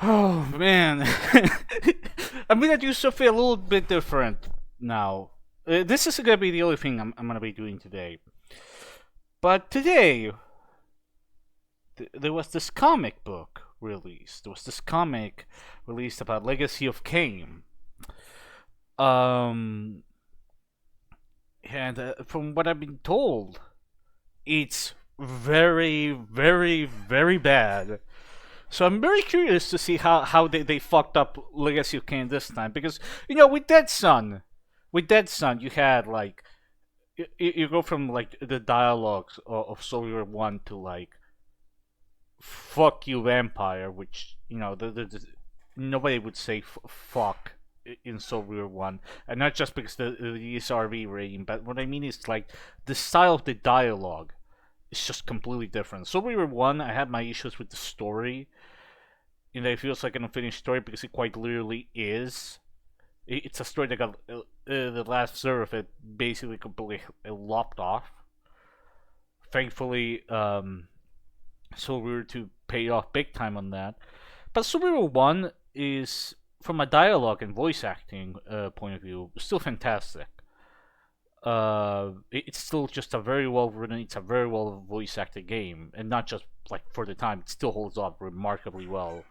Oh man, I'm gonna do something a little bit different now. This is gonna be the only thing I'm gonna be doing today. But today, there was this comic book released. There was this comic released about Legacy of Kain. Um, and from what I've been told, it's very, very, very bad. So I'm very curious to see how they fucked up Legacy of Kain this time because with Dead Sun you had like you go from like the dialogues of Soldier One to like "fuck you vampire," which nobody would say fuck in Soldier One, and not just because the SRV rating, but what I mean is like the style of the dialogue is just completely different. Soldier One, I had my issues with the story. It feels like an unfinished story because it quite literally is. It's a story that got the last third of it basically completely lopped off. Thankfully, so we were to pay off big time on that. But Super 1 is, from a dialogue and voice acting point of view, still fantastic. It's still just a very well written, it's a very well voice acted game, and not just like for the time, it still holds up remarkably well.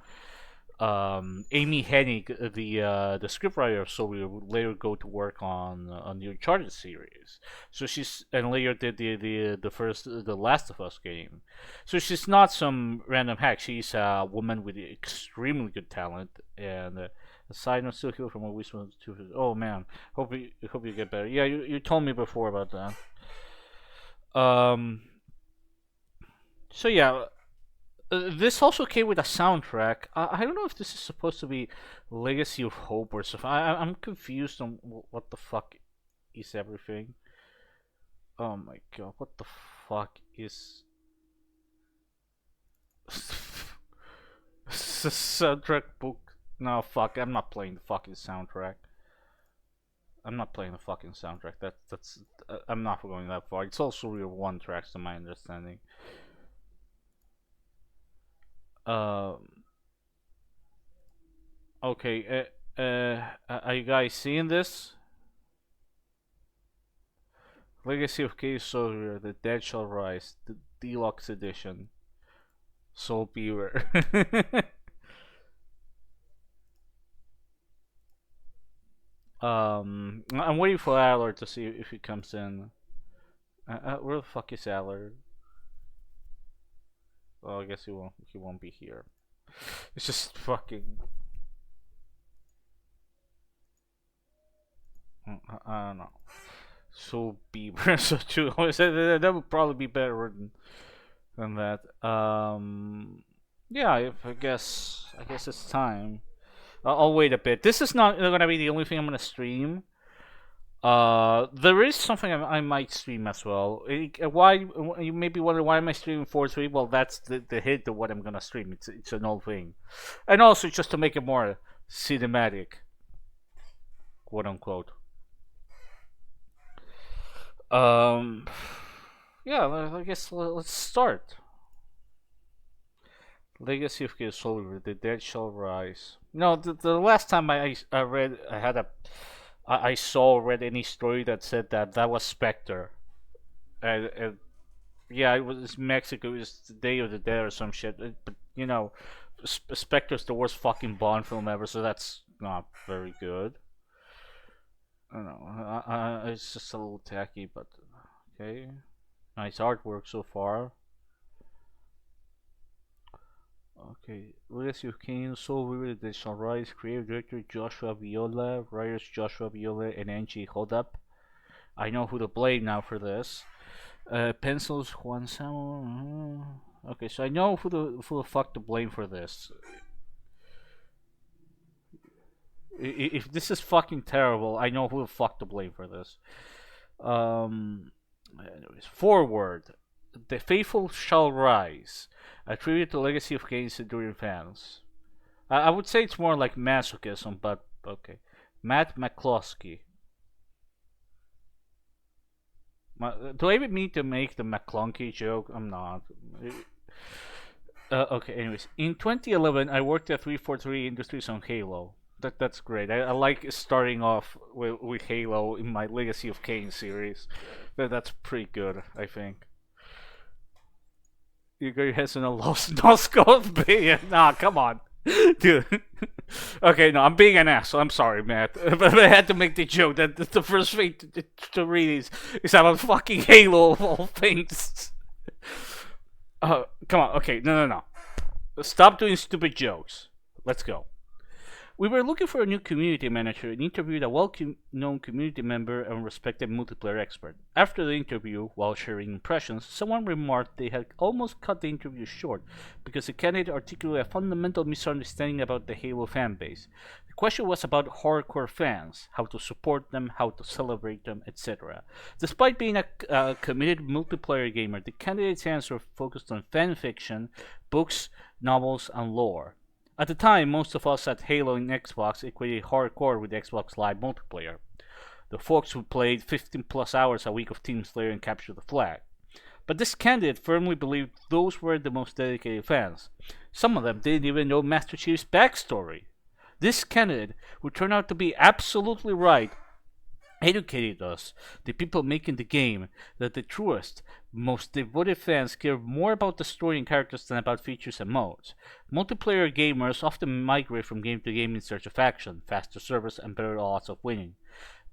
Amy Hennig, the scriptwriter of Soul, would later go to work on the Uncharted series. So she's and later did the Last of Us game. So she's not some random hack. She's a woman with extremely good talent and. Aside, I'm still healed from a weak one. Oh man, hope you get better. Yeah, you told me before about that. So yeah, this also came with a soundtrack. I don't know if this is supposed to be Legacy of Hope or something. I'm confused on what the fuck is everything. Oh my god, what the fuck is soundtrack book? No, fuck, I'm not playing the fucking soundtrack. I'm not playing the fucking soundtrack. That's I'm not going that far. It's also real one tracks to my understanding. Um. Okay. Are you guys seeing this? Legacy of Cave Soldier: The Dead Shall Rise, the Deluxe Edition. Soul Beaver. I'm waiting for Allard to see if he comes in. Where the fuck is Allard? Oh, I guess he won't. He won't be here. It's just fucking. I don't know. Soul Beaver. So true. That would probably be better than that. Yeah. I guess it's time. I'll wait a bit. This is not gonna be the only thing I'm gonna stream. There is something I might stream as well. Why you may be wondering why am I streaming 4-3? Well, that's the hint of what I'm gonna stream. It's an old thing, and also just to make it more cinematic, quote unquote. Um, yeah, I guess let's start. Legacy of Chaos Soldier, The Dead Shall Rise. No, the last time I read, I saw or read any story that said that was Spectre. And yeah, it was Mexico. It was the Day of the Dead or some shit. But Spectre's the worst fucking Bond film ever, so that's not very good. I don't know. It's just a little tacky, but okay. Nice artwork so far. Okay, Legacy of Kain, Soul River, The Sunrise, creative director Joshua Viola, writers Joshua Viola and Angie Hodap. I know who to blame now for this. Pencils Juan Samuel. Okay, so I know who the fuck to blame for this. If this is fucking terrible, I know who the fuck to blame for this. Anyways, forward. The Faithful Shall Rise. A tribute to Legacy of Kain's enduring fans. I would say it's more like masochism, but okay. Matt McCloskey. Do I even need to make the McClunky joke? I'm not. Okay, anyways, in 2011, I worked at 343 Industries on Halo. That's great. I like starting off with Halo in my Legacy of Kain series. That's pretty good, I think. You got your heads in a lost no scope. Nah, come on, dude. Okay, no, I'm being an asshole. I'm sorry, Matt, but I had to make the joke that the first thing to read is about fucking Halo of all things. Come on. Okay, no. Stop doing stupid jokes. Let's go. We were looking for a new community manager and interviewed a well-known community member and respected multiplayer expert. After the interview, while sharing impressions, someone remarked they had almost cut the interview short because the candidate articulated a fundamental misunderstanding about the Halo fanbase. The question was about hardcore fans, how to support them, how to celebrate them, etc. Despite being a committed multiplayer gamer, the candidate's answer focused on fan fiction, books, novels, and lore. At the time, most of us at Halo and Xbox equated hardcore with Xbox Live multiplayer. The folks who played 15 plus hours a week of Team Slayer and Capture the Flag. But this candidate firmly believed those were the most dedicated fans. Some of them didn't even know Master Chief's backstory. This candidate, who turned out to be absolutely right, educated us, the people making the game, that the truest, most devoted fans care more about the story and characters than about features and modes. Multiplayer gamers often migrate from game to game in search of action, faster servers, and better odds of winning.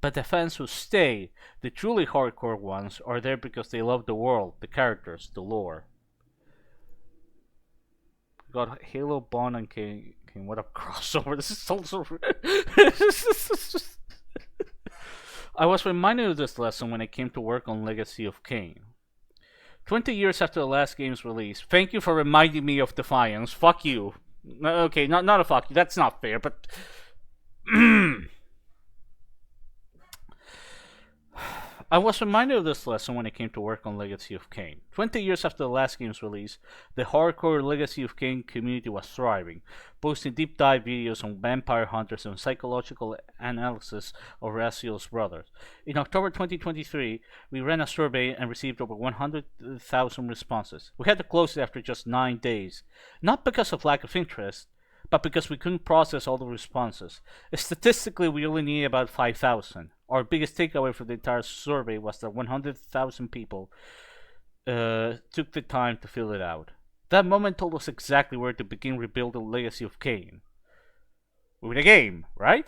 But the fans who stay, the truly hardcore ones, are there because they love the world, the characters, the lore. We got Halo, Bond, and King. What a crossover! This is also. I was reminded of this lesson when I came to work on Legacy of Kain. 20 years after the last game's release, thank you for reminding me of Defiance. Fuck you. Okay, not a fuck you. That's not fair, but. I was reminded of this lesson when I came to work on Legacy of Kain. 20 years after the last game's release, the hardcore Legacy of Kain community was thriving, posting deep dive videos on vampire hunters and psychological analysis of Raziel's brothers. In October 2023, we ran a survey and received over 100,000 responses. We had to close it after just 9 days, not because of lack of interest, but because we couldn't process all the responses. Statistically, we only needed about 5,000. Our biggest takeaway for the entire survey was that 100,000 people took the time to fill it out. That moment told us exactly where to begin rebuilding the Legacy of Kain. With a game, right?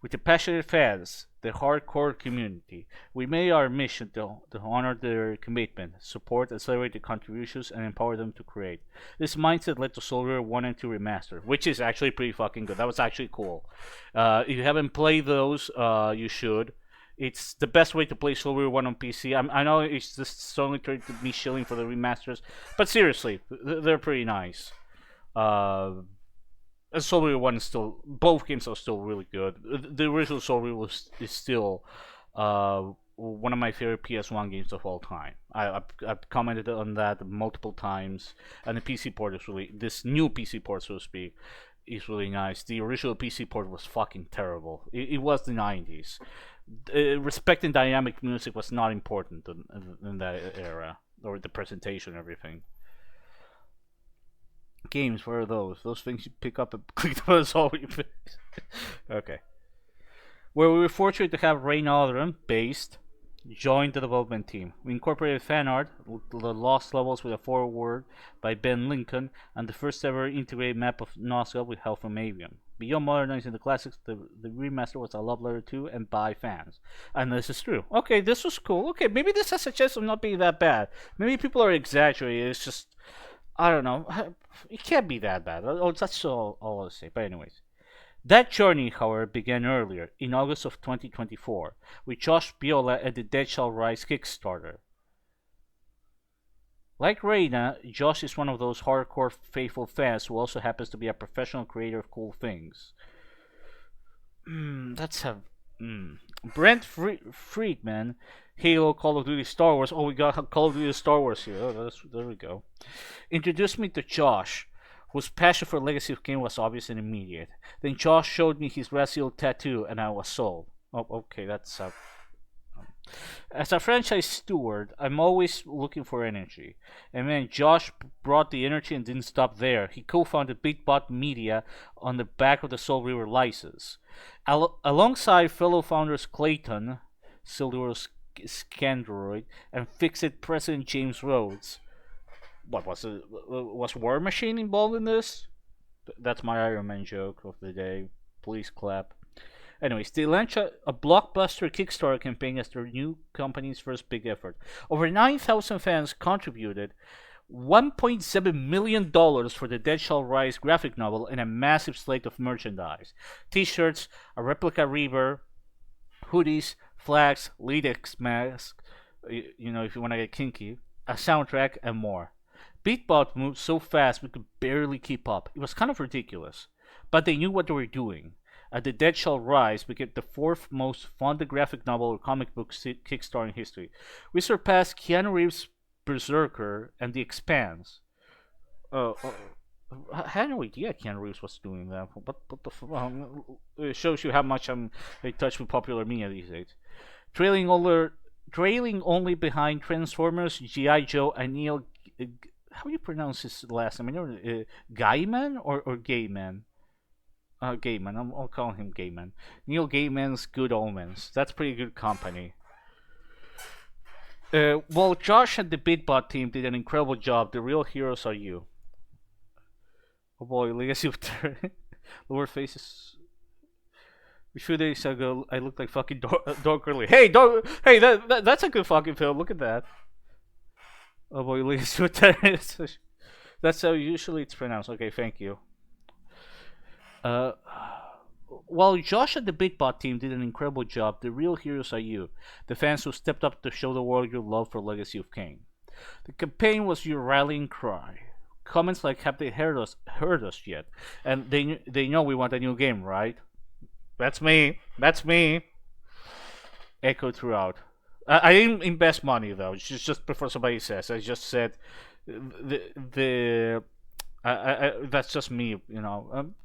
With the passionate fans, the hardcore community, we made our mission to honor their commitment, support and celebrate their contributions, and empower them to create. This mindset led to Soul River 1 and 2 Remaster, which is actually pretty fucking good. That was actually cool. If you haven't played those, you should. It's the best way to play Soul River 1 on PC. I know it's just strongly turned to me shilling for the remasters, but seriously, they're pretty nice. Soul River 1 is still, both games are still really good. The original Soul River is still one of my favorite PS1 games of all time. I've commented on that multiple times, and the PC port is really, this new PC port, so to speak, is really nice. The original PC port was fucking terrible. It was the 90s. Respecting dynamic music was not important in that era, or the presentation and everything. Games, where are those? Those things you pick up and click on is all you pick. Okay. Where we were fortunate to have Ray Northern, based, join the development team. We incorporated fan art, the Lost Levels with a foreword by Ben Lincoln, and the first ever integrated map of Nosgood with help from Avium. Beyond modernizing the classics, the remaster was a love letter to and by fans. And this is true. Okay, this was cool. Okay, maybe this has a chance of not being that bad. Maybe people are exaggerating. It's just, I don't know. It can't be that bad. Oh, that's all I'll say. But anyways. That journey, however, began earlier, in August of 2024, with Josh Biola at the Dead Shall Rise Kickstarter. Like Reina, Josh is one of those hardcore faithful fans who also happens to be a professional creator of cool things. That's a... Brent Friedman, Halo, Call of Duty, Star Wars. Oh, we got Call of Duty Star Wars here. Oh, there we go. Introduced me to Josh, whose passion for Legacy of Kain was obvious and immediate. Then Josh showed me his Raziel tattoo, and I was sold. Oh, okay, that's As a franchise steward, I'm always looking for energy. And man, Josh brought the energy and didn't stop there. He co-founded BigBot Media on the back of the Soul River license. Alongside fellow founders Clayton, Silver Scandroid, and Fixit President James Rhodes. What was it? Was War Machine involved in this? That's my Iron Man joke of the day. Please clap. Anyways, they launched a blockbuster Kickstarter campaign as their new company's first big effort. Over 9,000 fans contributed $1.7 million for the Dead Shall Rise graphic novel and a massive slate of merchandise. T-shirts, a replica Reaver, hoodies, flags, latex masks, if you want to get kinky, a soundtrack, and more. Beatbot moved so fast we could barely keep up. It was kind of ridiculous. But they knew what they were doing. The Dead Shall Rise became the fourth most funded graphic novel or comic book Kickstarter in history. We surpassed Keanu Reeves' Berserker and The Expanse. I had no idea Keanu Reeves was doing that. It shows you how much I'm in touch with popular media these days. Trailing only behind Transformers, G.I. Joe, and Neil. How do you pronounce his last name? Gaiman or Gaiman? Gaiman. I'll call him Gaiman. Neil Gaiman's Good Omens. That's pretty good company. While Josh and the BitBot team did an incredible job, the real heroes are you. Oh boy, Legacy of Terror. Lower faces. A few days ago, I looked like fucking Dog Curly. Hey, that's a good fucking film. Look at that. Oh boy, Legacy of Terror. That's how usually it's pronounced. Okay, thank you. While Josh and the BitBot team did an incredible job, the real heroes are you, the fans who stepped up to show the world your love for Legacy of Kain. The campaign was your rallying cry. Comments like "Have they heard us yet?" and they know we want a new game, right? That's me. That's me. Echoed throughout. I didn't invest money though. It's just before somebody says. I just said the that's just me,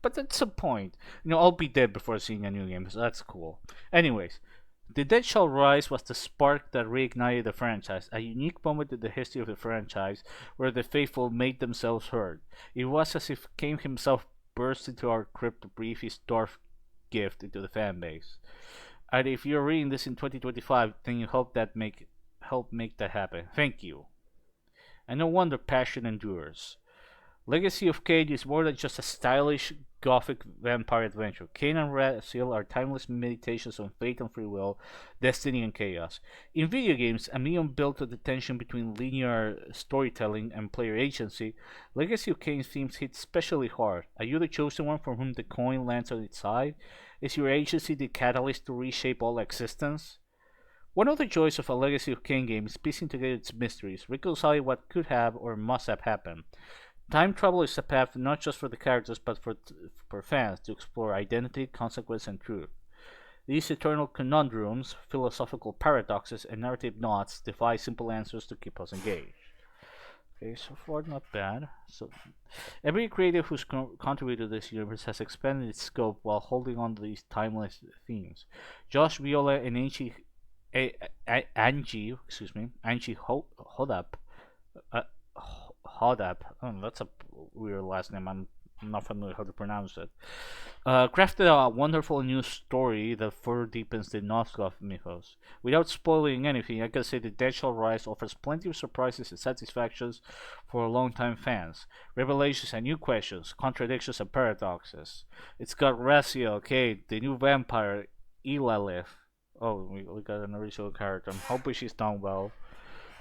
but that's the point. I'll be dead before seeing a new game, so that's cool. Anyways, The Dead Shall Rise was the spark that reignited the franchise, a unique moment in the history of the franchise where the faithful made themselves heard. It was as if Kain himself burst into our crypt to breathe his dwarf gift into the fan base. And if you're reading this in 2025, then you help make that happen. Thank you. And no wonder passion endures. Legacy of Kain is more than just a stylish gothic vampire adventure. Kain and Raziel are timeless meditations on fate and free will, destiny and chaos. In video games, a medium built on the tension between linear storytelling and player agency, Legacy of Kain's themes hit especially hard. Are you the chosen one from whom the coin lands on its side? Is your agency the catalyst to reshape all existence? One of the joys of a Legacy of Kain game is piecing together its mysteries, reconciling what could have or must have happened. Time travel is a path not just for the characters but for fans to explore identity, consequence, and truth. These eternal conundrums, philosophical paradoxes, and narrative knots defy simple answers to keep us engaged. Okay, so far not bad. So every creator who's contributed to this universe has expanded its scope while holding on to these timeless themes. Josh Viola and Angie Hodap. Hodap. Oh, that's a weird last name. I'm not familiar how to pronounce it. Crafted a wonderful new story that further deepens the Nosgoth mythos. Without spoiling anything, I can say that Dead Shall Rise offers plenty of surprises and satisfactions for longtime fans. Revelations and new questions, contradictions and paradoxes. It's got Raziel, Kate, the new vampire, Elalith. Oh, we got an original character. I'm hoping she's done well.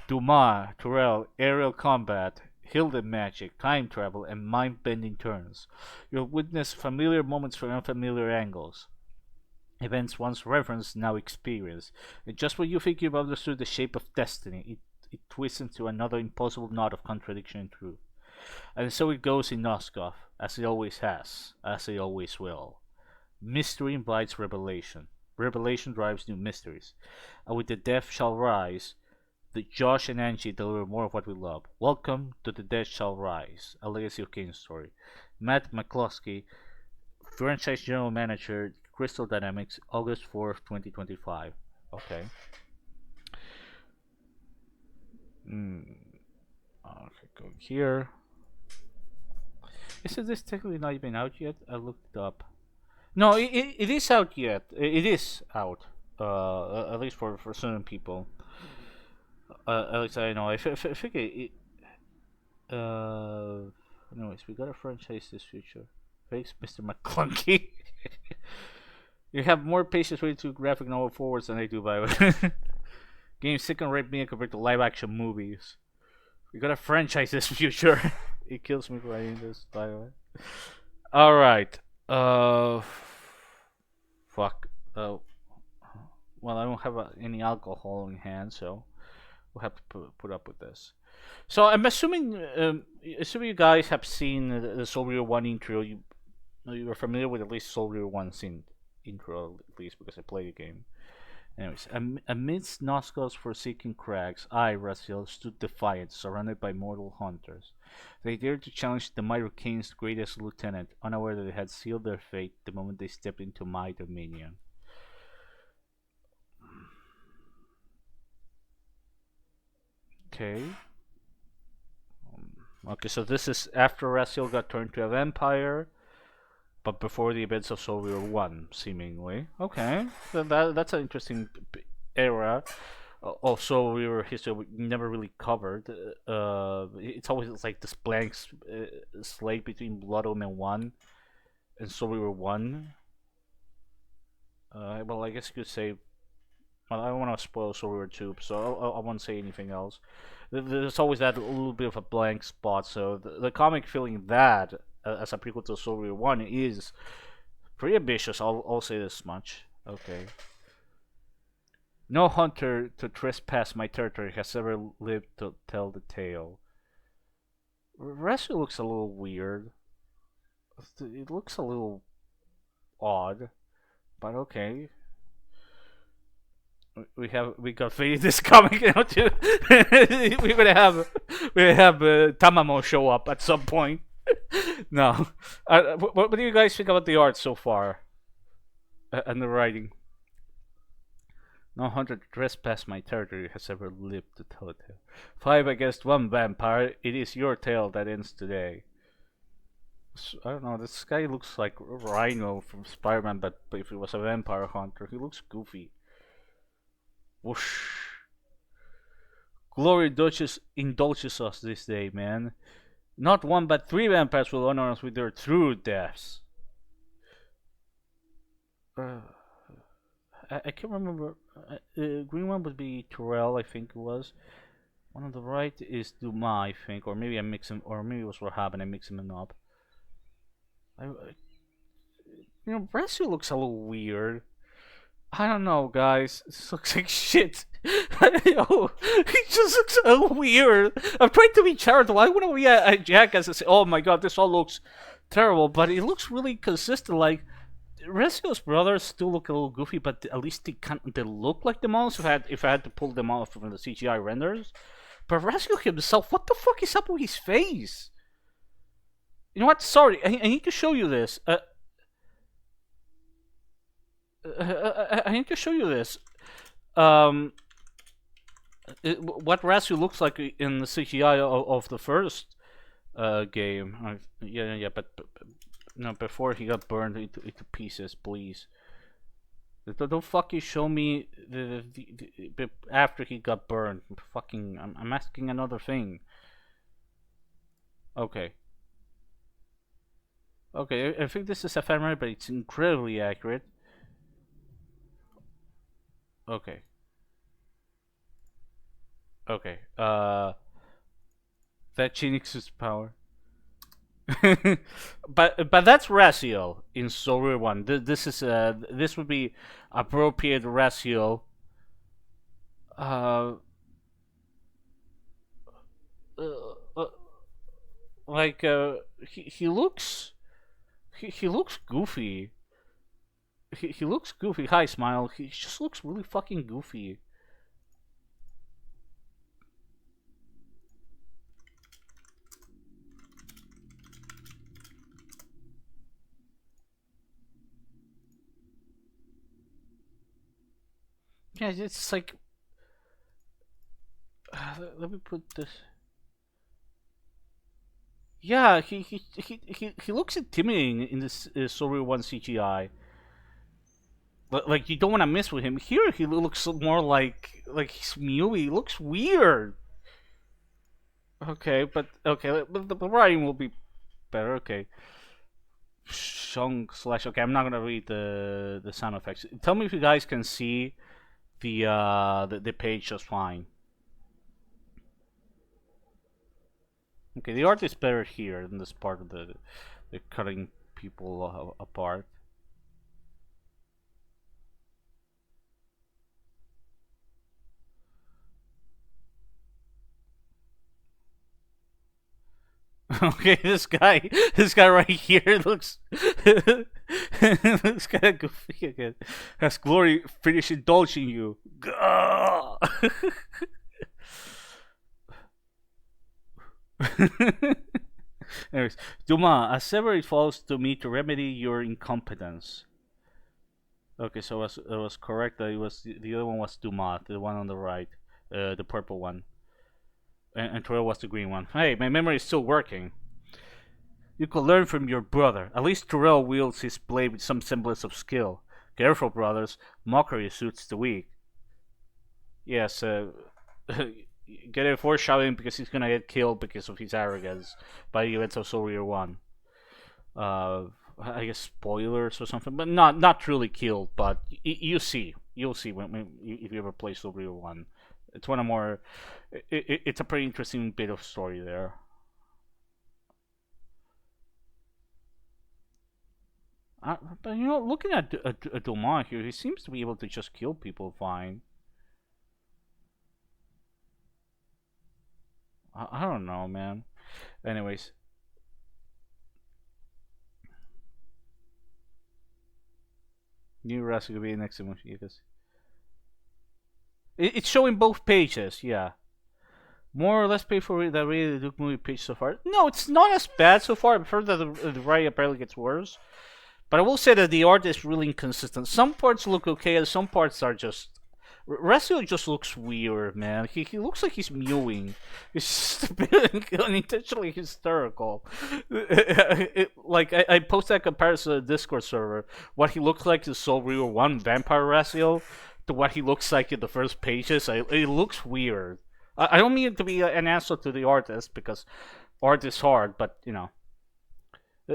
Dumas, Terrell, aerial combat, Hilden magic, time travel, and mind-bending turns. You'll witness familiar moments from unfamiliar angles. Events once referenced, now experienced. And just when you think you've understood the shape of destiny, it twists into another impossible knot of contradiction and truth. And so it goes in Nosgoth, as it always has, as it always will. Mystery invites revelation. Revelation drives new mysteries. And with the Death Shall Rise, the Josh and Angie deliver more of what we love. Welcome to The Dead Shall Rise, a Legacy of Kain story. Matt McCloskey, Franchise General Manager, Crystal Dynamics, August 4th, 2025. Okay. Mm, okay, go here. Isn't this technically not even out yet? I looked it up. No, it is out yet. It is out. At least for certain people. At least I know. I think uh, anyways, we gotta franchise this future. Thanks, Mr. McClunky. You have more patience reading to graphic novel forwards than I do, by the way. Game's second rate being compared to live action movies. We gotta franchise this future. It kills me for writing this, by the way. Alright. Fuck. Well, I don't have any alcohol in hand, so we'll have to put up with this. So I'm assuming you guys have seen the Soul River 1 intro. You are familiar with at least Soul River 1 scene intro, at least because I played the game. Anyways, amidst Noscow's forsaken crags, I, Raziel, stood defiant, surrounded by mortal hunters. They dared to challenge the might of Kain's greatest lieutenant, unaware that they had sealed their fate the moment they stepped into my dominion. Okay. Okay, so this is after Raziel got turned to a vampire, but before the events of Soul River 1, seemingly. Okay, that's an interesting era. Also, we were history we never really covered. It's always like this blank slate between Blood Omen 1 and Soul River 1. Well, I guess you could say. Well, I don't want to spoil Soul River 2, so I won't say anything else. There's always that little bit of a blank spot, so the comic feeling that as a prequel to Soul River 1 is pretty ambitious, I'll say this much. Okay. No hunter to trespass my territory has ever lived to tell the tale. Rescue looks a little weird. It looks a little odd, but okay. We got this comic now too. We're gonna have Tamamo show up at some point. No, what do you guys think about the art so far and the writing? No hunter trespass my territory has ever lived to tell a tale. 5 against 1 vampire. It is your tale that ends today. I don't know. This guy looks like Rhino from Spider-Man, but if he was a vampire hunter, he looks goofy. Whoosh. Glory indulges us this day, man. Not 1 but 3 vampires will honor us with their true deaths. I can't remember. Green one would be Terrell, I think it was. One on the right is Dumas, I think, or maybe I mix him, or maybe it was Rahab and I mix him up. Rescue looks a little weird. I don't know, guys. This looks like shit. Yo, he just looks so weird. I'm trying to be charitable. I want to be a jackass and say, "Oh my god, this all looks terrible," but it looks really consistent. Like Rescue's brothers still look a little goofy, but at least they look like the models. If I had to pull them off from the CGI renders, but Rescue himself, what the fuck is up with his face? You know what? Sorry, I need to show you this. I need to show you this. What Rescue looks like in the CGI of the first game. Yeah, but no, before he got burned into pieces, please. Don't fucking show me the after he got burned. Fucking, I'm asking another thing. Okay. Okay, I think this is a fan but it's incredibly accurate. Okay. Okay. That Chinix's power. but that's Raziel in Soul River 1. This would be appropriate Raziel. Uh, like he looks goofy. He looks goofy. Hi, smile. He just looks really fucking goofy. Yeah, it's like Let me put this. Yeah, he looks intimidating in this Soul 1 CGI. Like you don't want to mess with him. Here he looks more like he's Mew. He looks weird. Okay, but okay, but the writing will be better. Okay, Shong slash. Okay, I'm not gonna read the sound effects. Tell me if you guys can see the page just fine. Okay, the art is better here than this part of the cutting people apart. Okay, this guy right here looks looks kind of goofy again. Has glory finish indulging you? Anyways, Duma, as ever, it falls to me to remedy your incompetence. Okay, so it was correct. It was the other one was Duma, the one on the right, the purple one, and Terrell was the green one. Hey, my memory is still working. You could learn from your brother. At least Terrell wields his blade with some semblance of skill. Careful, brothers. Mockery suits the weak. Yes, get a foreshadowing because he's gonna get killed because of his arrogance by the events of Soul Reader 1. I guess spoilers or something, but not truly killed. But you'll see when if you ever play Soul Reader 1. It's one of more. It's a pretty interesting bit of story there. But you know, looking at Doman here, he seems to be able to just kill people fine. I don't know, man. Anyways. New Recipe will be next to yes. It's showing both pages, yeah. More or less pay for the really Duke movie page so far. No, it's not as bad so far. I've heard that the writing apparently gets worse. But I will say that the art is really inconsistent. Some parts look okay, and some parts are just. Recio just looks weird, man. He looks like he's mewing. He's just a bit unintentionally hysterical. I posted a comparison to the Discord server. What he looks like in Soul Reader 1 Vampire Recio to what he looks like in the first pages. It looks weird. I don't mean it to be an answer to the artist because art is hard, but you know.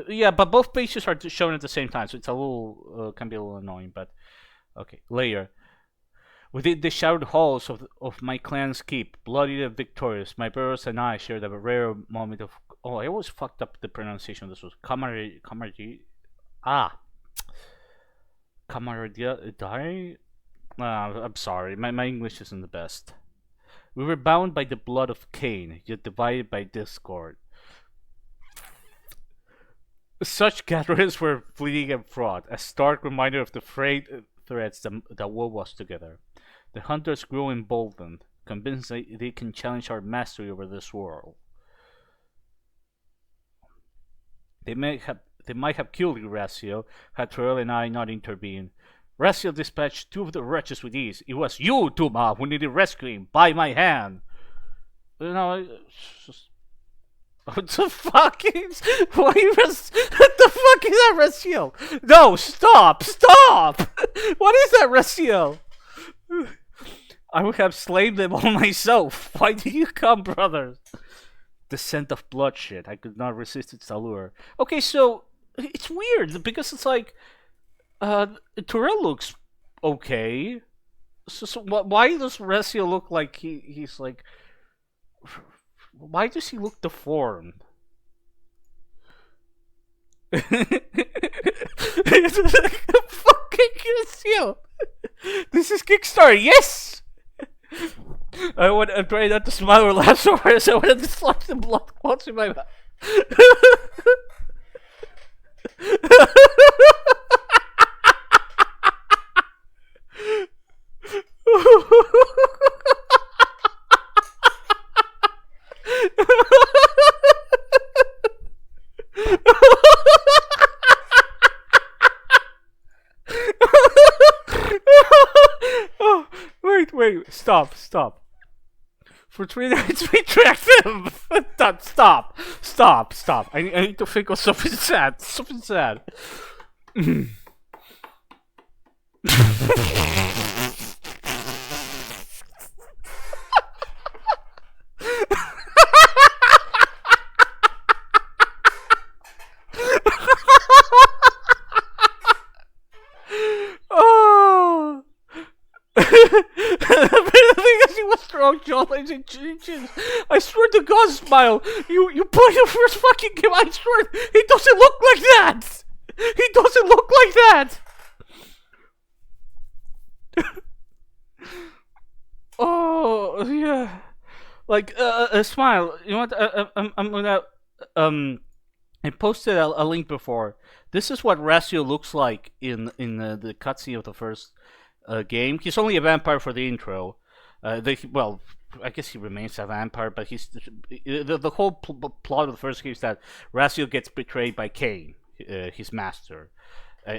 Yeah, but both pages are shown at the same time, so it's a little can be a little annoying. But okay, layer. Within the shadowed halls of my clan's keep, bloody and victorious, my brothers and I shared a rare moment of. Oh, I always fucked up the pronunciation of this. Was camaraderie? Camaraderie? I'm sorry, my English isn't the best. We were bound by the blood of Kain, yet divided by discord. Such gatherings were fleeting and fraught, a stark reminder of the frayed threads that wove us together. The hunters grew emboldened, convinced they can challenge our mastery over this world. They might have killed Horacio had Terrell and I not intervened. Horacio dispatched two of the wretches with ease. It was you, Tuma, who needed rescuing by my hand. You know, it's just. What the fuck is? What the fuck is that ratio? No, stop! What is that ratio? I would have slain them all myself. Why did you come, brothers? The scent of bloodshed. I could not resist its allure. Okay, so it's weird because it's like Terrell looks okay. So why does Ratio look like he's like? Why does he look deformed? It's like a fucking Ratio. This is Kickstarter, yes! I'm trying not to smile or laugh so hard as I wanted to slap the blood clots in my mouth. Oh, wait, stop. For 3 nights we tracked him. Stop. I need to think of something sad. Something sad. Oh. The thing is, he was strong jawlines and chin. I swear to God, Smile, you played your first fucking game. I swear, he doesn't look like that. He doesn't look like that. Oh yeah, like Smile. You know what? I'm gonna I posted a link before. This is what Ratio looks like in the cutscene of the first game. He's only a vampire for the intro. Well, I guess he remains a vampire, but he's the whole plot of the first game is that Ratio gets betrayed by Kain, his master.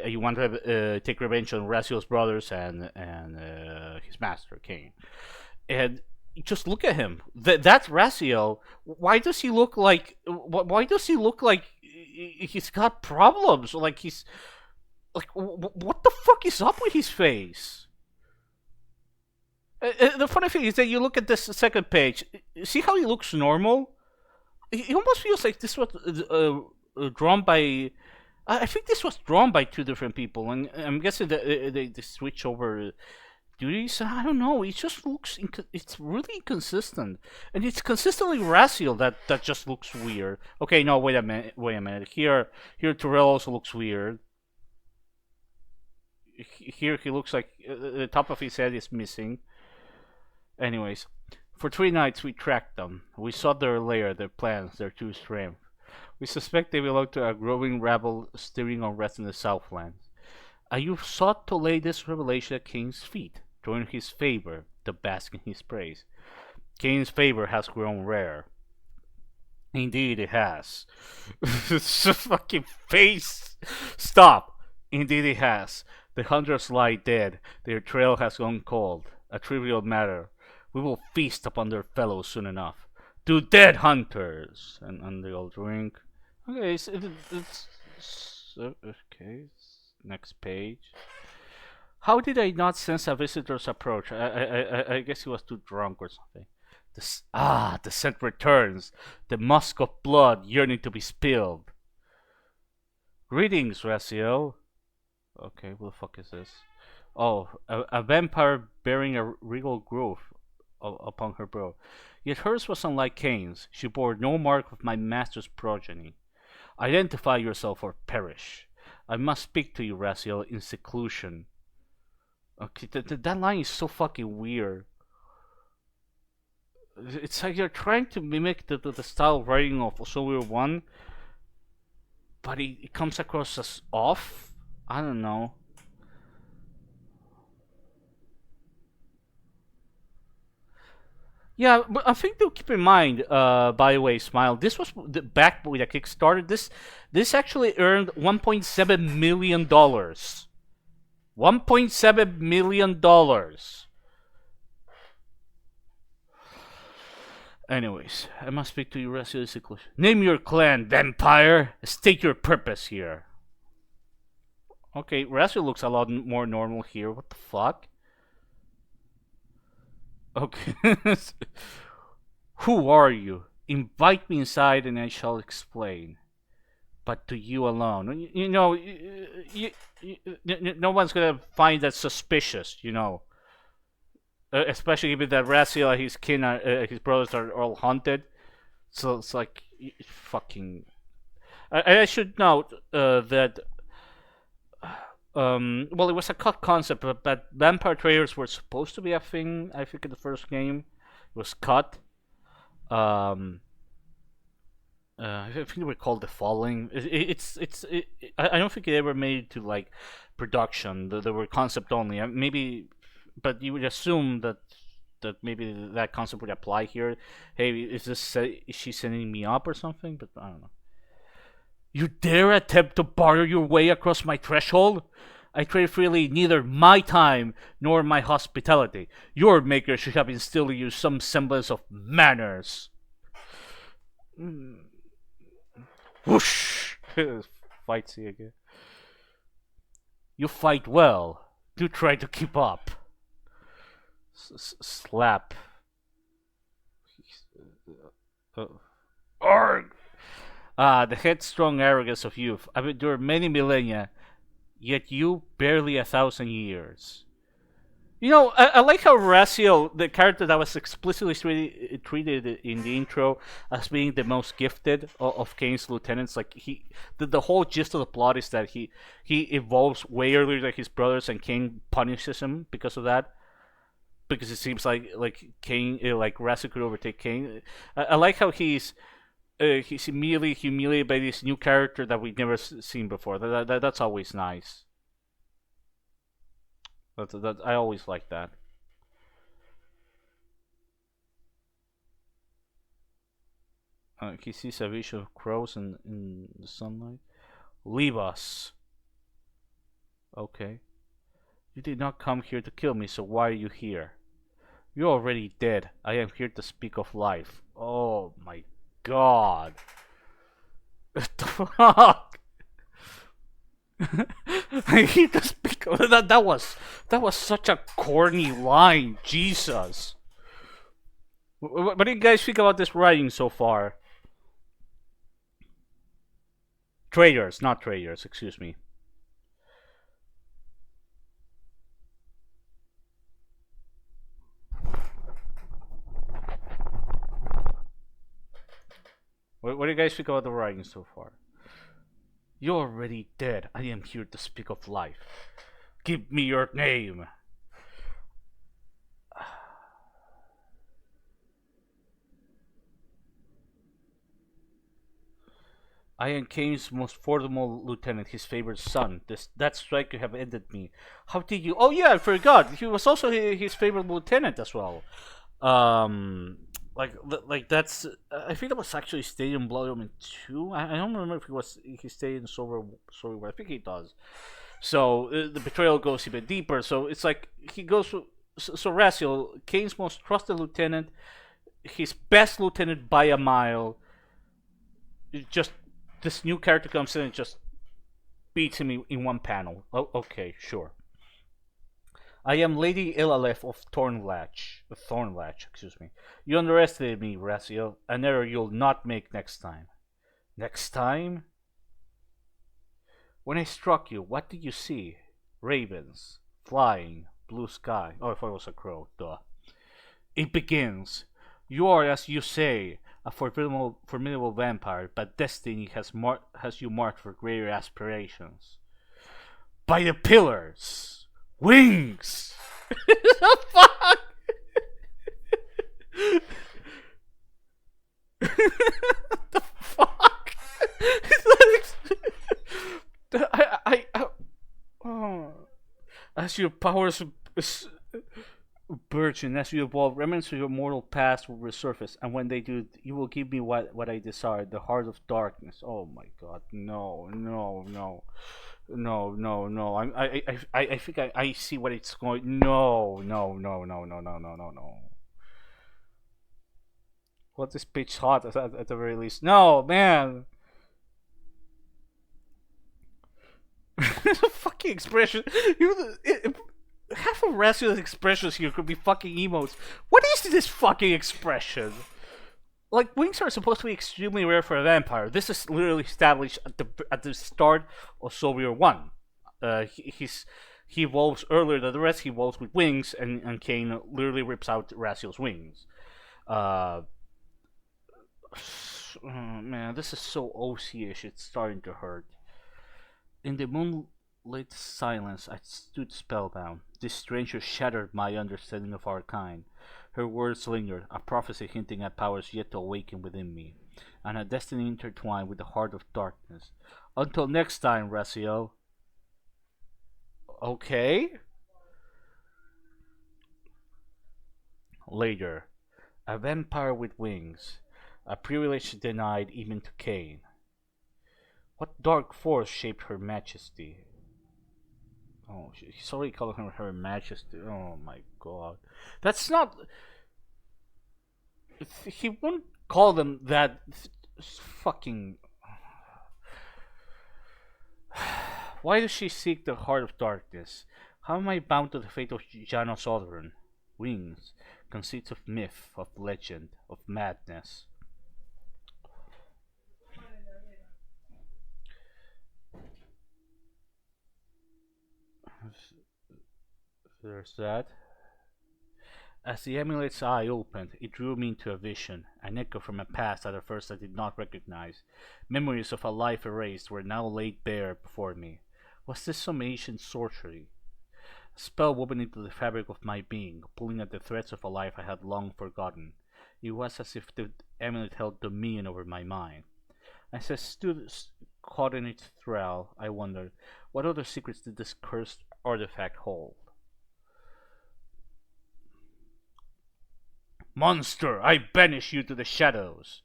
You want to take revenge on Ratio's brothers and his master Kain, and just look at him. That's Ratio. Why does he look like? Why does he look like he's got problems? Like he's like, what the fuck is up with his face? The funny thing is that you look at this second page. See how he looks normal? He almost feels like this was drawn by. I think this was drawn by two different people, and I'm guessing that they switch over duties. I don't know. It just looks. It's really inconsistent, and it's consistently Racial that just looks weird. Okay, no, wait a minute. Here, Terrell also looks weird. Here he looks like the top of his head is missing. Anyways, for 3 nights we tracked them. We saw their lair, their plans, their true strength. We suspect they belong to a growing rabble steering unrest in the Southlands. You've sought to lay this revelation at Kain's feet, to earn his favor, to bask in his praise. Kain's favor has grown rare. Indeed it has. It's a fucking face. Stop. Indeed it has. The hunters lie dead. Their trail has gone cold. A trivial matter. We will feast upon their fellows soon enough. To dead hunters! And they all drink. Okay, okay. Next page. How did I not sense a visitor's approach? I guess he was too drunk or something. The scent returns. The musk of blood yearning to be spilled. Greetings, Raciel. Okay, what the fuck is this? Oh, a vampire bearing a regal growth upon her brow. Yet hers was unlike Kain's. She bore no mark of my master's progeny. Identify yourself or perish. I must speak to you, Raciel, in seclusion. Okay, that line is so fucking weird. It's like you're trying to mimic the style of writing of Soldier 1, but it comes across as off. I don't know. Yeah, but I think to keep in mind, by the way, Smile, this was back with a Kickstarter. This actually earned $1.7 million. $1.7 million. Anyways, I must speak to you, Racial. Name your clan, vampire. State your purpose here. Okay, Racial looks a lot more normal here. What the fuck? Okay. Who are you? Invite me inside and I shall explain. But to you alone. You know, no one's gonna find that suspicious, you know. Especially given that Raciel and his kin, his brothers are all haunted. So it's like, fucking. I should note that. Well, it was a cut concept, but vampire trailers were supposed to be a thing. I think in the first game, it was cut. I think they were called The Falling. I don't think it ever made it to like production. They were concept only. Maybe, but you would assume that maybe that concept would apply here. Hey, is she sending me up or something? But I don't know. You dare attempt to barter your way across my threshold? I trade freely neither my time nor my hospitality. Your maker should have instilled in you some semblance of manners. Whoosh! Fights he again. You fight well. Do try to keep up. Slap. Arg! The headstrong arrogance of youth. I've endured many millennia, yet you barely 1,000 years. You know, I like how Raziel, the character that was explicitly treated in the intro as being the most gifted of Kain's lieutenants, like the whole gist of the plot is that he evolves way earlier than his brothers, and Kain punishes him because of that. Because it seems like Kain, like Raziel could overtake Kain. I like how he's immediately humiliated by this new character that we've never seen before. That's always nice. I always like that. He sees a vision of crows in the sunlight. Leave us. Okay. You did not come here to kill me, so why are you here? You're already dead. I am here to speak of life. Oh my god. What the fuck? I hate to speak of that. That was such a corny line. Jesus. What do you guys think about this writing so far? Traders, not traders. Excuse me. What do you guys think about the writing so far? You're already dead. I am here to speak of life. Give me your name. I am Kain's most formidable lieutenant, his favorite son. That strike could have ended me. How did you? Oh yeah, I forgot. He was also his favorite lieutenant as well. Um, like that's. I think that was actually stated in Blood Omen 2. I don't remember if he stayed in Sober. I think he does. So the betrayal goes even deeper. So it's like he goes. So Raziel, Kain's most trusted lieutenant, his best lieutenant by a mile. Just this new character comes in and just beats him in one panel. Oh, okay, sure. I am Lady Ilalef of Thornlatch, excuse me. You underestimated me, Raziel. An error you'll not make next time. Next time? When I struck you, what did you see? Ravens, flying, blue sky. Oh, I thought it was a crow. Duh. It begins. You are, as you say, a formidable vampire, but destiny has you marked for greater aspirations. By the pillars! Wings! The fuck? The fuck? Oh. As your powers burgeon, as you evolve, remnants of your mortal past will resurface, and when they do, you will give me what I desire, the heart of darkness. Oh my god, no, no, no. No, no, no. I think I see what it's going. No, no, no, no, no, no, no, no, no. What is pitch hot at the very least? No, man. Fucking expression. Half of Raziel's expressions here could be fucking emotes. What is this fucking expression? Like, wings are supposed to be extremely rare for a vampire. This is literally established at the start of Soul Reaver 1. He evolves earlier than the rest. He evolves with wings, and Kain literally rips out Raziel's wings. Oh, man, this is so OC-ish. It's starting to hurt. In the moonlit silence, I stood spellbound. This stranger shattered my understanding of our kind. Her words lingered, a prophecy hinting at powers yet to awaken within me, and a destiny intertwined with the heart of darkness. Until next time, Raziel. Okay? Later, a vampire with wings, a privilege denied even to Kain. What dark force shaped her majesty? Oh, he's already calling her Majesty. Oh my god. That's not. He won't call them that. Fucking. Why does she seek the heart of darkness? How am I bound to the fate of Janos Odoron? Wings, conceits of myth, of legend, of madness. There's that. As the amulet's eye opened, it drew me into a vision, an echo from a past that at first I did not recognize. Memories of a life erased were now laid bare before me. Was this some ancient sorcery? A spell woven into the fabric of my being, pulling at the threads of a life I had long forgotten. It was as if the amulet held dominion over my mind. As I stood caught in its thrall, I wondered, what other secrets did this cursed artifact hold? Monster, I banish you to the shadows.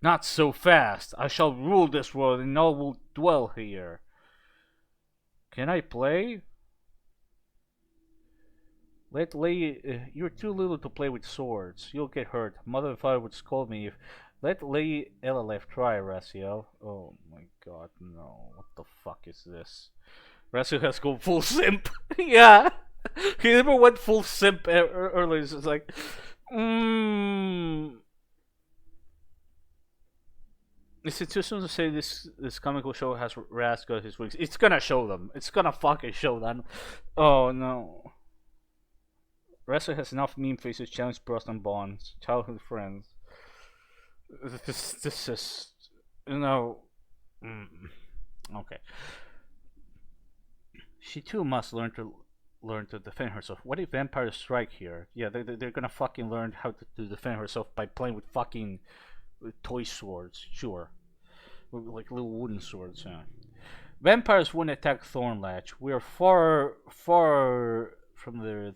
Not so fast. I shall rule this world and all will dwell here. Can I play? You're too little to play with swords. You'll get hurt. Mother and father would scold me if. Let Lady Elelef try, Raziel. Oh my god, no. What the fuck is this? Raziel has gone full simp. Yeah. He never went full simp earlier. It's like. Is it too soon to say this comical show has Raz got his wings? It's gonna show them. It's gonna fucking show them. Oh no. Wrestler has enough meme faces, challenge bros and bonds, childhood friends. This is, you know, okay. She too must learn to defend herself. What if vampires strike here? Yeah, they're gonna fucking learn how to defend herself by playing with fucking toy swords. Sure, like little wooden swords. Yeah. Vampires wouldn't attack Thornlatch. We are far from their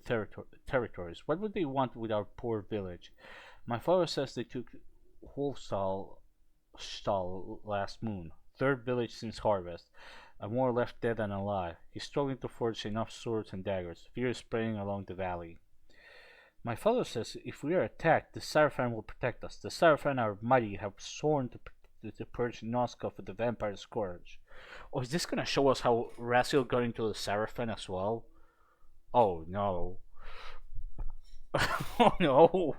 territories. What would they want with our poor village? My father says they took Holstall last moon. Third village since harvest. And more left dead than alive. He's struggling to forge enough swords and daggers. Fear is spreading along the valley. My father says if we are attacked, the Sarafan will protect us. The Sarafan are mighty, have sworn to purge Noskov with the vampire scourge. Oh, is this gonna show us how Raziel got into the Sarafan as well? Oh no. Oh no.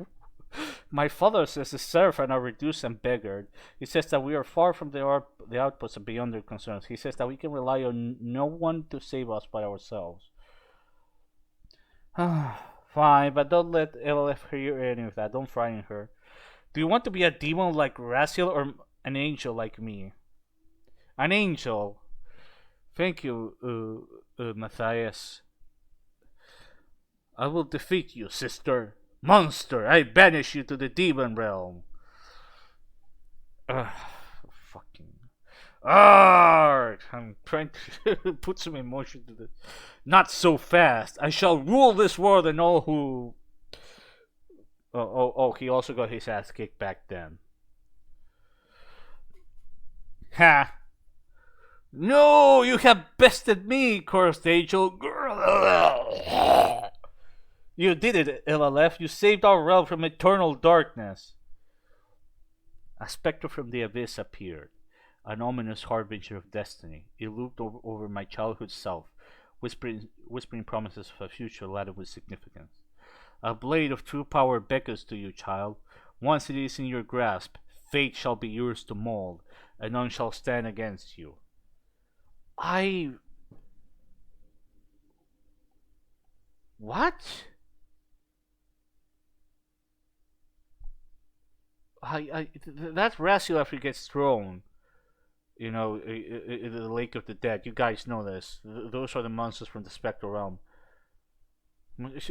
My father says the Seraphim are reduced and beggared. He says that we are far from the outposts and beyond their concerns. He says that we can rely on no one to save us but ourselves. Fine, but don't let LLF hear any of that. Don't frighten her. Do you want to be a demon like Raziel or an angel like me? An angel. Thank you, Matthias. I will defeat you, sister. Monster, I banish you to the demon realm. Fucking. I'm trying to put some emotion to this. Not so fast. I shall rule this world and all who. Oh, he also got his ass kicked back then. Ha! No, you have bested me, cursed angel. You did it, LLF. You saved our realm from eternal darkness. A spectre from the abyss appeared, an ominous harbinger of destiny. It loomed over my childhood self, whispering promises of a future laden with significance. A blade of true power beckons to you, child. Once it is in your grasp, fate shall be yours to mold, and none shall stand against you. What? That's Raziel after he gets thrown. You know, in the Lake of the Dead. You guys know this. Those are the monsters from the Spectral Realm. It's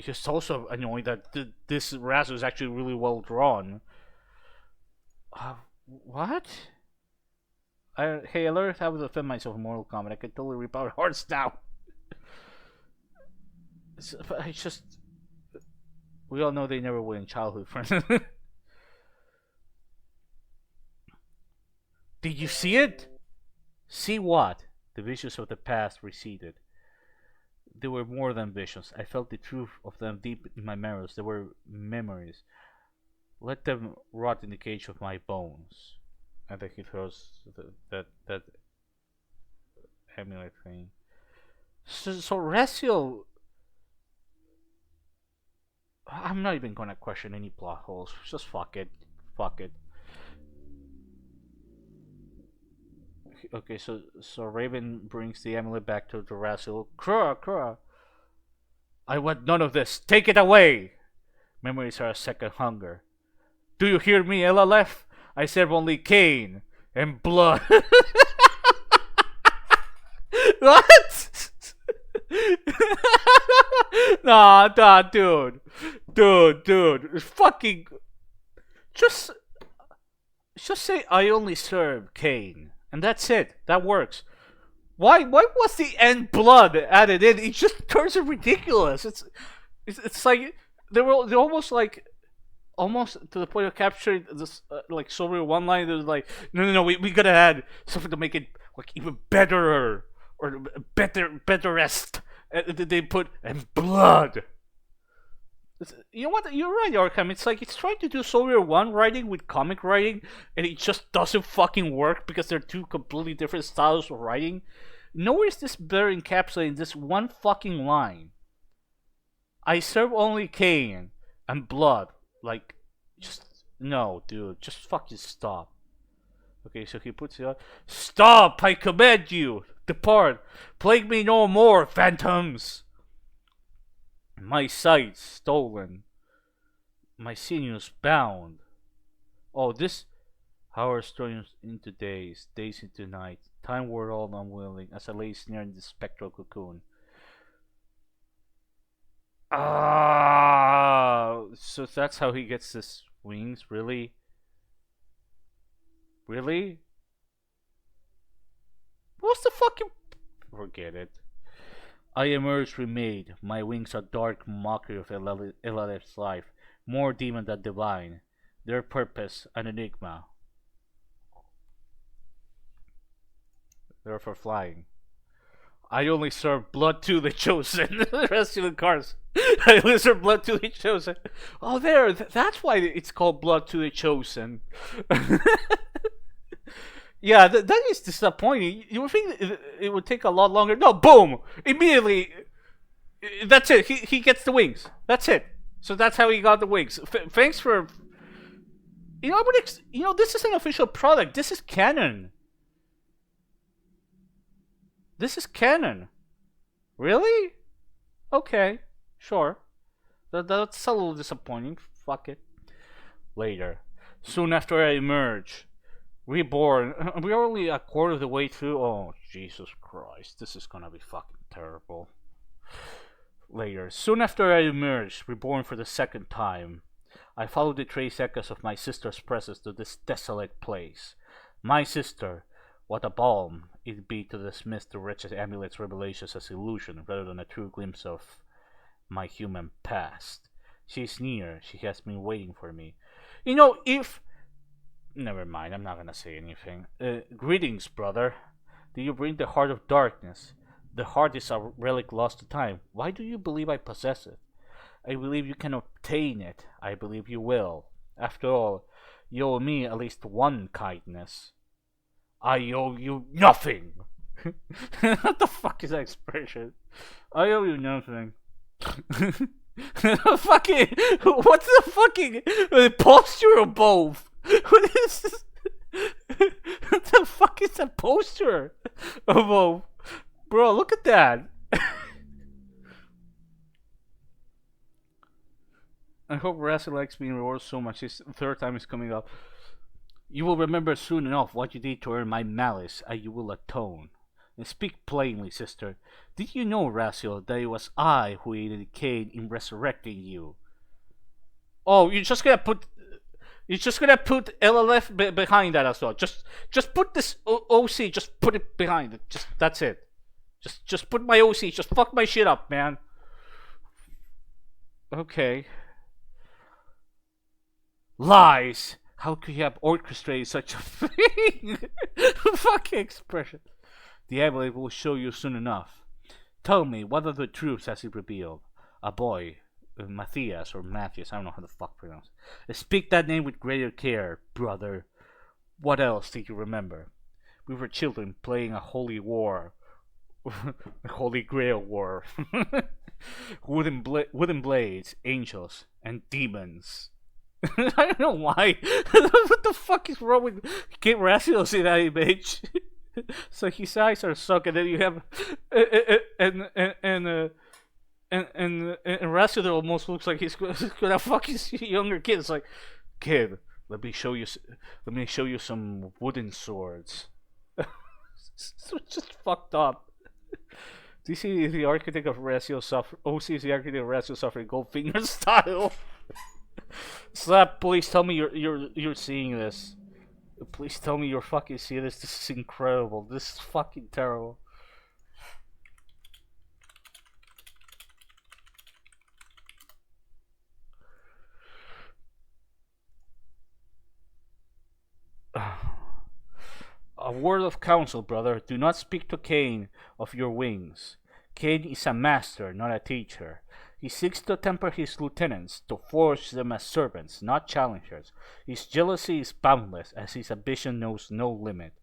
just also annoying that this Raziel is actually really well drawn. What? Hey, I learned how to defend myself in Mortal Kombat. I can totally rip out hearts now. It's just. We all know they never win in childhood, friends. Did you see it? See what? The visions of the past receded. They were more than visions. I felt the truth of them deep in my marrows. They were memories. Let them rot in the cage of my bones. And then he throws that amulet thing. So Raziel, I'm not even gonna question any plot holes. Just fuck it. Fuck it. Okay, so Raven brings the amulet back to Raziel. Krua. I want none of this. Take it away. Memories are a second hunger. Do you hear me, LLF? I serve only Kain and blood. What? Nah, dude. Fucking. Just say I only serve Kain, and that's it. That works. Why was the end blood added in? It just turns it ridiculous. It's like they're almost like almost to the point of capturing this like Soviet one line. There's like no, we gotta add something to make it like even better or betterest. And they put and blood. You know what? You're right, Arkham. It's like it's trying to do Soviet One writing with comic writing, and it just doesn't fucking work because they're two completely different styles of writing. Nowhere is this better encapsulated in this one fucking line. I serve only Kain and blood. Like, just no, dude. Just fucking stop. Okay, so he puts it on. Stop! I command you. Depart. Plague me no more, phantoms. My sight stolen, my sinews bound. Oh, this hours turns into days, days into night. Time wore all unwilling as I lay snared in the spectral cocoon. So that's how he gets his wings, really? Really? What's the fucking... Forget it. I emerge remade. My wings are dark mockery of Eladef's life, more demon than divine. Their purpose, an enigma. They're for flying. I only serve blood to the chosen. The rest of the cards. I only serve blood to the chosen. Oh, there. That's why it's called blood to the chosen. Yeah, that is disappointing. You would think it would take a lot longer. No, boom! Immediately, that's it. He gets the wings. That's it. So that's how he got the wings. Thanks for... You know, this is an official product. This is canon. This is canon. Really? Okay, sure. That's a little disappointing. Fuck it. Later. Soon after I emerge... Reborn. We're only a quarter of the way through. Oh, Jesus Christ. This is gonna be fucking terrible. Later. Soon after I emerged, reborn for the second time, I followed the trace echoes of my sister's presence to this desolate place. My sister. What a balm it'd be to dismiss the wretched amulet's revelations as illusion rather than a true glimpse of my human past. She's near. She has been waiting for me. You know, if... Never mind, I'm not gonna say anything. Greetings, brother. Do you bring the heart of darkness? The heart is a relic lost to time. Why do you believe I possess it? I believe you can obtain it. I believe you will. After all, you owe me at least one kindness. I owe you nothing! What the fuck is that expression? I owe you nothing. Fucking... What's the fucking... posture of both? What is this? What the fuck is that poster of both? Bro, look at that. I hope Raziel likes being rewarded so much. His third time is coming up. You will remember soon enough what you did to earn my malice, and you will atone. And speak plainly, sister. Did you know, Raziel, that it was I who aided Kain in resurrecting you? Oh, you're just gonna put LLF behind that as well. Just put this OC. Just put it behind it. That's it. Just put my OC. Just fuck my shit up, man. Okay. Lies. How could you have orchestrated such a thing? Fucking expression. The amulet will show you soon enough. Tell me, what are the truths has he revealed? A boy, Matthias or Matthias, I don't know how the fuck pronounce it. Speak that name with greater care, brother. What else did you remember? We were children playing a holy war. A holy grail war. Wooden blades, angels, and demons. I don't know why. What the fuck is wrong with Kid Racios in that image? So his eyes are stuck, and then you have and Racio that almost looks like he's gonna fuck his younger kid. It's like, kid, let me show you. Let me show you some wooden swords. It's just fucked up. This is the architect of Racio suffer. OC is the architect of Racio suffering Goldfinger style. Slap! Please tell me you're seeing this. Please tell me you're fucking seeing this. This is incredible. This is fucking terrible. A word of counsel, brother. Do not speak to Kain of your wings. Kain is a master, not a teacher. He seeks to temper his lieutenants, to forge them as servants, not challengers. His jealousy is boundless, as his ambition knows no limit.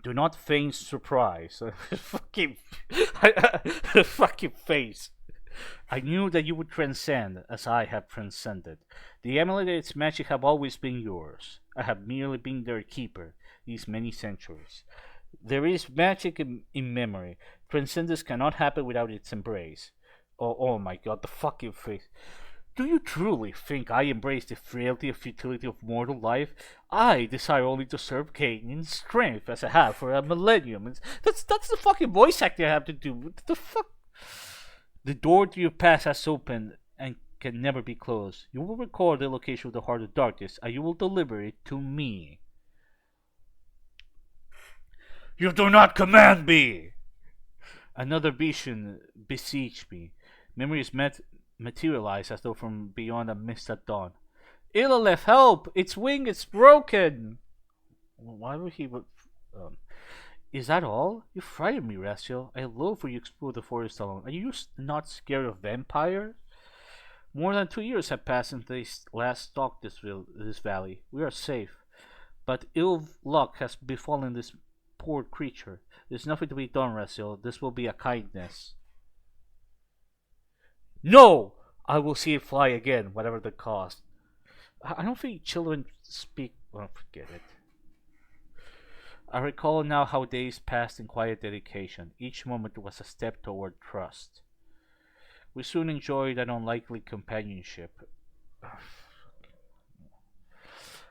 Do not feign surprise. Fucking, fucking face. I knew that you would transcend, as I have transcended. The amulet and its magic have always been yours. I have merely been their keeper these many centuries. There is magic in memory. Transcendence cannot happen without its embrace. Oh my god, the fucking face. Do you truly think I embrace the frailty and futility of mortal life? I desire only to serve Kain in strength as I have for a millennium. That's the fucking voice acting I have to do. What the fuck? The door to your past has opened and can never be closed. You will record the location of the heart of darkness, and you will deliver it to me. You do not command me! Another vision besieged me. Memories materialized as though from beyond a mist at dawn. Ilolef, help! Its wing is broken! Why would he... Is that all? You frightened me, Raciel. I loathe for you explore the forest alone. Are you not scared of vampires? More than 2 years have passed since they last stalked this valley. We are safe. But ill luck has befallen this poor creature. There's nothing to be done, Raciel. This will be a kindness. No! I will see it fly again, whatever the cost. I don't think children speak... Well, forget it. I recall now how days passed in quiet dedication. Each moment was a step toward trust. We soon enjoyed an unlikely companionship.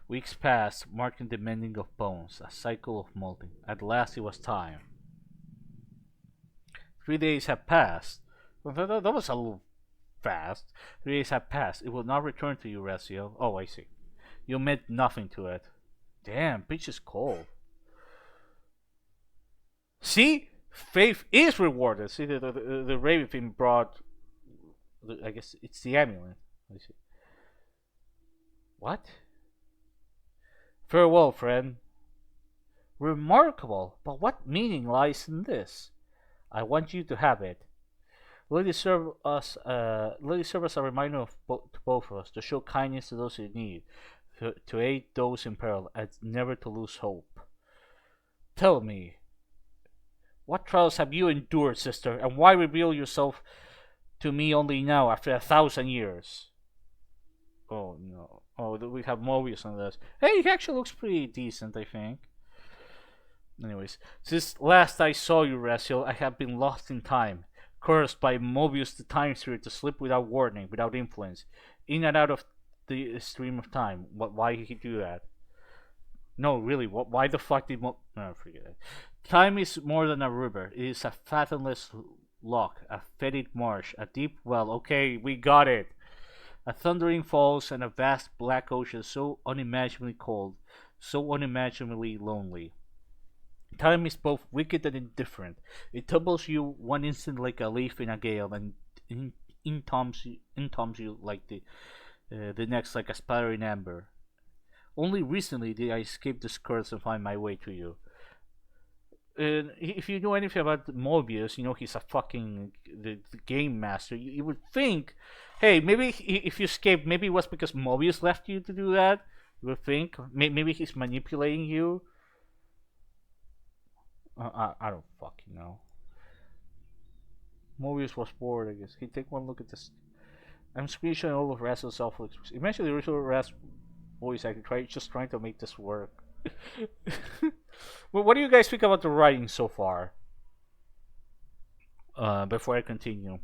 Weeks passed, marking the mending of bones, a cycle of molding. At last it was time. 3 days have passed. Well, that was a little fast. 3 days have passed. It will not return to you, Racio. Oh, I see. You meant nothing to it. Damn, bitch is cold. See? Faith is rewarded. See, the raven brought... I guess it's the amulet. I see. What? Farewell, friend. Remarkable, but what meaning lies in this? I want you to have it. Let it serve us a reminder of to both of us, to show kindness to those in need, to aid those in peril, and never to lose hope. Tell me, what trials have you endured, sister, and why reveal yourself to me only now, after 1,000 years? Oh no. Oh, we have Mobius on this. Hey, he actually looks pretty decent, I think. Anyways, since last I saw you, Raciel, I have been lost in time, cursed by Mobius the Time Spirit to slip without warning, without influence, in and out of the stream of time. Why did he do that? No, really, why the fuck did No, forget it. Time is more than a river. It is a fathomless loch, a fetid marsh, a deep well. Okay, we got it. A thundering falls and a vast black ocean so unimaginably cold, so unimaginably lonely. Time is both wicked and indifferent. It tumbles you one instant like a leaf in a gale, and entombs you like the next like a spattering amber. Only recently did I escape this curse and find my way to you. if you know anything about Mobius, you know he's a fucking the game master. You would think, hey, maybe if you escape, maybe it was because Mobius left you to do that. You would think maybe he's manipulating you. I don't fucking know. Mobius was bored, I guess. Hey, take one look at this. I'm screenshotting all of Razzle's self. Eventually, the original Razz voice actor just trying to make this work. Well, what do you guys think about the writing so far? Before I continue,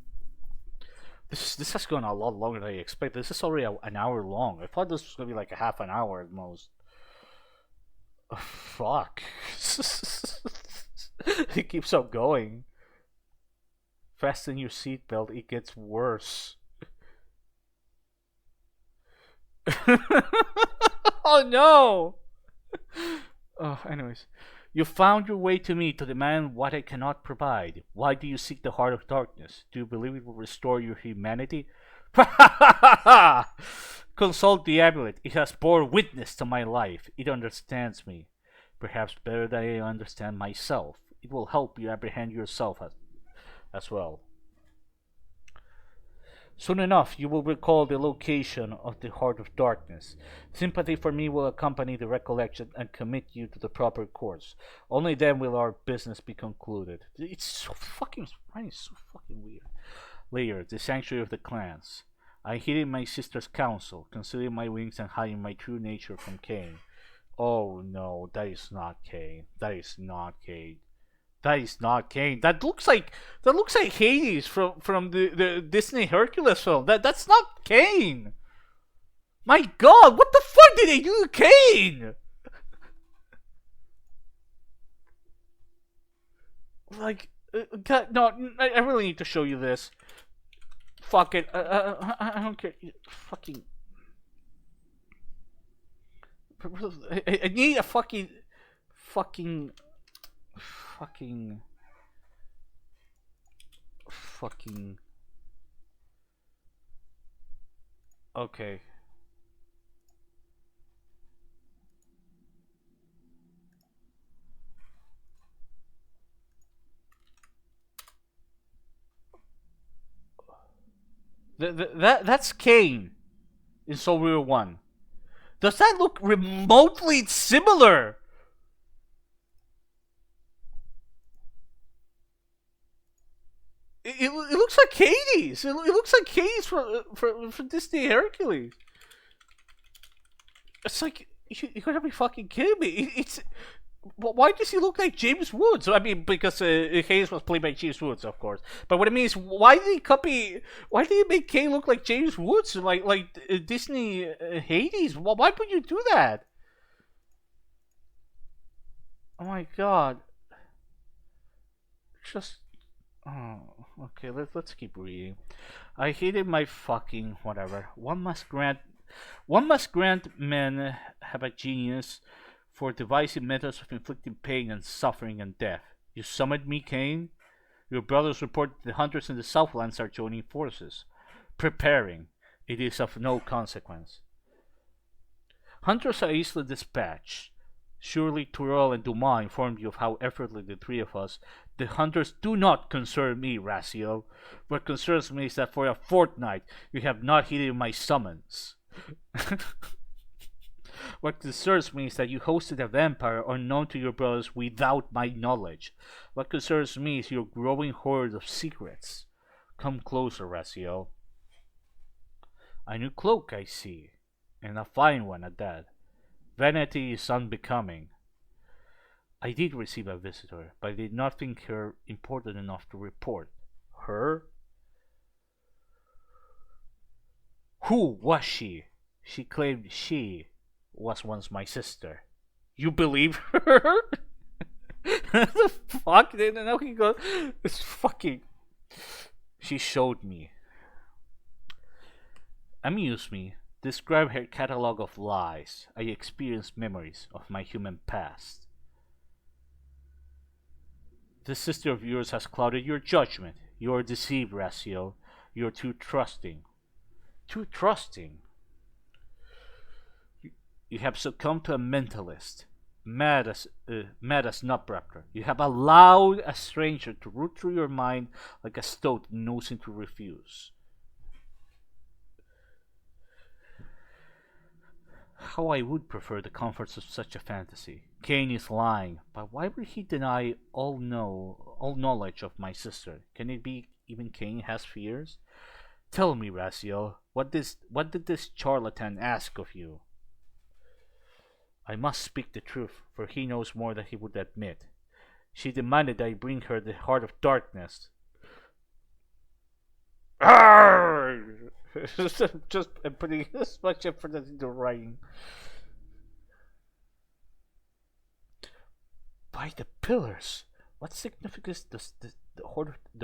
this has gone a lot longer than I expected. This is already an hour long. I thought this was gonna be like a half an hour at most. Fuck. It keeps on going. Fasten your seatbelt. It gets worse. Oh no! Anyways. You found your way to me to demand what I cannot provide. Why do you seek the heart of darkness? Do you believe it will restore your humanity? Consult the amulet. It has bore witness to my life. It understands me. Perhaps better than I understand myself. It will help you apprehend yourself as well. Soon enough, you will recall the location of the heart of darkness. Sympathy for me will accompany the recollection and commit you to the proper course. Only then will our business be concluded. It's so fucking weird. Later, the sanctuary of the clans. I hid in my sister's council, concealing my wings and hiding my true nature from Kain. Oh no, that is not Kain. That is not Kain. That is not Kain. That looks like Hades from the Disney Hercules film. That's not Kain. My God, what the fuck did they do to Kain? Like, God, no, I really need to show you this. Fuck it. I don't care. Fucking. I need a fucking. Okay. That's Kain in Soul River 1. Does that look remotely similar? It looks like Hades. It looks like Hades from Disney Hercules. It's like you gotta be fucking kidding me. It's why does he look like James Woods? I mean, because Hades was played by James Woods, of course. But what I mean is, why did he copy? Why did he make Kain look like James Woods, like Disney Hades? Why would you do that? Oh my God! Just okay. Let's keep reading. I hated my fucking whatever. One must grant men have a genius for devising methods of inflicting pain and suffering and death. You summoned me, Kain? Your brothers report that the hunters in the Southlands are joining forces. Preparing. It is of no consequence. Hunters are easily dispatched. Surely Turel and Dumas informed you of how effortlessly the three of us. The hunters do not concern me, Raziel. What concerns me is that for a fortnight you have not heeded my summons. What concerns me is that you hosted a vampire unknown to your brothers without my knowledge. What concerns me is your growing hoard of secrets. Come closer, Raziel. A new cloak, I see, and a fine one at that. Vanity is unbecoming. I did receive a visitor, but I did not think her important enough to report. Her? Who was she? She claimed she was once my sister. You believe her? The fuck? Now he goes. It's fucking. She showed me. Amuse me. Describe her catalog of lies. I experienced memories of my human past. This sister of yours has clouded your judgment. You are deceived, Raziel. You are too trusting. Too trusting? You have succumbed to a mentalist. Mad as Nutcracker. You have allowed a stranger to root through your mind like a stoat nosing to refuse. How I would prefer the comforts of such a fantasy. Kain is lying, but why would he deny all knowledge of my sister? Can it be even Kain has fears? Tell me, Raziel, what did this charlatan ask of you? I must speak the truth, for he knows more than he would admit. She demanded I bring her the heart of darkness. Arrgh! Just I'm putting as much effort into writing. By the pillars! What significance does the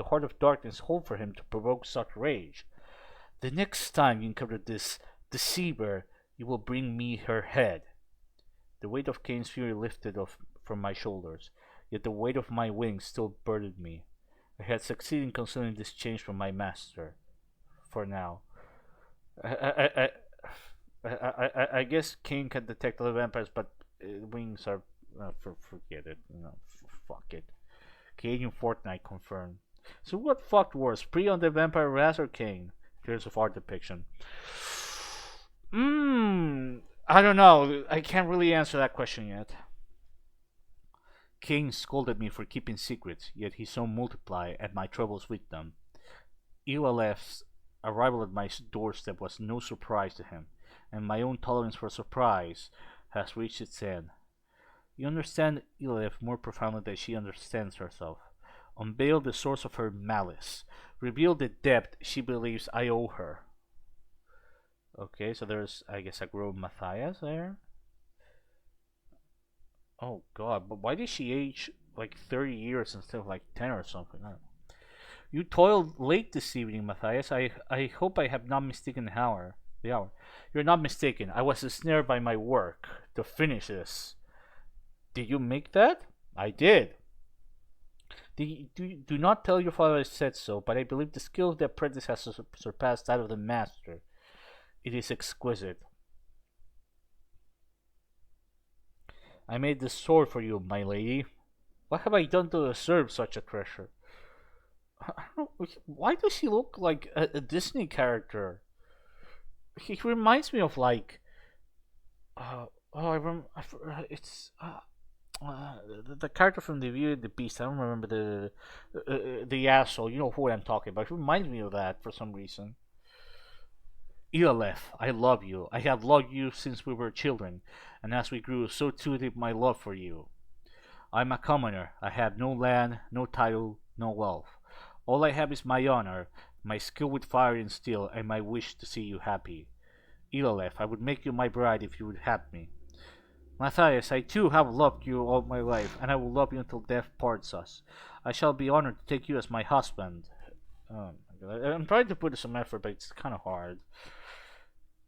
heart of darkness hold for him to provoke such rage? The next time you encounter this deceiver, you will bring me her head. The weight of Kain's fury lifted off from my shoulders, yet the weight of my wings still burdened me. I had succeeded in concealing this change from my master. For now. I guess Kain can detect other vampires, but wings are... forget it. Fuck it. Canadian Fortnite confirmed. So what fucked worse, Pre on the Vampire Raz or Kain? Here's of art depiction. I don't know. I can't really answer that question yet. Kain scolded me for keeping secrets, yet he so multiplied at my troubles with them. Ilalef's arrival at my doorstep was no surprise to him, and my own tolerance for surprise has reached its end. You understand Ilalef more profoundly than she understands herself. Unveil the source of her malice. Reveal the debt she believes I owe her. Okay, so there's, I guess, a grown Matthias there. Oh god, but why did she age like 30 years instead of like 10 or something? I don't know. You toiled late this evening, Matthias. I hope I have not mistaken the hour. You're not mistaken. I was ensnared by my work to finish this. Did you make that? I did. Do not tell your father I said so, but I believe the skill of the apprentice has surpassed that of the master. It is exquisite. I made this sword for you, my lady. What have I done to deserve such a treasure? Why does he look like a Disney character? He reminds me of like, it's the character from the Beauty and the Beast. I don't remember the asshole. You know who I'm talking about. It reminds me of that for some reason. Ilalef, I love you. I have loved you since we were children, and as we grew, so too did my love for you. I'm a commoner. I have no land, no title, no wealth. All I have is my honor, my skill with fire and steel, and my wish to see you happy. Ilalef, I would make you my bride if you would have me. Matthias, I too have loved you all my life, and I will love you until death parts us. I shall be honored to take you as my husband. I'm trying to put some effort, but it's kind of hard.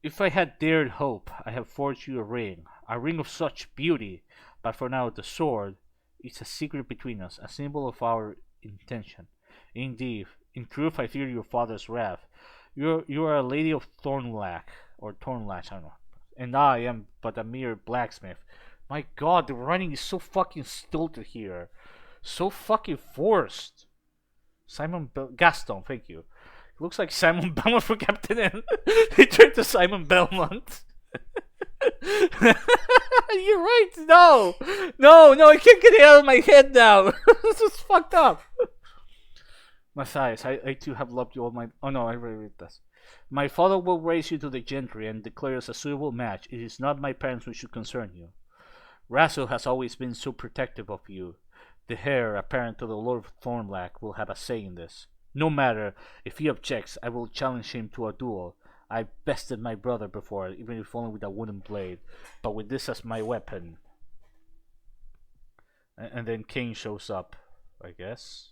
If I had dared hope, I have forged you a ring of such beauty, but for now the sword is a secret between us, a symbol of our intention. Indeed, in truth, I fear your father's wrath. You are a lady of Thornlack, or Thornlash, I don't know, and I am but a mere blacksmith. My god, the writing is so fucking stilted here. So fucking forced. Gaston, thank you. It looks like Simon Belmont for Captain N. He turned to Simon Belmont. You're right, no, I can't get it out of my head now. This is fucked up. Matthias, I too have loved you all my... Oh no, I already read this. My father will raise you to the gentry and declare us a suitable match. It is not my parents who should concern you. Razzle has always been so protective of you. The heir apparent to the Lord of Thornlack will have a say in this. No matter, if he objects, I will challenge him to a duel. I bested my brother before, even if only with a wooden blade, but with this as my weapon. And then Kain shows up, I guess.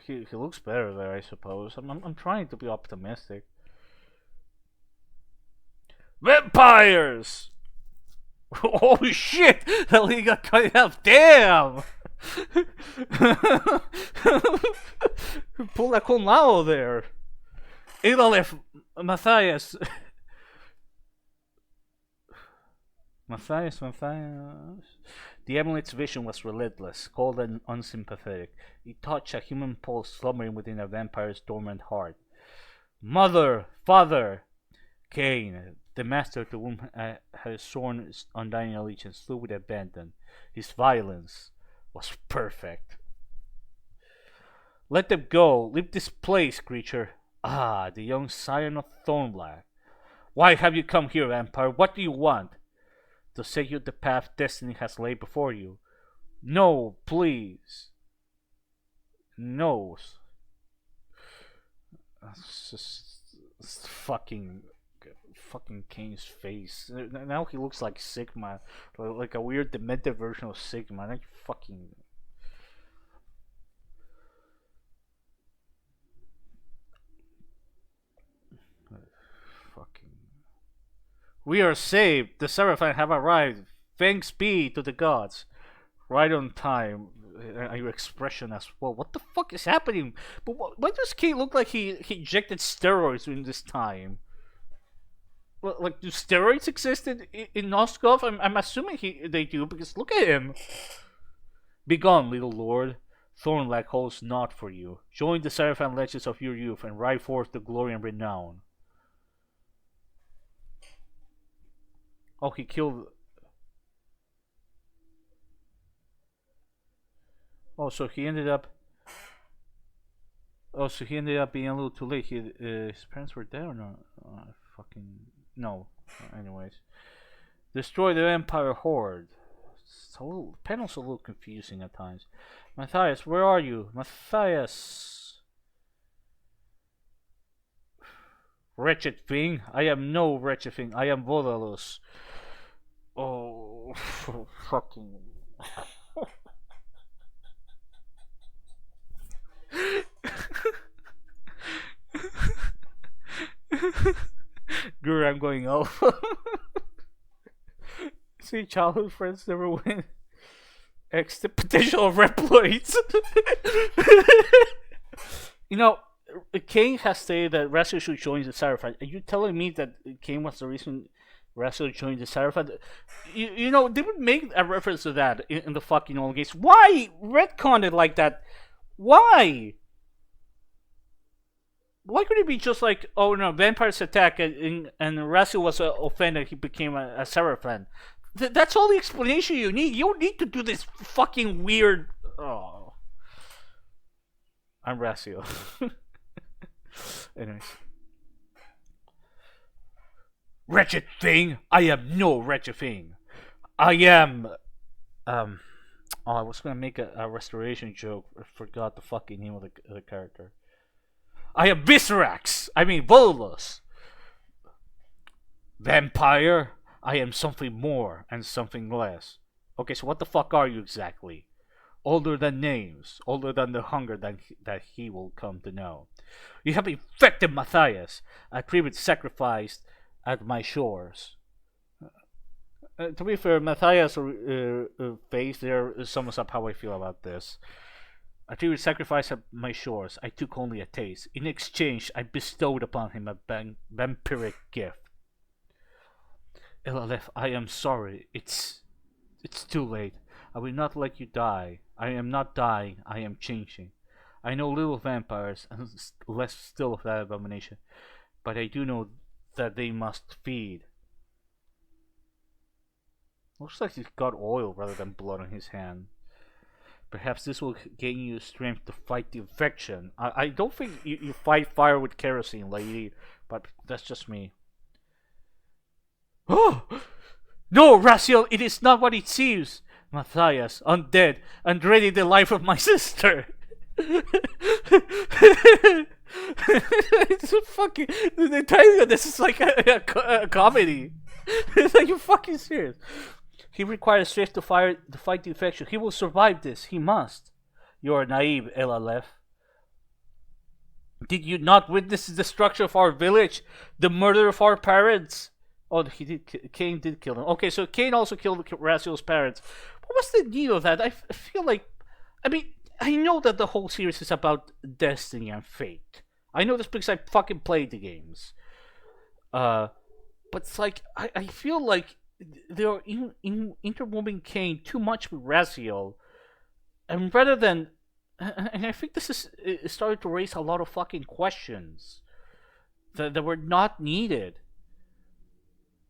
He looks better there, I suppose. I'm trying to be optimistic. Vampires! Oh shit! That lady got cut in half. Damn! Pull that con lao there. Ilalef, Matthias. Matthias. The amulet's vision was relentless, cold and unsympathetic. It touched a human pulse slumbering within a vampire's dormant heart. Mother, father, Kain, the master to whom I had sworn undying allegiance, flew with abandon. His violence was perfect. Let them go. Leave this place, creature. Ah, the young scion of Thornblack. Why have you come here, vampire? What do you want? To set you the path destiny has laid before you. No, please. No. It's fucking Kane's face. Now he looks like Sigma, like a weird demented version of Sigma. Like fucking. We are saved. The Seraphim have arrived. Thanks be to the gods. Right on time. Your expression as well. What the fuck is happening? But why does Kain look like he injected steroids during this time? Like, do steroids exist in Noskov? I'm assuming they do, because look at him. Begone, little lord. Thornlack holds naught for you. Join the Seraphim legends of your youth and ride forth to glory and renown. Oh, he killed. Oh, so he ended up. Oh, so he ended up being a little too late. His parents were dead or not? Fucking no. Anyways, destroy the Empire Horde. Panel's a little confusing at times. Matthias, where are you, Matthias? Wretched thing! I am no wretched thing. I am Vodalus. Oh, fucking. Guru, I'm going off. See, childhood friends never win. X the potential reploids. You know, Kain has stated that Razil should join the Seraphim. Are you telling me that Kain was the reason Razil joined the Seraphim? You know, they would make a reference to that in the fucking old games. Why retcon it like that? Why? Why could it be just like, oh no, vampires attack and Razil was offended, he became a Seraphim? That's all the explanation you need. You don't need to do this fucking weird. Oh, I'm Razil. Anyways. Wretched thing! I am no wretched thing. I am. Oh, I was gonna make a restoration joke. I forgot the fucking name of the character. I am Viscerax! I mean, Volus! Vampire! I am something more and something less. Okay, so what the fuck are you exactly? Older than names, older than the hunger that he will come to know. You have infected Matthias, a tribute sacrificed at my shores. To be fair, Matthias' face there sums up how I feel about this. A tribute sacrificed at my shores, I took only a taste. In exchange, I bestowed upon him a vampiric gift. Ilalef, I am sorry. It's too late. I will not let you die. I am not dying. I am changing. I know little vampires, and less still of that abomination. But I do know that they must feed. Looks like he's got oil rather than blood on his hand. Perhaps this will gain you strength to fight the infection. I don't think you fight fire with kerosene, lady, but that's just me. Oh! No, Razil, it is not what it seems. Matthias, undead, and ready the life of my sister. It's a fucking. They're telling you this is like a comedy. It's like, you're fucking serious. He requires strength to fight the infection. He will survive this. He must. You are naive, Ilalef. Did you not witness the destruction of our village? The murder of our parents? Oh, Kain did kill him. Okay, so Kain also killed Razil's parents. What was the need of that? I feel like... I mean, I know that the whole series is about destiny and fate. I know this because I fucking played the games. Uh, but it's like I feel like they are interwoven Kain too much with Raziel, and rather than, and I think this is it started to raise a lot of fucking questions that were not needed.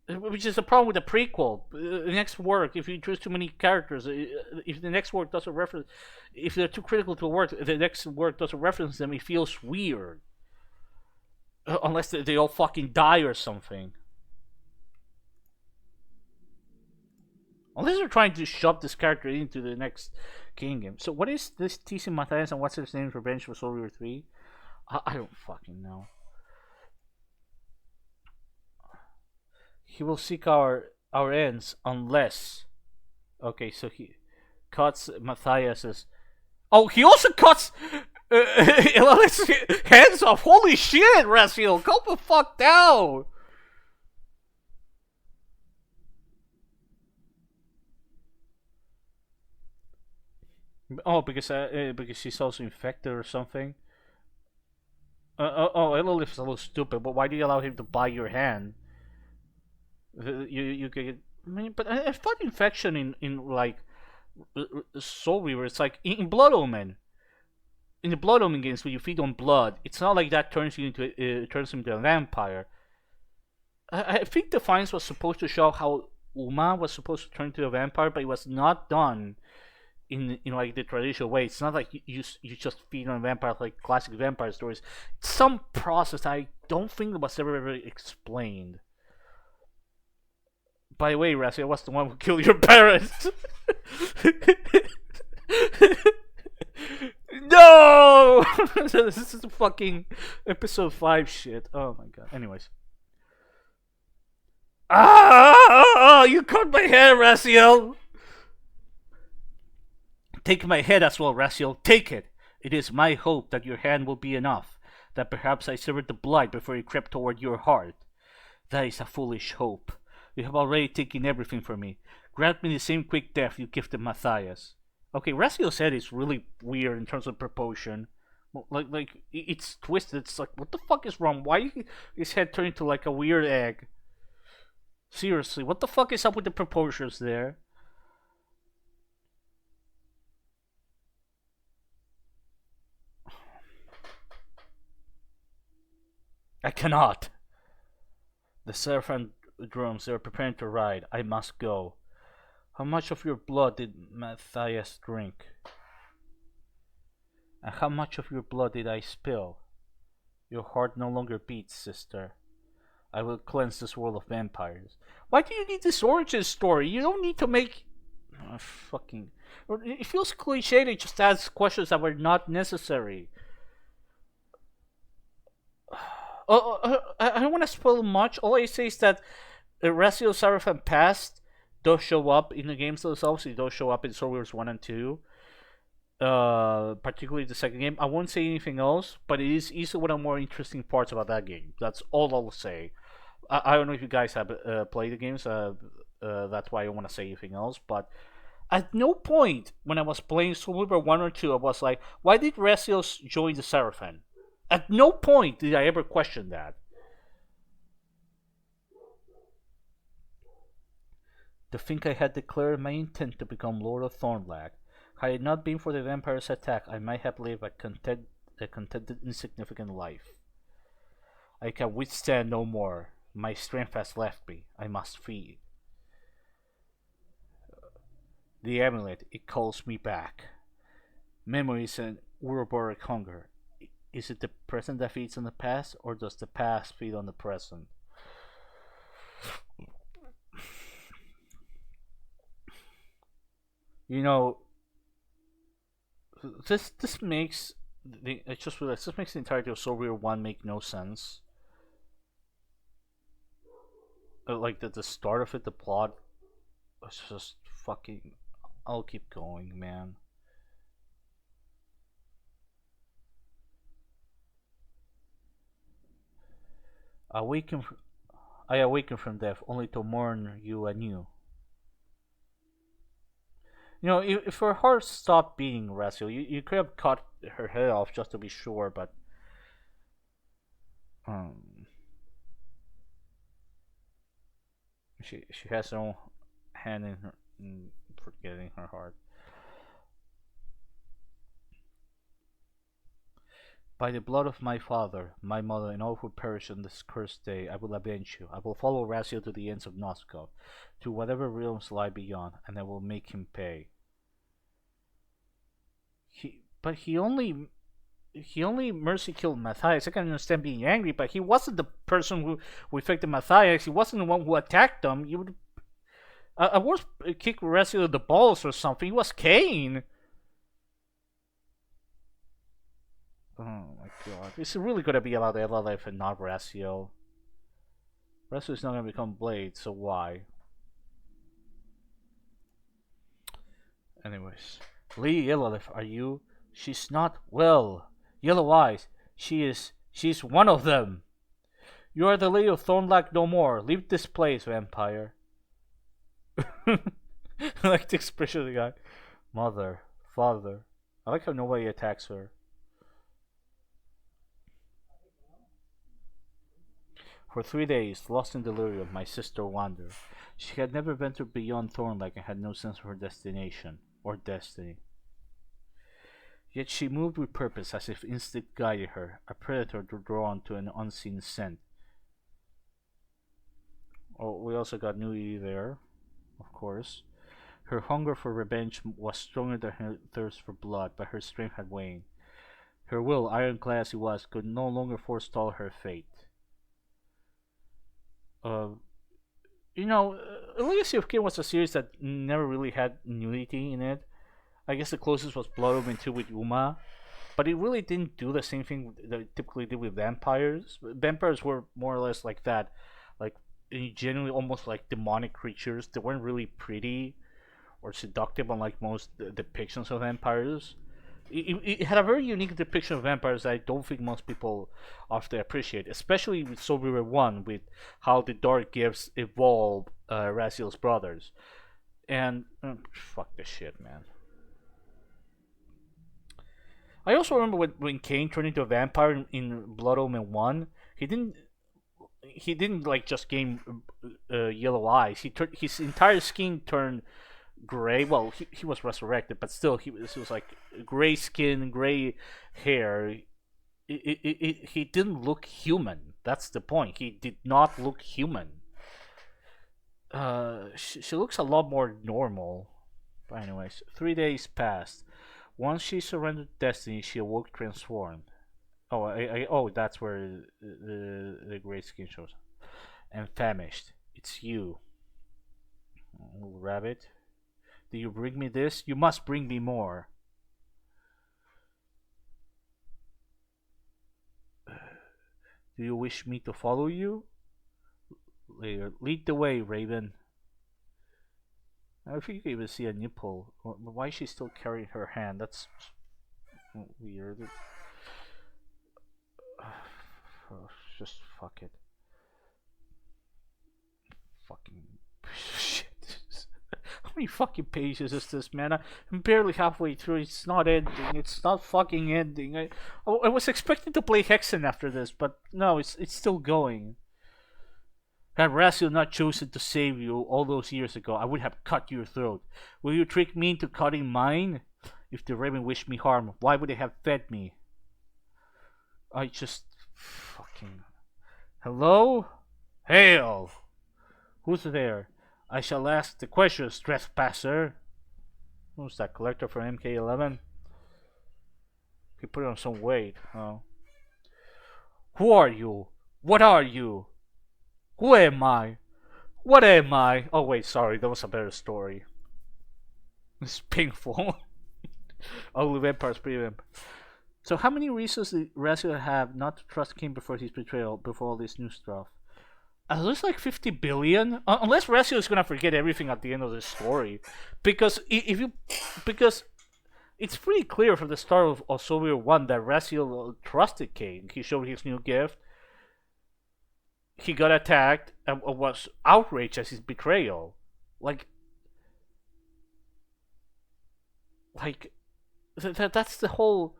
Which is the problem with the prequel. The next work, if you introduce too many characters, if the next work doesn't reference, if they're too critical to a work, the next work doesn't reference them, it feels weird. Unless they all fucking die or something. Unless they're trying to shove this character into the next Kingdom. So what is this TC Matthias and what's his name's Revenge for Soul River 3? I don't fucking know. He will seek our ends unless. Okay, so he cuts Matthias's. Oh, he also cuts hands off. Holy shit, Raziel, calm the fuck down. Oh, because she's also infected or something. Elolif's a little stupid, but why do you allow him to buy your hand? You get. I mean, but I thought infection in like Soul Reaver, it's like in Blood Omen. In the Blood Omen games, when you feed on blood, it's not like that turns you into turns him into a vampire. I think Defiance was supposed to show how Uma was supposed to turn into a vampire, but it was not done in like the traditional way. It's not like you just feed on vampires like classic vampire stories. It's some process I don't think was ever explained. By the way, Rassi, I was the one who killed your parents. No! This is fucking episode 5 shit. Oh my god. Anyways. Ah! You cut my hair, Raziel! Take my head as well, Raziel. Take it! It is my hope that your hand will be enough. That perhaps I severed the blood before it crept toward your heart. That is a foolish hope. You have already taken everything from me. Grant me the same quick death you gifted Matthias. Okay, Raziel's head is really weird in terms of proportion. Like it's twisted. It's like, what the fuck is wrong? Why his head turned into like a weird egg? Seriously, what the fuck is up with the proportions there? I cannot. The Seraphim drums, they are preparing to ride. I must go. How much of your blood did Matthias drink? And how much of your blood did I spill? Your heart no longer beats, sister. I will cleanse this world of vampires. Why do you need this origin story? You don't need to make... Oh, fucking... It feels cliche to just ask questions that were not necessary. I don't want to spoil much. All I say is that Raziel Seraphim Past does show up in the games themselves. It does show up in Soul Wars 1 and 2. Particularly the second game. I won't say anything else, but it is easily one of the more interesting parts about that game. That's all I'll say. I don't know if you guys have played the games. That's why I don't want to say anything else. But at no point when I was playing Soul River 1 or 2, I was like, why did Raziel join the Seraphim? At no point did I ever question that. To think I had declared my intent to become Lord of Thornlag. Had it not been for the vampire's attack, I might have lived a contented, insignificant life. I can withstand no more. My strength has left me. I must flee. The amulet, it calls me back. Memories and Ouroboros hunger. Is it the present that feeds on the past, or does the past feed on the present? You know, this makes I just realized this makes the entirety of Soul River 1 make no sense. Like the start of it, the plot was just fucking. I'll keep going, man. Awaken. I awaken from death only to mourn you anew. You know, if her heart stopped beating, Raziel, you could have cut her head off just to be sure, but Um, she has no hand in her in forgetting her heart. By the blood of my father, my mother, and all who perish on this cursed day, I will avenge you. I will follow Raziel to the ends of Noskov, to whatever realms lie beyond, and I will make him pay. But he only mercy killed Matthias. I can understand being angry, but he wasn't the person who affected Matthias. He wasn't the one who attacked them. You would I was kick Raziel in the balls or something. It was Kain. Oh my god. It's really gonna be about Elalife and not Raziel. Raziel is not gonna become Blade, so why? Anyways. Lee Elalife, are you? She's not well. Yellow eyes. She's one of them. You are the Lady of Thornlack no more. Leave this place, vampire. I like the expression of the guy. Mother, father. I like how nobody attacks her. For 3 days, lost in delirium, my sister wandered. She had never ventured beyond Thornlake and had no sense of her destination, or destiny. Yet she moved with purpose, as if instinct guided her, a predator drawn to an unseen scent. Oh, we also got Nui there, of course. Her hunger for revenge was stronger than her thirst for blood, but her strength had waned. Her will, ironclad as it was, could no longer forestall her fate. Uh, Legacy of Kain was a series that never really had nudity in it. I guess the closest was Blood Omen 2 with Uma, but it really didn't do the same thing that it typically did with vampires. Vampires were more or less like that, like generally almost like demonic creatures. They weren't really pretty or seductive, unlike most depictions of vampires. It had a very unique depiction of vampires that I don't think most people often appreciate, especially with Soul River 1, with how the Dark Gifts evolve Raziel's brothers. And fuck this shit, man. I also remember when Kain turned into a vampire in Blood Omen 1, he didn't like just gain yellow eyes. His entire skin turned gray. Well, he was resurrected, but still, he was like gray skin, gray hair. He didn't look human. That's the point. He did not look human. She looks a lot more normal. But anyways, 3 days passed. Once she surrendered destiny, she awoke transformed. Oh, that's where the gray skin shows. And famished. It's you, little rabbit. Do you bring me this? You must bring me more. Do you wish me to follow you? Later, lead the way, Raven. I think you can even see a nipple. Why is she still carrying her hand? That's weird. Just fuck it. Fucking shit. How many fucking pages is this, man? I'm barely halfway through. It's not ending. It's not fucking ending. I was expecting to play Hexen after this, but no, it's still going. Had Raziel not chosen to save you all those years ago, I would have cut your throat. Will you trick me into cutting mine? If the Raven wished me harm, why would they have fed me? I just fucking... Hello? Hail! Who's there? I shall ask the questions, trespasser. Who's that, collector from MK11? He put on some weight, huh? Who are you? What are you? Who am I? What am I? Oh wait, sorry, that was a better story. It's painful. Ugly vampires, pretty vampires. So how many reasons did Raziel have not to trust Kain before his betrayal, before all this new stuff? At least like 50 billion? Unless Raziel is gonna forget everything at the end of the story. Because because it's pretty clear from the start of Soul 1 that Raziel trusted Kain. He showed his new gift. He got attacked and was outraged at his betrayal. Like that's the whole...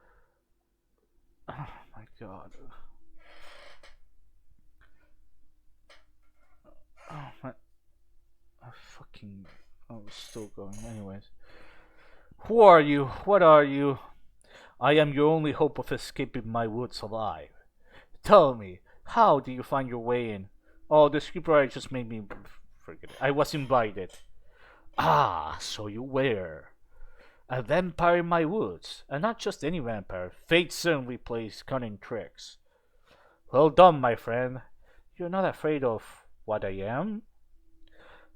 Oh my god. fucking. Oh, it's still going. Anyways. Who are you? What are you? I am your only hope of escaping my woods alive. Tell me, how did you find your way in? Oh, the scriptwriter just made me forget it. I was invited. Ah, so you were. A vampire in my woods. And not just any vampire. Fate certainly plays cunning tricks. Well done, my friend. You're not afraid of what I am?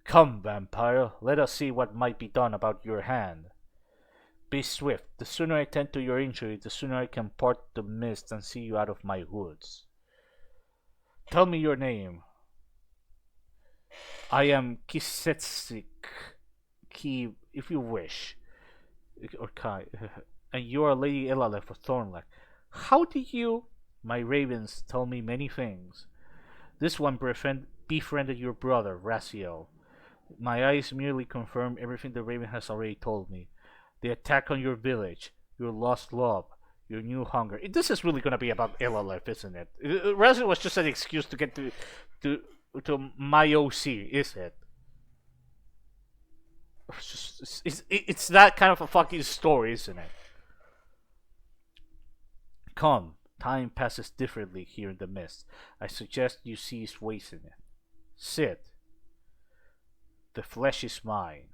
Come, vampire, let us see what might be done about your hand. Be swift. The sooner I tend to your injury, the sooner I can part the mist and see you out of my woods. Tell me your name. I am Kisetsik. Ki, if you wish. Or Kai. And you are Lady Ilalef of Thornlek. How do you... My ravens tell me many things. This one befriended your brother, Raziel. My eyes merely confirm everything the raven has already told me. The attack on your village, your lost love, your new hunger. This is really gonna be about Ilalef, isn't it? Raziel was just an excuse to get to my OC, is it? It's that kind of a fucking story, isn't it? Come, time passes differently here in the mist. I suggest you cease wasting it. Sit. The flesh is mine.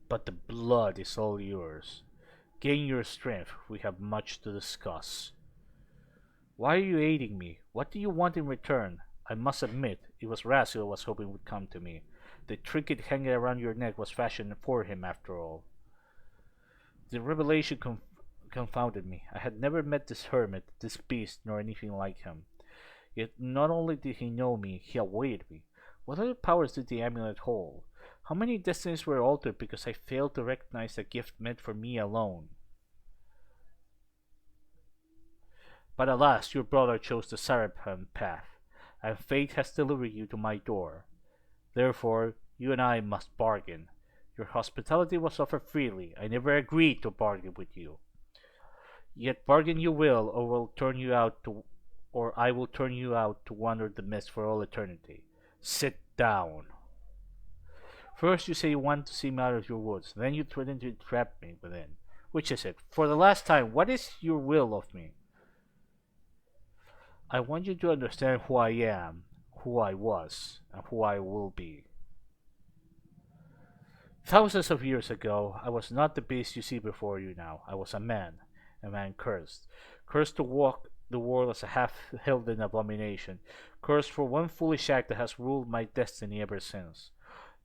But the blood is all yours. Gain your strength. We have much to discuss. Why are you aiding me? What do you want in return? I must admit, it was Raziel I was hoping would come to me. The trinket hanging around your neck was fashioned for him, after all. The revelation confounded me. I had never met this hermit, this beast, nor anything like him. Yet not only did he know me, he awaited me. What other powers did the amulet hold? How many destinies were altered because I failed to recognize a gift meant for me alone? But alas, your brother chose the Sarapan path, and fate has delivered you to my door. Therefore, you and I must bargain. Your hospitality was offered freely. I never agreed to bargain with you. Yet bargain you will, or I will turn you out to wander the mist for all eternity. Sit down. First you say you want to see me out of your woods, then you threaten to trap me within. Which is it? For the last time, what is your will of me? I want you to understand who I am, who I was, and who I will be. Thousands of years ago, I was not the beast you see before you now. I was a man cursed. Cursed to walk the world as a half-hidden abomination. Cursed for one foolish act that has ruled my destiny ever since.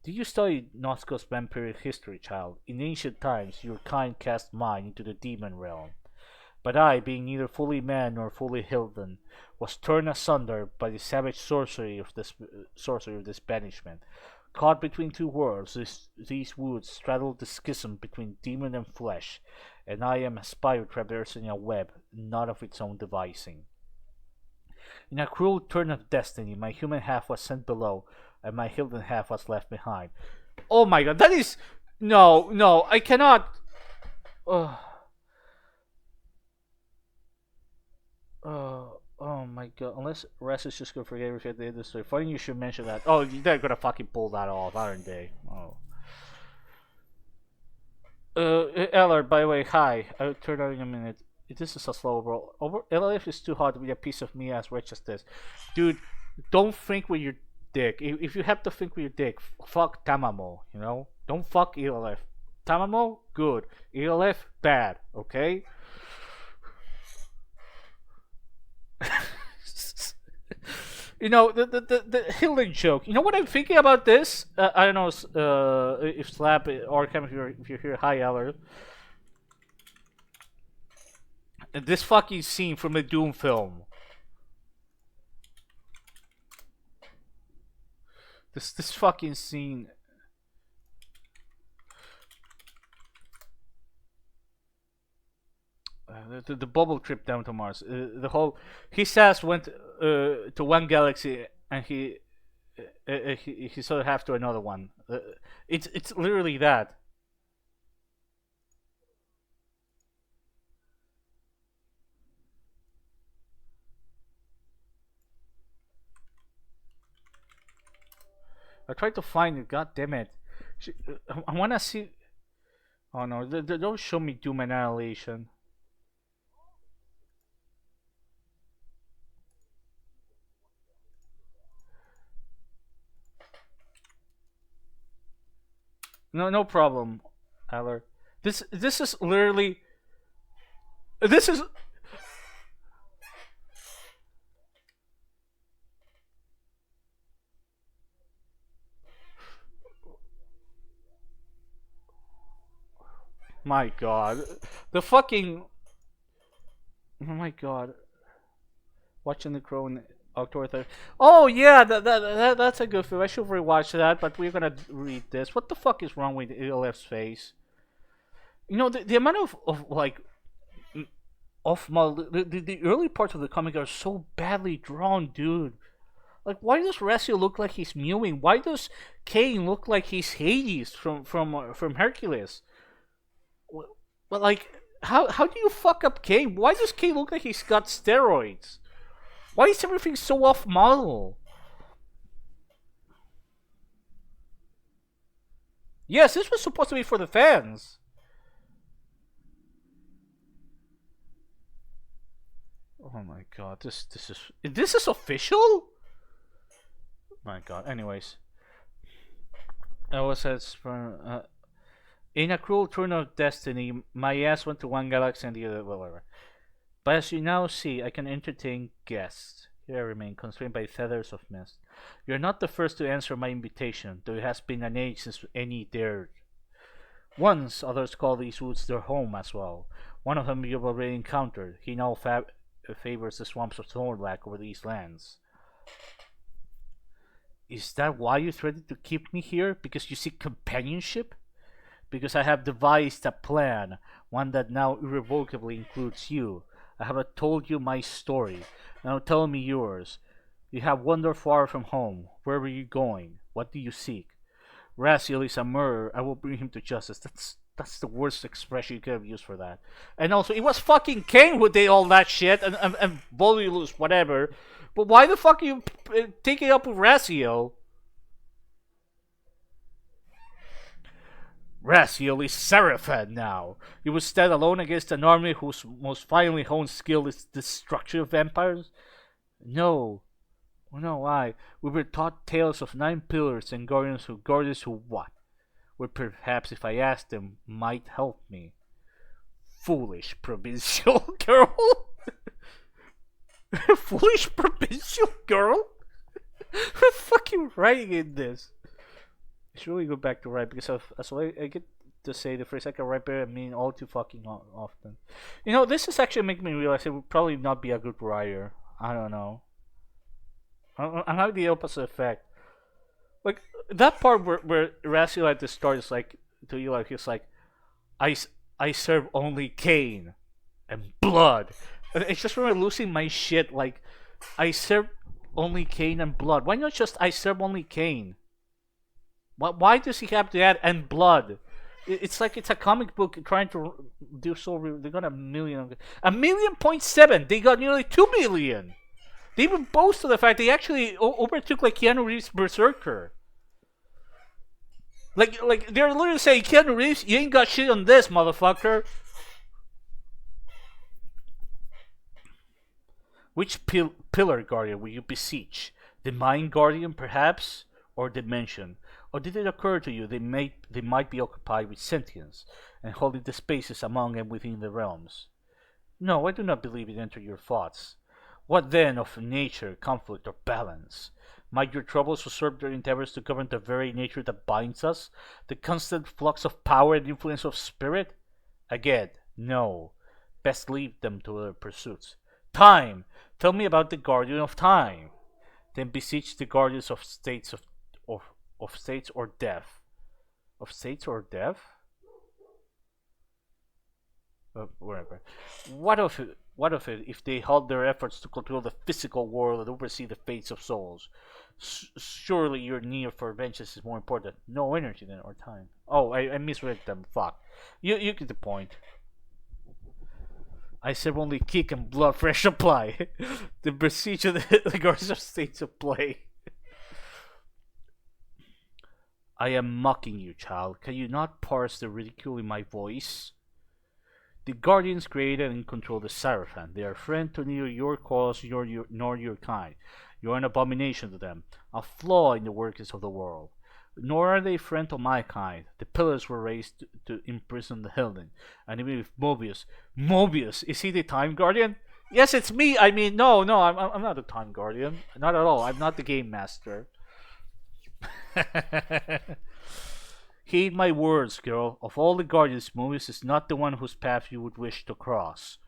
Did you study Nosko's vampiric history, child? In ancient times, your kind cast mine into the demon realm. But I, being neither fully man nor fully Hilden, was torn asunder by the savage sorcery of this banishment. Caught between two worlds, these woods straddle the schism between demon and flesh, and I am a spider traversing a web, not of its own devising. In a cruel turn of destiny, my human half was sent below, and my Hilden half was left behind. Oh my god, that is... No, I cannot... Oh my god, unless Rest is just gonna forget everything they did this story. Funny you should mention that. Oh, they're gonna fucking pull that off, aren't they? Oh. Eller, by the way, hi. I'll turn on in a minute. This is a slow roll. LF is too hard to be a piece of me as rich as this. Dude, don't think with your dick. If you have to think with your dick, fuck Tamamo, you know? Don't fuck ELF. Tamamo, good. ELF, bad, okay? You know, the Hilden joke. You know what I'm thinking about this? I don't know if Slap or Cam, if you're here, hi Eller. This fucking scene from a Doom film. This fucking scene. The bubble trip down to Mars. The whole his ass went to one galaxy and he sort of have to another one. It's literally that. I tried to find it. God damn it! I wanna see. Oh no! Don't show me Doom Annihilation. No, no problem, Eller. This is literally. This is. My God, the fucking. Oh my God, watching the Crow in October 3rd. Oh yeah, that's a good film. I should rewatch that, but we're gonna read this. What the fuck is wrong with ELF's face? You know the amount of like off model the early parts of the comic are so badly drawn, dude. Like, why does Razio look like he's mewing? Why does Kain look like he's Hades from Hercules? But like, how do you fuck up Kain? Why does Kain look like he's got steroids? Why is everything so off model? Yes, this was supposed to be for the fans. Oh my God, this is official. My God. Anyways, I was in a cruel turn of destiny, my ass went to one galaxy and the other, whatever. But as you now see, I can entertain guests. Here I remain, constrained by feathers of mist. You're not the first to answer my invitation, though it has been an age since any dared. Once, others call these woods their home as well. One of them you've already encountered. He now favors the swamps of Thornlack over these lands. Is that why you threatened to keep me here? Because you seek companionship? Because I have devised a plan, one that now irrevocably includes you. I have told you my story. Now tell me yours. You have wandered far from home. Where were you going? What do you seek? Raziel is a murderer. I will bring him to justice. That's the worst expression you could have used for that. And also, it was fucking Kain who did all that shit, and Volulus, whatever. But why the fuck are you taking up with Raziel? Raziel is Seraphan now. You will stand alone against an army whose most finely honed skill is destruction of vampires? No. No, I. We were taught tales of 9 pillars and guardians who what? Or perhaps if I asked them, might help me. Foolish provincial girl? Foolish provincial girl? Who's fucking writing in this? I should really go back to write because I get to say the phrase I can write better and mean all too fucking often. You know, this is actually making me realize I would probably not be a good writer. I don't know. I'm having the opposite effect. Like, that part where Raziel at the start is like, to you, like, he's like, I serve only Kain and blood. And it's just from losing my shit, like, I serve only Kain and blood. Why not just I serve only Kain? Why does he have to add and blood? It's like it's a comic book trying to do so. They got a million, 1.7 million. They got nearly 2 million. They even boast of the fact they actually overtook like Keanu Reeves' Berserker. Like they're literally saying, Keanu Reeves, you ain't got shit on this, motherfucker. Which pillar guardian will you beseech? The Mind Guardian, perhaps, or Dimension? Or did it occur to you they might be occupied with sentience and holding the spaces among and within the realms? No, I do not believe it entered your thoughts. What then of nature, conflict, or balance? Might your troubles usurp their endeavors to govern the very nature that binds us? The constant flux of power and influence of spirit? Again, no. Best leave them to their pursuits. Time! Tell me about the guardian of time. Then beseech the guardians of states of states or death. Of states or death? Whatever. What of it if they halt their efforts to control the physical world and oversee the fates of souls? Surely your need for vengeance is more important. No energy then, or time. Oh, I misread them. Fuck. You get the point. I serve only kick and blood fresh supply. The procedure of the guardians of states of play. I am mocking you, child. Can you not parse the ridicule in my voice? The Guardians created and control the Seraphim. They are friend to neither your cause nor your kind. You are an abomination to them, a flaw in the workings of the world. Nor are they friend to my kind. The pillars were raised to imprison the Hilden. And even if Mobius, is he the Time Guardian? Yes, it's me. I mean, no, I'm not the Time Guardian. Not at all. I'm not the Game Master. Heed my words, girl. Of all the guardians, Mobius is not the one whose path you would wish to cross.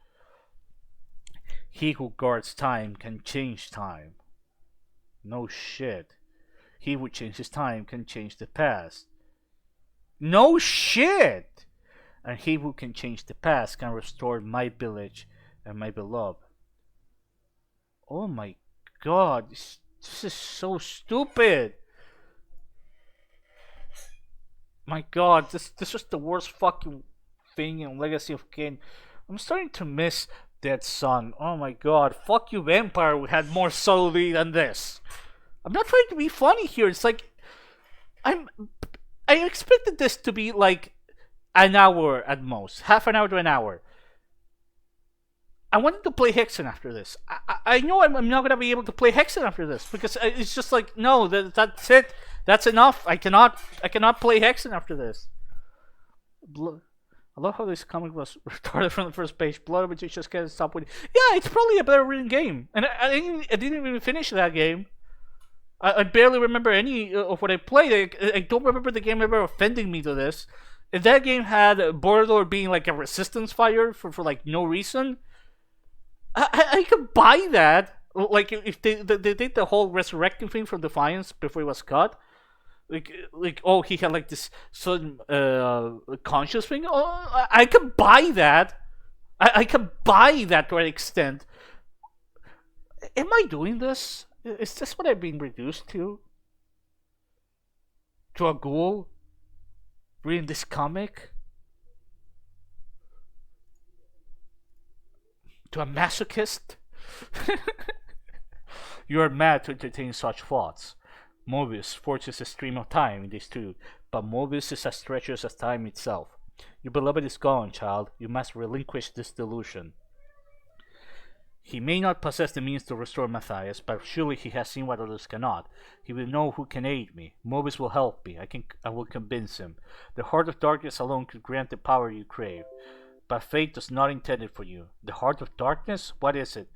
He who guards time can change time. No shit. He who changes time can change the past. No shit! And he who can change the past can restore my village and my beloved. Oh my god, this is so stupid! My god, this was the worst fucking thing in Legacy of Kain. I'm starting to miss Dead Son. Oh my god, fuck you, Vampire. We had more subtlety than this. I'm not trying to be funny here. It's like I expected this to be like an hour at most, half an hour to an hour. I wanted to play Hexen after this. I know I'm not gonna be able to play Hexen after this because it's just like no, that's it. That's enough. I cannot play Hexen after this. I love how this comic was retarded from the first page. Blood of just can't stop winning. Yeah, it's probably a better written game, and I didn't even finish that game. I barely remember any of what I played. I don't remember the game ever offending me to this. If that game had Bordor being like a resistance fire for like no reason, I could buy that. Like if they did the whole resurrecting thing from Defiance before it was cut. Like oh, he had like this sudden conscious thing. Oh, I can buy that. I can buy that to an extent. Am I doing this? Is this what I've been reduced to? To a ghoul? Reading this comic? To a masochist? You are mad to entertain such thoughts. Mobius forges a stream of time, it is true, but Mobius is as treacherous as time itself. Your beloved is gone, child. You must relinquish this delusion. He may not possess the means to restore Matthias, but surely he has seen what others cannot. He will know who can aid me. Mobius will help me. I will convince him. The heart of darkness alone could grant the power you crave. But fate does not intend it for you. The heart of darkness? What is it?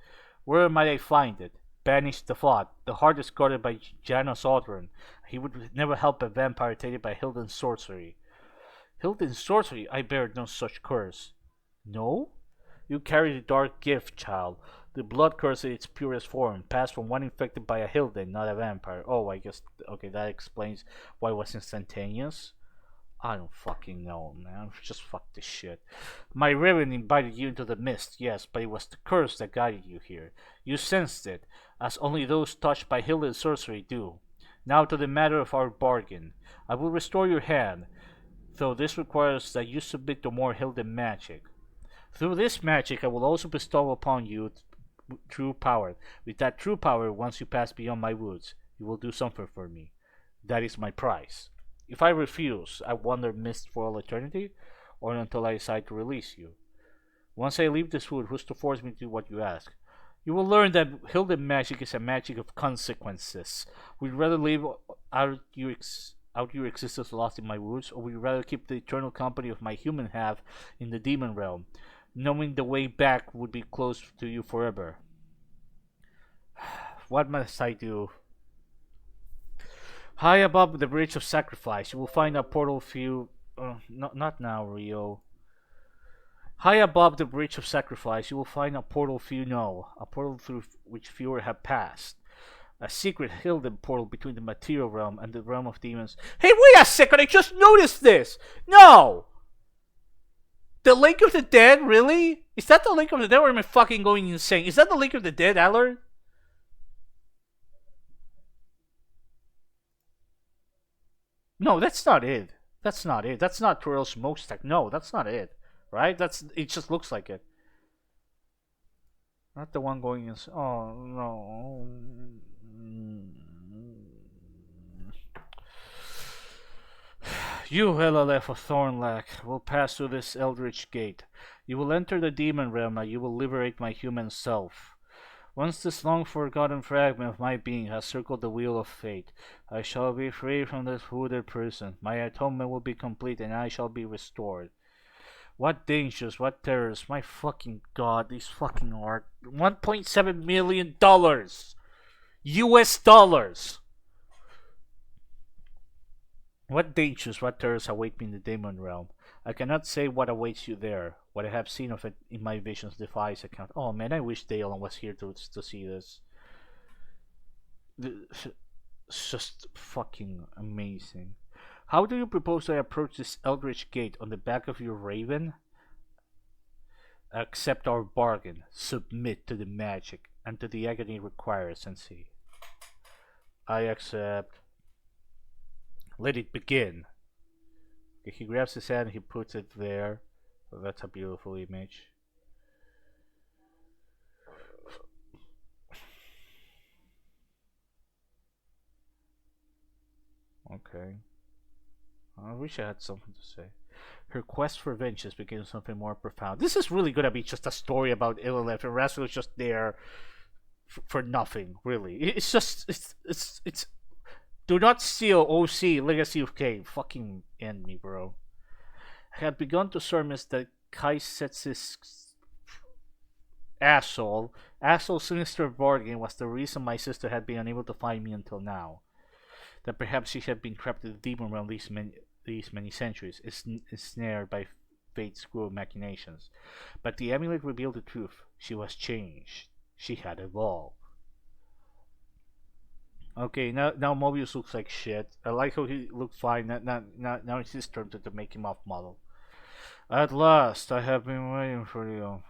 Where might I find it? Banish the thought. The heart is guarded by Janos Audron. He would never help a vampire tainted by Hilden's sorcery. Hilden's sorcery? I bear no such curse. No? You carry the dark gift, child. The blood curse in its purest form, passed from one infected by a Hilden, not a vampire. Oh, I guess, okay, that explains why it was instantaneous. I don't fucking know, man. Just fuck this shit. My Raven invited you into the mist, yes, but it was the curse that guided you here. You sensed it, as only those touched by Hilden's sorcery do. Now to the matter of our bargain. I will restore your hand, though this requires that you submit to more Hilden magic. Through this magic, I will also bestow upon you true power. With that true power, once you pass beyond my woods, you will do something for me. That is my price. If I refuse, I wander mist for all eternity, or until I decide to release you. Once I leave this wood, who's to force me to do what you ask? You will learn that Hilden magic is a magic of consequences. Would you rather live out your existence lost in my woods, or would you rather keep the eternal company of my human half in the demon realm, knowing the way back would be closed to you forever? What must I do? High above the bridge of sacrifice, you will find a portal few. Not now, Rio. High above the bridge of sacrifice, you will find a portal few know, a portal through which fewer have passed. A secret hidden portal between the material realm and the realm of demons. Hey, wait a second! I just noticed this. No. The Lake of the Dead, really? Is that the Lake of the Dead, or am I fucking going insane? Is that the Lake of the Dead, Allard? No, that's not it. That's not it. That's not Tyrell Smokestack. No, that's not it. Right? It just looks like it. Not the one going in. Oh no. You, LLF of Thornlack, will pass through this eldritch gate. You will enter the demon realm and you will liberate my human self. Once this long-forgotten fragment of my being has circled the wheel of fate, I shall be free from this wounded prison. My atonement will be complete and I shall be restored. What dangers, what terrors, my fucking god, these fucking art. $1.7 million! US dollars! What dangers, what terrors await me in the demon realm? I cannot say what awaits you there. What I have seen of it in my visions defies account. Oh man, I wish Dalen was here to see this. It's just fucking amazing. How do you propose I approach this eldritch gate? On the back of your raven? Accept our bargain. Submit to the magic and to the agony required, Sensei. I accept. Let it begin. Okay, he grabs his hand, he puts it there. Oh, that's a beautiful image. Okay. I wish I had something to say. Her quest for vengeance became something more profound. This is really gonna be just a story about Illilith, and Rascal is just there for nothing, really. It's just it's. Do not steal OC Legacy of Kain. Fucking end me, bro. I had begun to surmise that Kai sets his asshole sinister bargain was the reason my sister had been unable to find me until now. That perhaps she had been trapped in the demon realm these many centuries, ensnared by fate's cruel machinations. But the amulet revealed the truth. She was changed. She had evolved. Okay, now Mobius looks like shit. I like how he looked fine. Now it's his turn to make him off model. At last, I have been waiting for you.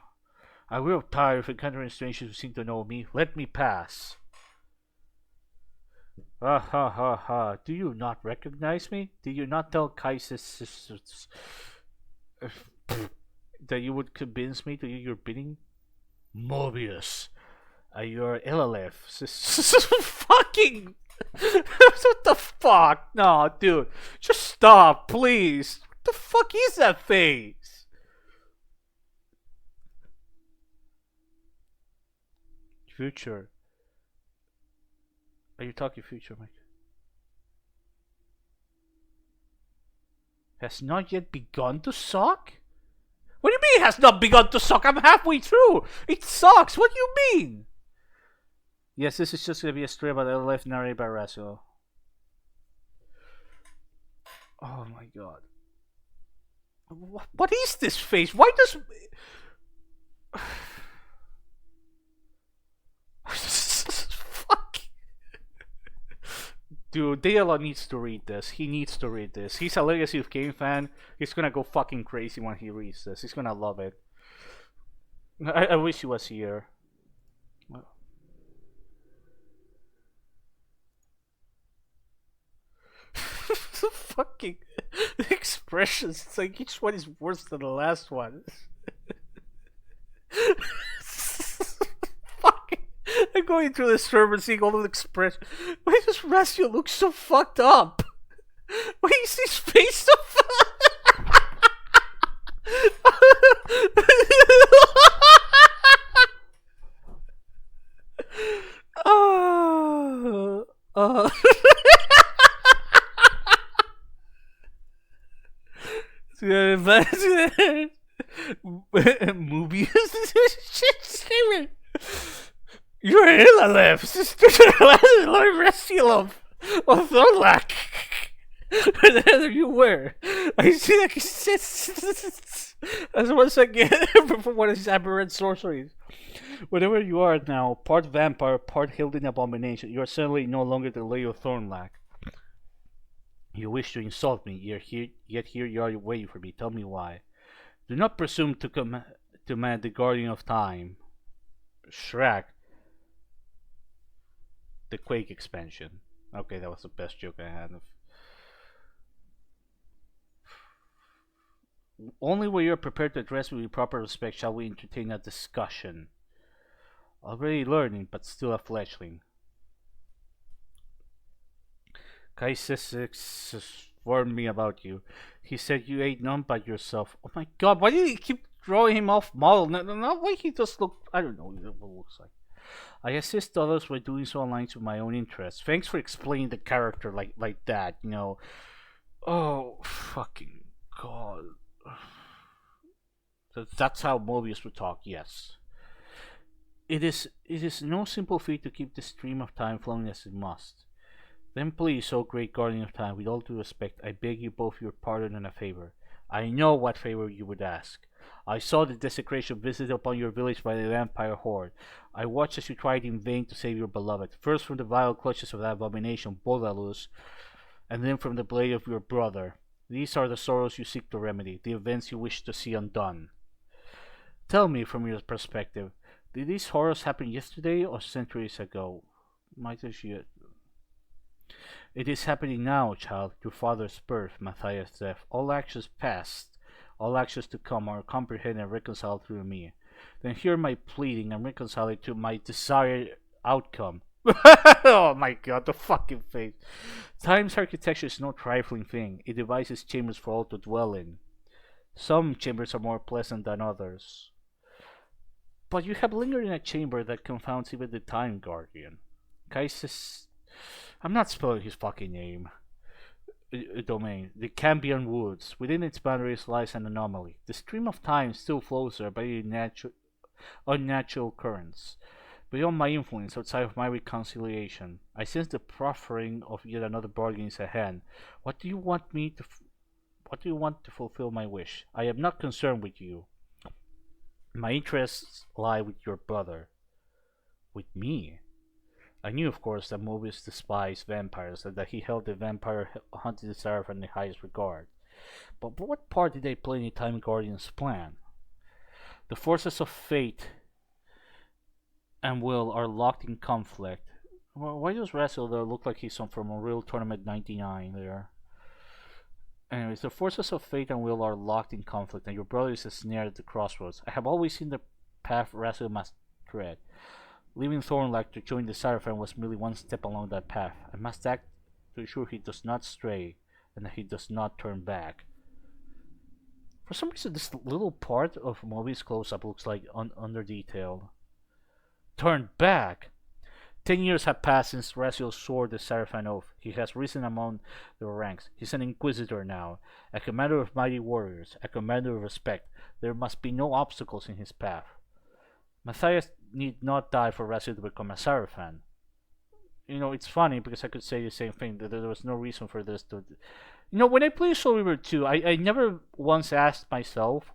I grew tired of encountering strangers who seem to know me. Let me pass. Ha ha ha ha. Do you not recognize me? Did you not tell Kai's sisters that you would convince me to do your bidding? Mobius. You're LLF. Fucking. What the fuck? No, dude. Just stop, please. What the fuck is that face? Future. Are you talking future, Mike? Has not yet begun to suck? What do you mean it has not begun to suck? I'm halfway through. It sucks. What do you mean? Yes, this is just gonna be a story about LLF narrated by Rasio. Oh my god. What is this face? Why does... Fuck. Dude, Dayala needs to read this. He needs to read this. He's a Legacy of Kain fan. He's gonna go fucking crazy when he reads this. He's gonna love it. I wish he was here. Fucking expressions. It's like each one is worse than the last one. Fucking. I'm going through the server seeing all the expressions. Why does Rasio look so fucked up? Why is his face so fucked? Movies? Shit, you're Illilith, sister Lord Restilov of Thornlack. Where the hell are you where? I see that as once again from one of his aberrant sorceries. Whatever you are now, part vampire, part Hilden abomination, you are certainly no longer the Lady of Thornlack. You wish to insult me, yet here you are waiting for me. Tell me why. Do not presume to command the Guardian of Time. Shrek. The Quake expansion. Okay, that was the best joke I had. Only when you are prepared to address me with proper respect shall we entertain a discussion. Already learning, but still a fledgling. Kai says warned me about you. He said you ate none but yourself. Oh my god, why do you keep throwing him off model? No, why he just look, I don't know what it looks like. I assist others by doing so in lines with my own interests. Thanks for explaining the character like that, you know. Oh, fucking god. That's how Mobius would talk, yes. It is no simple feat to keep the stream of time flowing as it must. Then please, O great guardian of time, with all due respect, I beg you both your pardon and a favor. I know what favor you would ask. I saw the desecration visited upon your village by the vampire horde. I watched as you tried in vain to save your beloved, first from the vile clutches of that abomination, Bodalus, and then from the blade of your brother. These are the sorrows you seek to remedy, the events you wish to see undone. Tell me, from your perspective, did these horrors happen yesterday or centuries ago? Might as you. It is happening now, child. Your father's birth, Matthias' death. All actions past, all actions to come are comprehended and reconciled through me. Then hear my pleading and reconcile it to my desired outcome. Oh my god, the fucking face. Time's architecture is no trifling thing. It devises chambers for all to dwell in. Some chambers are more pleasant than others. But you have lingered in a chamber that confounds even the Time Guardian. Kaisis. I'm not spelling his fucking name. Domain. The Cambion Woods. Within its boundaries lies an anomaly. The stream of time still flows there by unnatural currents. Beyond my influence, outside of my reconciliation, I sense the proffering of yet another bargain is at hand. What do you want to fulfill my wish? I am not concerned with you. My interests lie with your brother. With me? I knew, of course, that Mobius despised vampires and that he held the vampire hunted seraph in the highest regard. But what part did they play in the Time Guardian's plan? The forces of fate and will are locked in conflict. Why does Raziel there look like he's from a real Tournament 99 there? Anyways, the forces of fate and will are locked in conflict, and your brother is snared at the crossroads. I have always seen the path Raziel must tread. Leaving Thornlake to join the Seraphim was merely one step along that path. I must act to ensure he does not stray, and that he does not turn back. For some reason, this little part of Mobius close-up looks like under-detailed. Turn back! 10 years have passed since Raziel swore the Seraphim oath. He has risen among the ranks. He's an Inquisitor now, a commander of mighty warriors, a commander of respect. There must be no obstacles in his path. Matthias need not die for Raziel to become a Seraphim. You know, it's funny because I could say the same thing, that there was no reason for this to... You know, when I played Soul Reaver 2, I never once asked myself,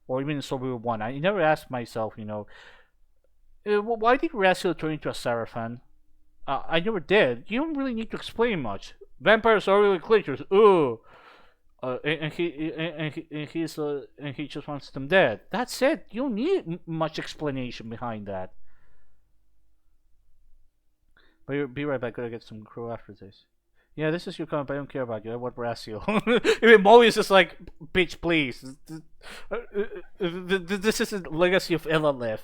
or even in Soul Reaver 1, I never asked myself, you know, why did Raziel turn into a Seraphim? I never did. You don't really need to explain much. Vampires are really creatures. Ooh, and he just wants them dead. That's it. You don't need much explanation behind that. But be right back. Gotta get some crow after this. Yeah, this is your comment. I don't care about you. I want Raziel. Even Mobius is like, bitch, please. This is a legacy of Ellalef.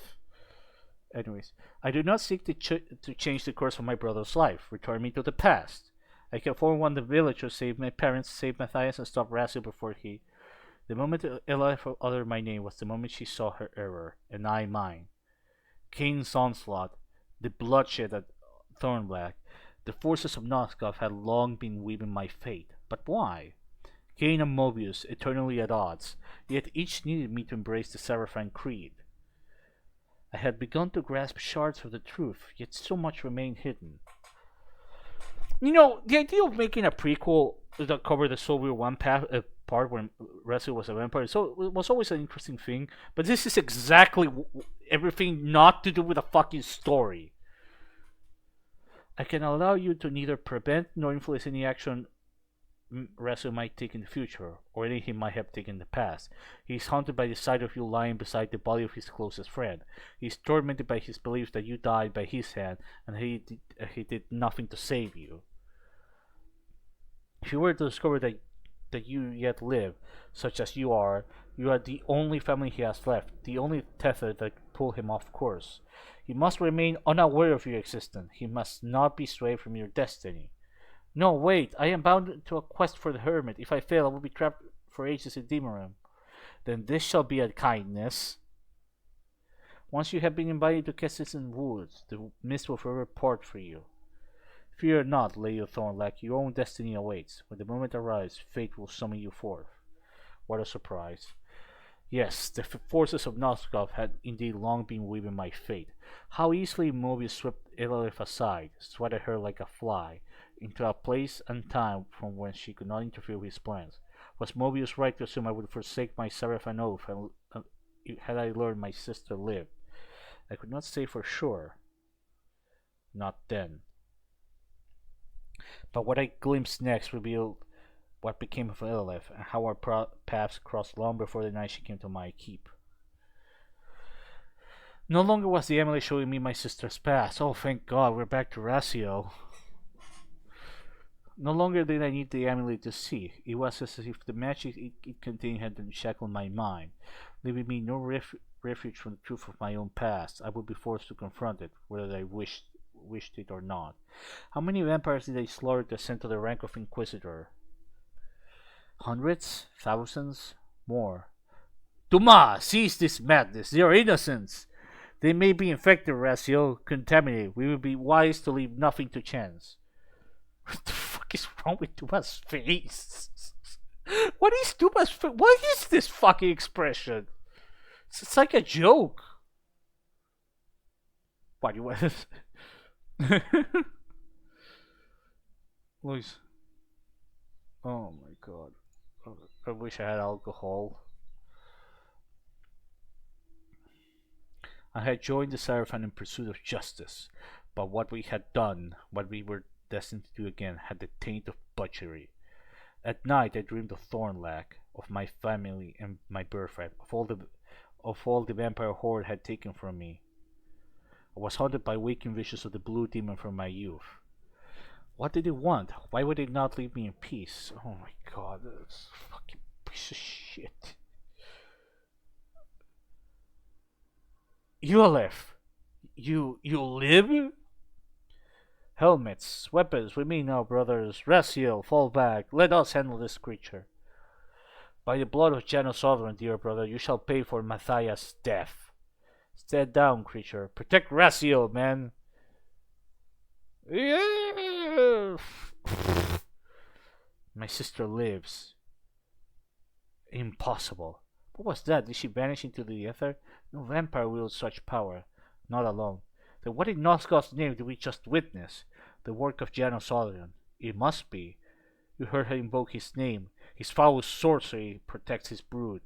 Anyways, I do not seek to change the course of my brother's life. Return me to the past. I can forewarn the village to save my parents, save Matthias, and stop Raziel before he... The moment Ella uttered my name was the moment she saw her error, and I mine. Kain's onslaught, the bloodshed at Thornblack, the forces of Noskov had long been weaving my fate. But why? Kain and Mobius, eternally at odds, yet each needed me to embrace the Seraphim creed. I had begun to grasp shards of the truth, yet so much remained hidden. You know, the idea of making a prequel that covered the Soul Reaver 1 part when Raziel was a vampire it was always an interesting thing, but this is exactly everything not to do with a fucking story. I can allow you to neither prevent nor influence any action Raziel might take in the future, or any he might have taken in the past. He is haunted by the sight of you lying beside the body of his closest friend. He is tormented by his beliefs that you died by his hand, and he did nothing to save you. If you were to discover that you yet live, such as you are the only family he has left, the only tether that pull him off course. He must remain unaware of your existence. He must not be strayed from your destiny. No, wait, I am bound to a quest for the hermit. If I fail, I will be trapped for ages in Demon Realm. Then this shall be a kindness. Once you have been invited to Kesselson Woods, the mist will forever part for you. Fear not, Lady Thornlack, your own destiny awaits. When the moment arrives, fate will summon you forth. What a surprise. Yes, the forces of Noskov had indeed long been weaving my fate. How easily Mobius swept Elif aside, swatted her like a fly, into a place and time from whence she could not interfere with his plans. Was Mobius right to assume I would forsake my Seraphan oath had I learned my sister lived? I could not say for sure. Not then. But what I glimpsed next revealed what became of Elif, and how our paths crossed long before the night she came to my keep. No longer was the amulet showing me my sister's past. Oh, thank God, we're back to Ratio. No longer did I need the amulet to see. It was as if the magic it contained had unshackled my mind, leaving me no refuge from the truth of my own past. I would be forced to confront it, whether I wished it or not. How many vampires did I slaughter to ascend to the rank of Inquisitor? Hundreds? Thousands? More. Dumas, cease this madness. They are innocents. They may be infected, Ratio, contaminated. We would be wise to leave nothing to chance. What the fuck is wrong with Dumas' face? What is Dumas' face? What is this fucking expression? It's like a joke. What you want? Luis. Oh my god. I wish I had alcohol. I had joined the Seraphim in pursuit of justice, but what we had done, what we were destined to do again, had the taint of butchery. At night I dreamed of Thornlack, of my family and my birthright, of all the vampire horde had taken from me. I was haunted by waking visions of the blue demon from my youth. What did they want? Why would they not leave me in peace? Oh my god, this fucking piece of shit. Ulef, you live? Helmets, weapons, with me now, brothers. Raziel, fall back. Let us handle this creature. By the blood of Janus Sovereign, dear brother, you shall pay for Matthias' death. Stand down, creature. Protect Raziel, man. Yeah. My sister lives. Impossible. What was that? Did she vanish into the ether? No vampire wields such power. Not alone. Then what in Nosgoth's name did we just witness? The work of Janus Sovereign. It must be. You heard her invoke his name. His foul sorcery protects his brood,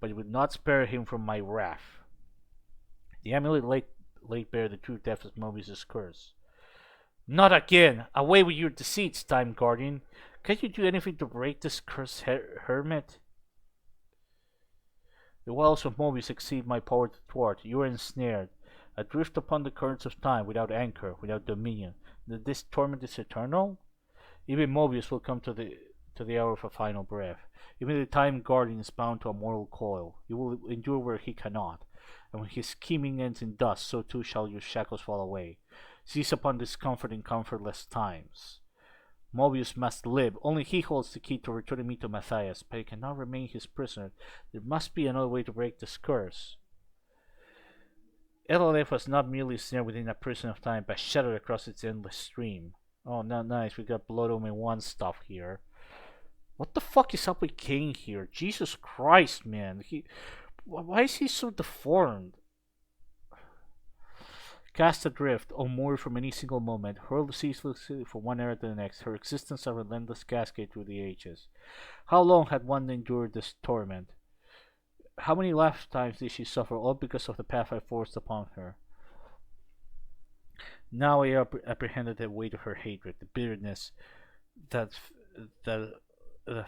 but it would not spare him from my wrath. The amulet laid bare the true depth of Mobius' curse. Not again! Away with your deceits, Time Guardian! Can't you do anything to break this cursed hermit? The wiles of Mobius exceed my power to thwart. You are ensnared, adrift upon the currents of time, without anchor, without dominion. That this torment is eternal? Even Mobius will come to the hour of a final breath. Even the Time Guardian is bound to a mortal coil. You will endure where he cannot. And when his scheming ends in dust, so too shall your shackles fall away. Seize upon discomfort in comfortless times. Mobius must live. Only he holds the key to returning me to Matthias, but he cannot remain his prisoner. There must be another way to break this curse. Elolef was not merely snared within a prison of time, but shattered across its endless stream. Oh, not nice. We got Blood Omen 1 stuff here. What the fuck is up with Kain here? Jesus Christ, man. Why is he so deformed? Cast adrift, unmoored from any single moment, hurled ceaselessly from one era to the next, her existence a relentless cascade through the ages. How long had one endured this torment? How many lifetimes did she suffer, all because of the path I forced upon her? Now I apprehended the weight of her hatred, the bitterness that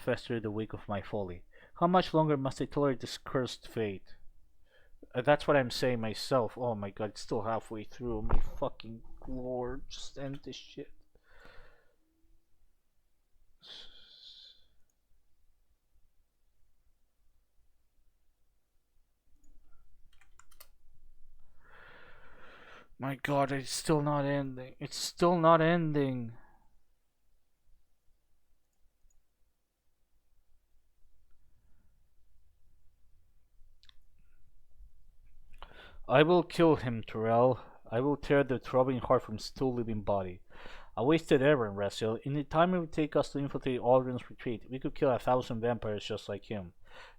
festered in the wake of my folly. How much longer must I tolerate this cursed fate? That's what I'm saying myself. Oh my god, it's still halfway through. My fucking lord, just end this shit. My god, it's still not ending. It's still not ending. I will kill him, Terrell. I will tear the throbbing heart from still living body. A wasted errand, Raziel. In the time it would take us to infiltrate Aldrin's retreat, we could kill 1,000 vampires just like him.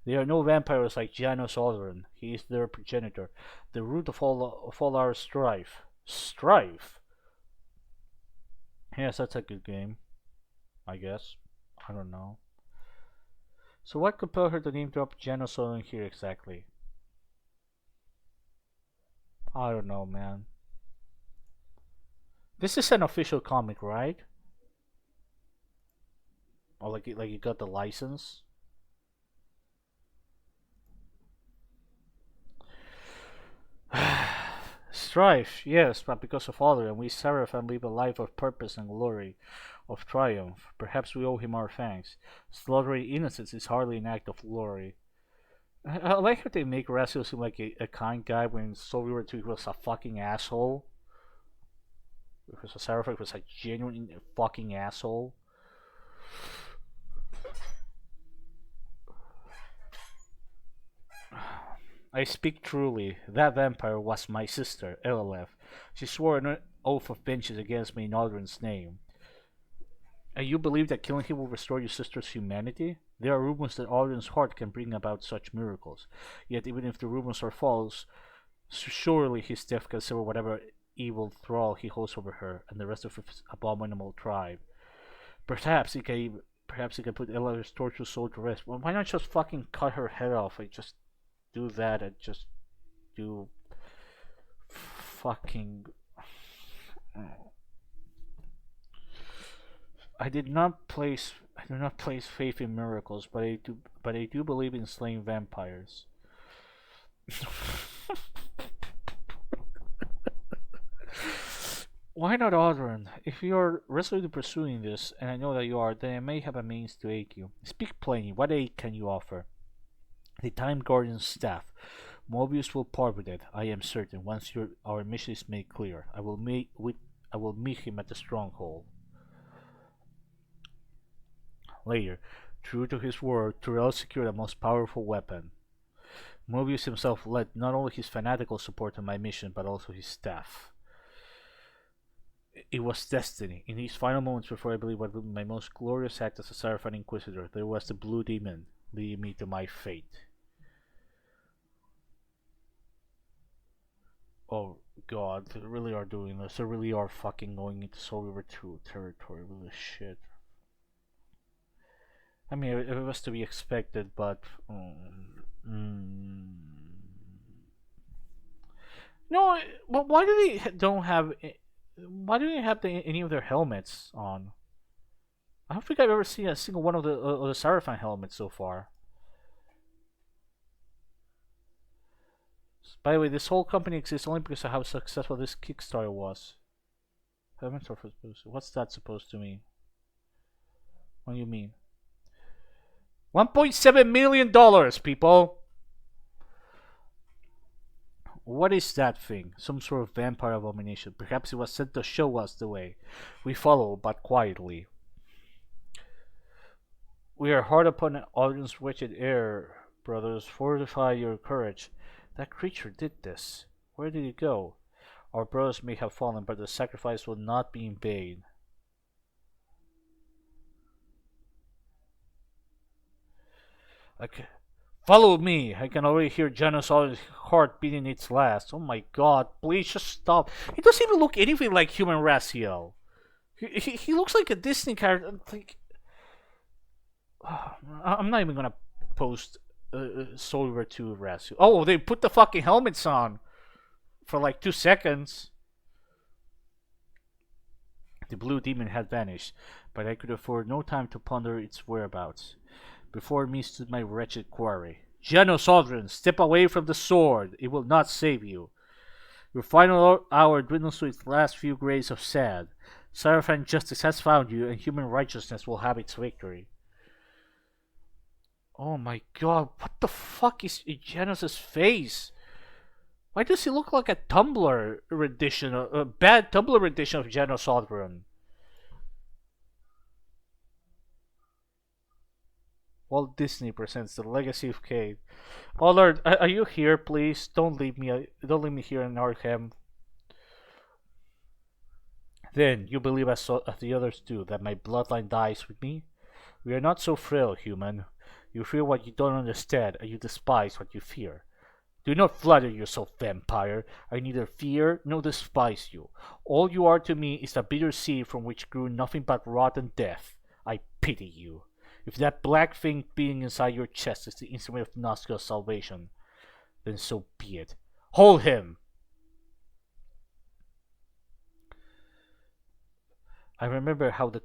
There are no vampires like Janos Aldrin. He is their progenitor, the root of all our strife. Strife? Yes, that's a good game, I guess. I don't know. So what compelled her to name drop Janos Aldrin here exactly? I don't know, man. This is an official comic, right? Or like you got the license? Strife, yes, but because of Aldrin, we Seraphim live a life of purpose and glory, of triumph. Perhaps we owe him our thanks. Slaughtering innocence is hardly an act of glory. I like how they make Raziel seem like a kind guy when Soviet 2 was a fucking asshole. Because Seraphim was a genuine fucking asshole. I speak truly. That vampire was my sister, Elelef. She swore an oath of vengeance against me in Aldrin's name. And you believe that killing him will restore your sister's humanity? There are rumors that Aldrin's heart can bring about such miracles. Yet even if the rumors are false, surely his death can sever whatever evil thrall he holds over her and the rest of his abominable tribe. Perhaps he can put Eller's tortured soul to rest. Well, why not just fucking cut her head off? Like just do that and just do fucking. I do not place faith in miracles, but I do believe in slaying vampires. Why not Audron? If you are resolutely pursuing this, and I know that you are, then I may have a means to aid you. Speak plainly. What aid can you offer? The Time Guardian's staff. Mobius will part with it, I am certain, once our mission is made clear. I will meet him at the stronghold. Later, true to his word, Tyrell secured a most powerful weapon. Mobius himself led not only his fanatical support to my mission, but also his staff. It was destiny. In these final moments before I believe what would be my most glorious act as a Seraphim Inquisitor, there was the Blue Demon leading me to my fate. Oh god, they really are doing this. They really are fucking going into Soul River 2 territory with this shit. I mean, it was to be expected, but... No, but why do they don't have... Why do they have any of their helmets on? I don't think I've ever seen a single one of the Seraphim helmets so far. By the way, this whole company exists only because of how successful this Kickstarter was. Helmets are supposed to... What's that supposed to mean? What do you mean? $1.7 million, people! What is that thing? Some sort of vampire abomination. Perhaps it was sent to show us the way. We follow, but quietly. We are hard upon Aldrin's wretched heir, brothers. Fortify your courage. That creature did this. Where did it go? Our brothers may have fallen, but the sacrifice will not be in vain. Okay. Follow me! I can already hear Janus' heart beating its last. Oh my god, please just stop. He doesn't even look anything like human Raziel. He looks like a Disney character. Like, I'm not even gonna post Soul River 2 Raziel. Oh, they put the fucking helmets on for like 2 seconds. The blue demon had vanished, but I could afford no time to ponder its whereabouts. Before me stood my wretched quarry. Janos Aldrin, step away from the sword. It will not save you. Your final hour dwindles to its last few grains of sand. Seraphim justice has found you, and human righteousness will have its victory. Oh my god, what the fuck is Janos' face? Why does he look like a Tumblr rendition, a bad Tumblr rendition of Janos Aldrin? Walt Disney presents The Legacy of Kain. Oh Lord, are you here, please? Don't leave me. Don't leave me here in Arkham. Then you believe as the others do that my bloodline dies with me? We are not so frail, human. You fear what you don't understand, and you despise what you fear. Do not flatter yourself, vampire. I neither fear nor despise you. All you are to me is a bitter seed from which grew nothing but rotten death. I pity you. If that black thing beating inside your chest is the instrument of Nazgul's salvation, then so be it. Hold him! I remember now the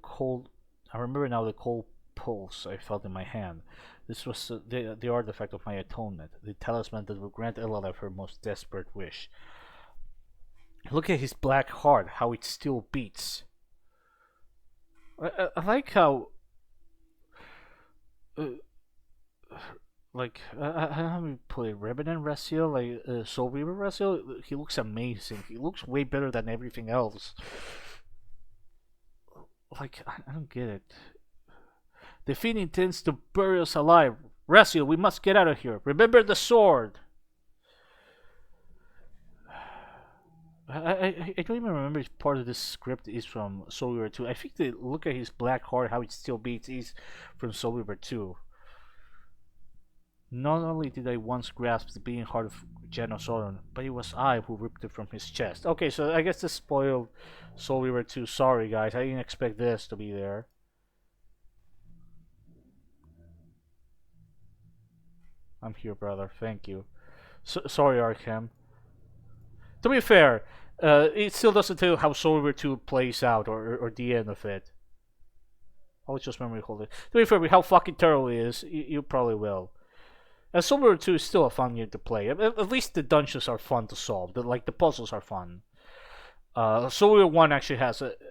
cold pulse I felt in my hand. This was the artifact of my atonement, the talisman that would grant Elalev her most desperate wish. Look at his black heart, how it still beats. I like how, uh, how do we put it? Revenant Raziel, Soul Reaver Raziel. He looks amazing. He looks way better than everything else. I don't get it. The fiend intends to bury us alive. Raziel, we must get out of here. Remember the sword. I don't even remember if part of this script is from Soul Reaver 2. I think they look at his black heart, how it still beats, is from Soul Reaver 2. Not only did I once grasp the beating heart of Genosauron, but it was I who ripped it from his chest. Okay, so I guess this spoiled Soul Reaver 2. Sorry, guys. I didn't expect this to be there. I'm here, brother. Thank you. Sorry, Arkham. To be fair, it still doesn't tell you how Soul Reaver 2 plays out or the end of it. I'll just memory hold it. To be fair, with how fucking terrible it is, you probably will. And Soul Reaver 2 is still a fun game to play. At least the dungeons are fun to solve. The puzzles are fun. Soul Reaver 1 actually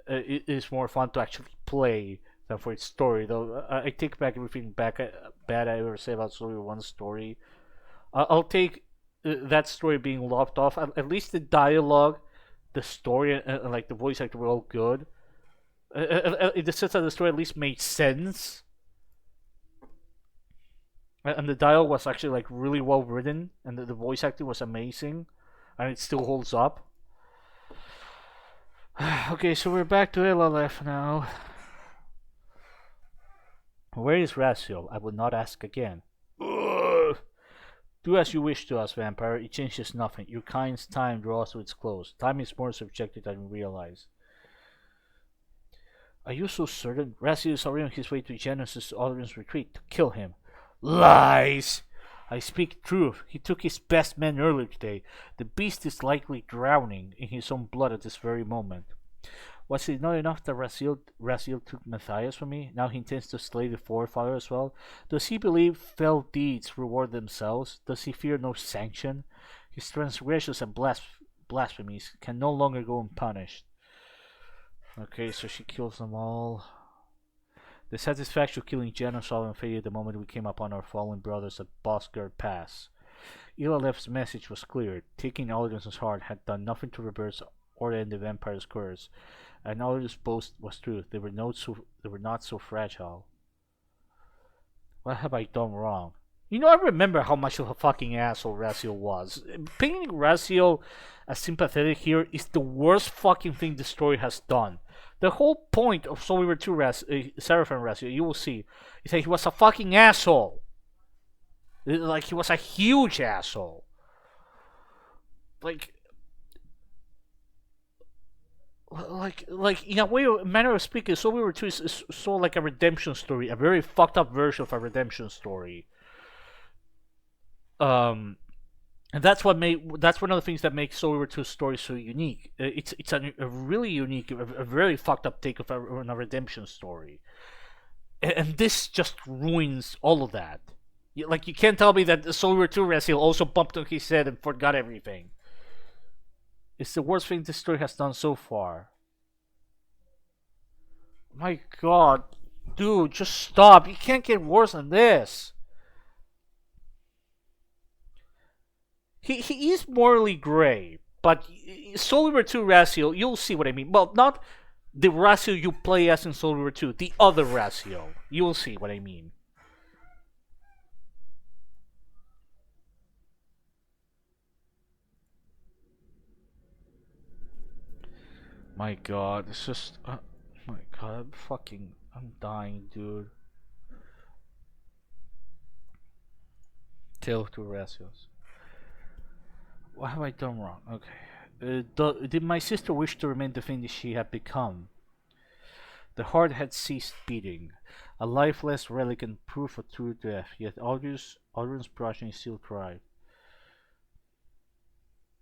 is more fun to actually play than for its story. Though I take back everything bad I ever say about Soul Reaver 1's story. I'll take that story being lopped off. At least the dialogue, the story, and like the voice actor were all good. In the sense that the story at least made sense. And the dialogue was actually like really well written, and the voice acting was amazing, and it still holds up. Okay, so we're back to Elalev now. Where is Raziel? I would not ask again. Ugh. Do as you wish to us, vampire. It changes nothing. Your kind's time draws to its close. Time is more subjective than you realize. Are you so certain? Raziel is already on his way to Genesis Alderman's retreat to kill him. Lies! I speak truth. He took his best men earlier today. The beast is likely drowning in his own blood at this very moment. Was it not enough that Raziel took Matthias from me? Now he intends to slay the forefather as well? Does he believe fell deeds reward themselves? Does he fear no sanction? His transgressions and blasphemies can no longer go unpunished. Okay, so she kills them all. The satisfaction of killing Genosauron faded the moment we came upon our fallen brothers at Bosgard Pass. Ilalev's message was clear. Taking Alderden's heart had done nothing to reverse or end the vampire's curse, and Alderden's boast was true. They were not so fragile. What have I done wrong? You know, I remember how much of a fucking asshole Raziel was. Painting Raziel as sympathetic here is the worst fucking thing the story has done. The whole point of Soul Reaver 2 Seraphim Raziel, you will see, is that he was a fucking asshole. Like, he was a huge asshole. Like in a way, manner of speaking, Soul Reaver 2 is so like a redemption story, a very fucked up version of a redemption story. And that's one of the things that makes Soul Reaver 2's story so unique. It's a really unique, a very fucked up take of a redemption story, and this just ruins all of that. Like, you can't tell me that Soul Reaver 2 Raziel also bumped on his head and forgot everything. It's the worst thing this story has done so far. My god, dude, just stop! You can't get worse than this. He is morally gray, but Soul Reaver 2 Raziel, you'll see what I mean. Well, not the Raziel you play as in Soul Reaver 2, the other Raziel. You'll see what I mean. My god, it's just. My god, I'm dying, dude. Tale of two Racios. What have I done wrong? Okay. Did my sister wish to remain the thing that she had become? The heart had ceased beating, a lifeless relic and proof of true death, yet Audrey's brushing still cried.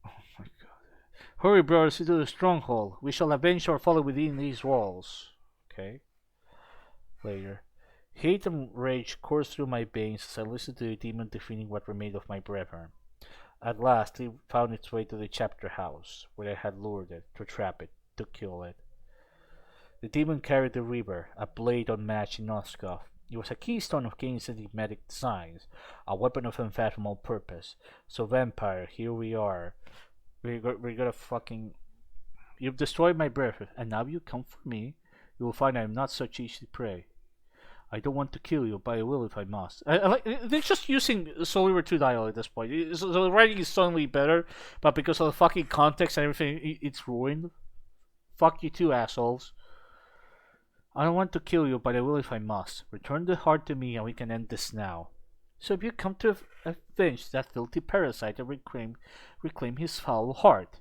Oh my god. Hurry, brothers, into the stronghold. We shall avenge our fallen within these walls. Okay. Later. Hate and rage coursed through my veins as I listened to the demon defeating what remained of my brethren. At last, it found its way to the chapter house, where I had lured it, to trap it, to kill it. The demon carried the reaver, a blade unmatched in Noskov. It was a keystone of Kain's enigmatic designs, a weapon of unfathomable purpose. So, vampire, here we are. We're gonna fucking. You've destroyed my breath, and now you come for me. You will find I am not such easy prey. I don't want to kill you, but I will if I must. They're just using Soul River 2 dialogue at this point. So the writing is suddenly better, but because of the fucking context and everything, it's ruined. Fuck you too, assholes. I don't want to kill you, but I will if I must. Return the heart to me and we can end this now. So if you come to avenge that filthy parasite and reclaim his foul heart,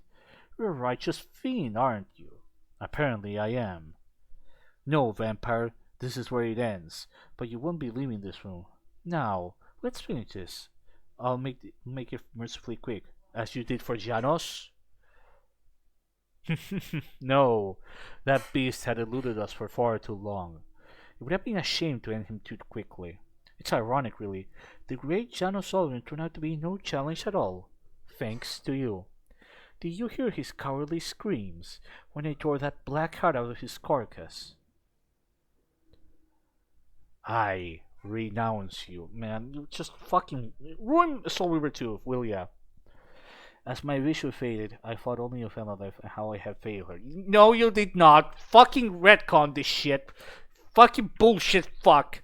you're a righteous fiend, aren't you? Apparently I am. No, vampire, this is where it ends, but you won't be leaving this room. Now, let's finish this. I'll make it mercifully quick, as you did for Janos. No, that beast had eluded us for far too long. It would have been a shame to end him too quickly. It's ironic, really. The great Janos Solomon turned out to be no challenge at all, thanks to you. Did you hear his cowardly screams when I tore that black heart out of his carcass? I renounce you, man. You just fucking ruin Soul River 2, will ya? As my vision faded, I thought only of Emma and how I had failed her. No, you did not. Fucking retcon this shit. Fucking bullshit fuck.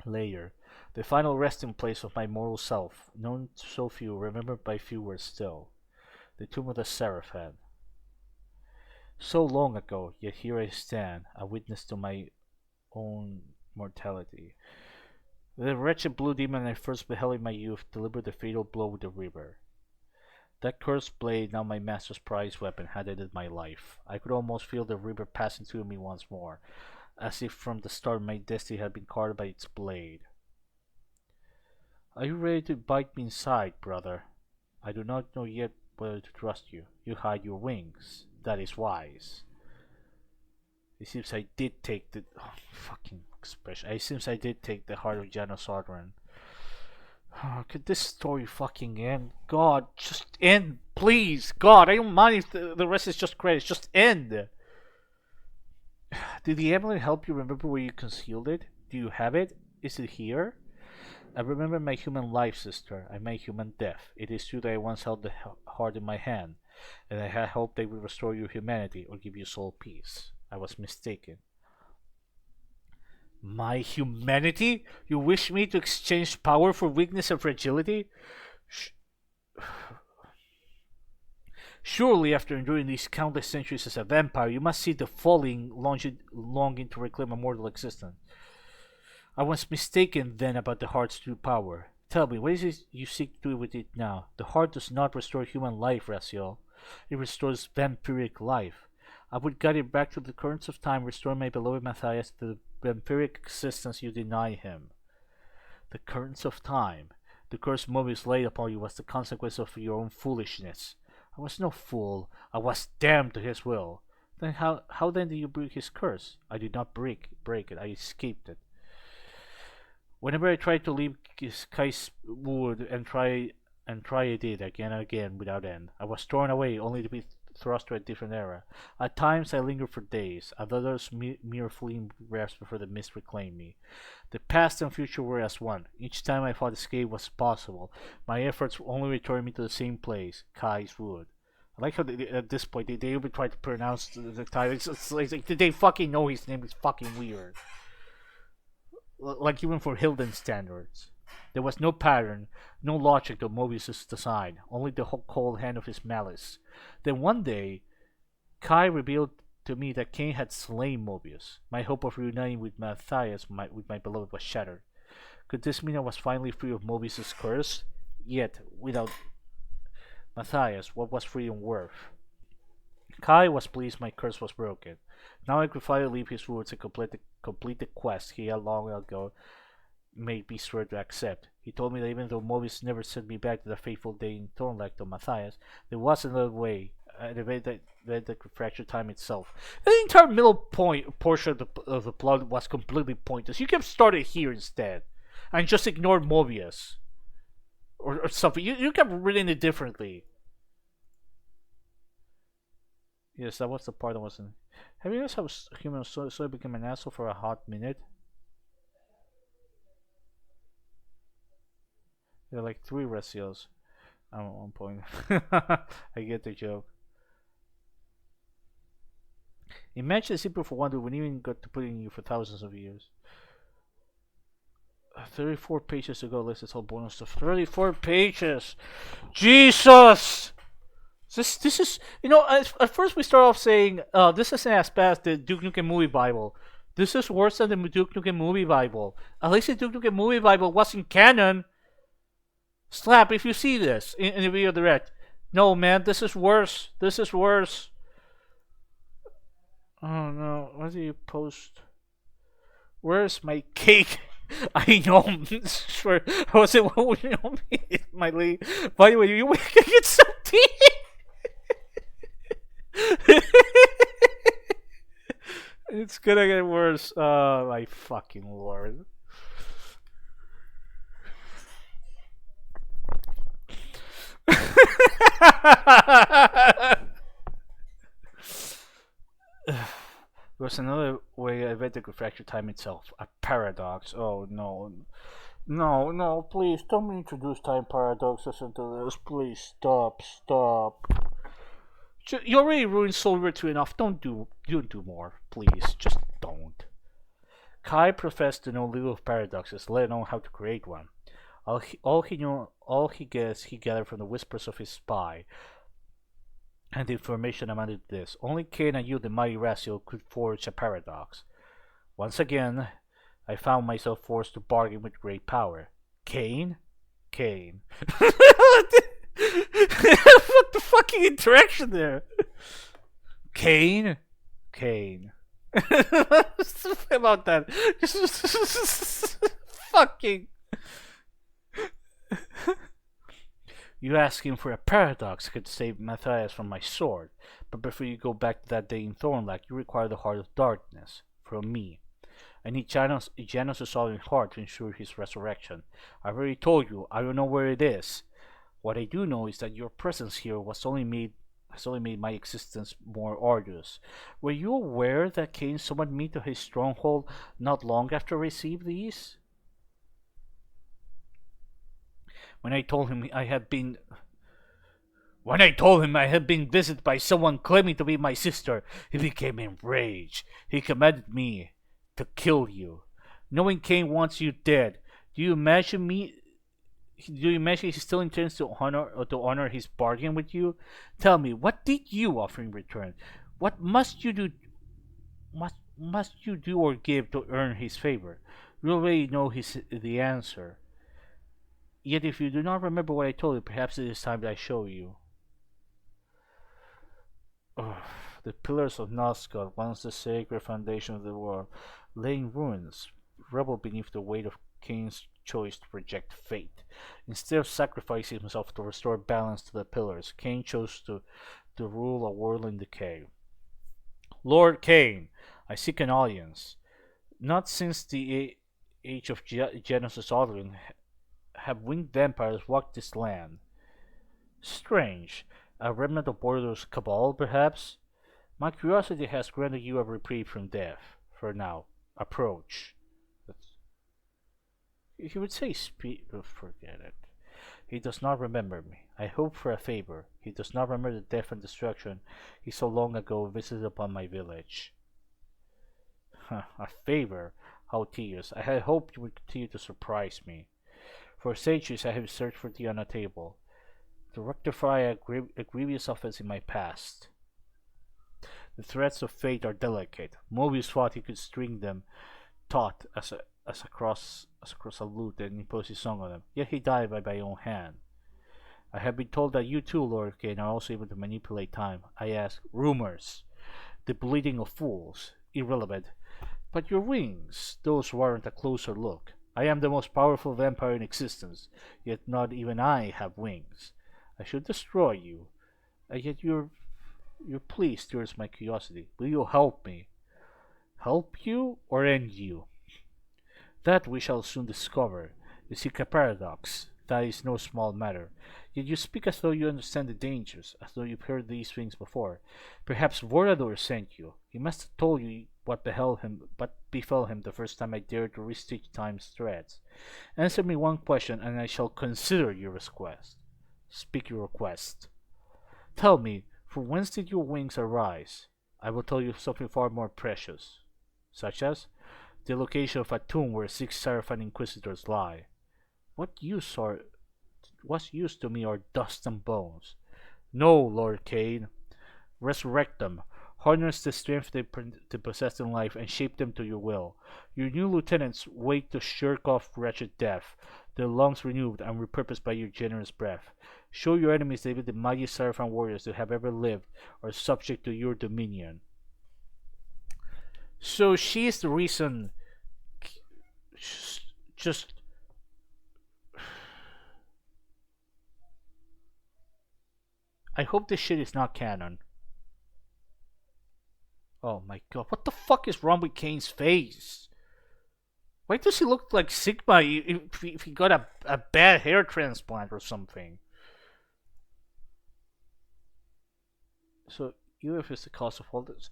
Later, the final resting place of my mortal self, known to so few, remembered by fewer still. The tomb of the Seraphan. So long ago, yet here I stand, a witness to my own mortality. The wretched blue demon I first beheld in my youth delivered the fatal blow with the river. That cursed blade, now my master's prized weapon, had ended my life. I could almost feel the river passing through me once more, as if from the start my destiny had been carved by its blade. Are you ready to bite me inside, brother? I do not know yet whether to trust you. You hide your wings. That is wise. It seems I did take the fucking expression. It seems I did take the heart of Janos Audron. Could this story fucking end? God, just end, please. God, I don't mind if the rest is just credits. Just end. Did the amulet help you remember where you concealed it? Do you have it? Is it here? I remember my human life, sister, and my human death. It is true that I once held the heart in my hand, and I had hoped they would restore your humanity or give you soul peace. I was mistaken. My humanity? You wish me to exchange power for weakness and fragility? Surely, after enduring these countless centuries as a vampire, you must see the falling longing to reclaim a mortal existence. I was mistaken then about the heart's true power. Tell me, what is it you seek to do with it now? The heart does not restore human life, Raziel. It restores vampiric life. I would guide it back to the currents of time, restore my beloved Matthias to the vampiric existence you deny him. The currents of time. The curse Mobius laid upon you was the consequence of your own foolishness. I was no fool. I was damned to his will. Then how then did you break his curse? I did not break it. I escaped it. Whenever I tried to leave Kai's wood and try I did again and again without end. I was torn away only to be thrust to a different era. At times I lingered for days, at others mere fleeting breaths before the mist reclaimed me. The past and future were as one. Each time I thought escape was possible, my efforts only returned me to the same place, Kai's wood. I like how at this point they even try to pronounce the title. It's like did they fucking know his name is fucking weird. Like even for Hilden standards. There was no pattern, no logic to Mobius's design, only the cold hand of his malice. Then one day, Kai revealed to me that Kain had slain Mobius. My hope of reuniting with Matthias, with my beloved, was shattered. Could this mean I was finally free of Mobius's curse? Yet, without Matthias, what was freedom worth? Kai was pleased my curse was broken. Now I could finally leave his roots and complete the quest he had long ago made me swear to accept. He told me that even though Mobius never sent me back to the fateful day in Thornlake to Matthias, there was another way, an event that could fracture time itself. The entire middle portion of the plot was completely pointless. You could have started here instead, and just ignored Mobius. Or something. You could have written it differently. Yes, that was the part that wasn't. Have you noticed how human soy became an asshole for a hot minute? There are like 3 Resios at one point. I get the joke. Imagine the simple for wonder when even got to put in you for thousands of years. 34 pages to go. Let's all bonus stuff. 34 pages. Jesus. This is, you know, at first we start off saying this isn't as bad as the Duke Nukem Movie Bible. This is worse than the Duke Nukem Movie Bible. At least the Duke Nukem Movie Bible wasn't canon. Slap if you see this in the video direct. No, man, this is worse. This is worse. Oh no, what do you post? Where's my cake? I know. Sure. Was it what you know me? My lady. By the way, you can get some tea. It's gonna get worse. Oh my fucking lord. There's another way I bet they could fracture time itself. A paradox. Oh no. No, please don't introduce time paradoxes into this. Please stop. You already ruined Soul River 2 enough. Don't do more. Please, just don't. Kai professed to know little of paradoxes, let alone how to create one. All he gathered from the whispers of his spy, and the information amounted to this: only Kain and you, the mighty Raziel, could forge a paradox. Once again, I found myself forced to bargain with great power. Kain? What the fucking interaction there? Kain? Something about that. Fucking. You ask him for a paradox could save Matthias from my sword, but before you go back to that day in Thornlake, you require the Heart of Darkness from me. I need Janos' solid heart to ensure his resurrection. I've already told you, I don't know where it is. What I do know is that your presence here has only made my existence more arduous. Were you aware that Kain summoned me to his stronghold not long after I received these? When I told him I had been visited by someone claiming to be my sister, he became enraged. He commanded me to kill you. Knowing Kain wants you dead, do you imagine he still intends to honor his bargain with you? Tell me, what did you offer in return? What must you do or give to earn his favor? You already know the answer. Yet if you do not remember what I told you, perhaps it is time that I show you. The pillars of Nazgûl, once the sacred foundation of the world, lay in ruins, rubble beneath the weight of Kain's choice to reject fate. Instead of sacrificing himself to restore balance to the pillars, Kain chose to rule a world in decay. Lord Kain, I seek an audience. Not since the age of Genesis Ordering have winged vampires walked this land. Strange. A remnant of Border's cabal, perhaps? My curiosity has granted you a reprieve from death. For now. Approach. He would say forget it. He does not remember me. I hope for a favor. He does not remember the death and destruction he so long ago visited upon my village. A favor? How tedious. I had hoped you would continue to surprise me. For centuries I have searched for thee on a table, to rectify a grievous offense in my past. The threads of fate are delicate. Mobius thought he could string them taut as across a lute and impose his song on them. Yet he died by my own hand. I have been told that you too, Lord Kain, are also able to manipulate time. I ask, rumors. The bleeding of fools. Irrelevant. But your wings, those warrant a closer look. I am the most powerful vampire in existence, yet not even I have wings. I should destroy you, and yet your plea stirs my curiosity. Will you help me? Help you or end you? That we shall soon discover. You seek a paradox. That is no small matter. Yet you speak as though you understand the dangers, as though you've heard these things before. Perhaps Vorador sent you. He must have told you what befell him the first time I dared to restitch time's threads. Answer me one question, and I shall consider your request. Speak your request. Tell me, from whence did your wings arise? I will tell you something far more precious. Such as? The location of a tomb where 6 Seraphim Inquisitors lie. What use to me are dust and bones? No, Lord Kain. Resurrect them. Harness the strength they possess in life and shape them to your will. Your new lieutenants wait to shirk off wretched death, their lungs renewed and repurposed by your generous breath. Show your enemies that even the mightiest Seraphim warriors that have ever lived are subject to your dominion. So she is the reason. Just. I hope this shit is not canon. Oh my god, what the fuck is wrong with Kain's face? Why does he look like Sigma if he got a bad hair transplant or something? So, UF is the cause of all this.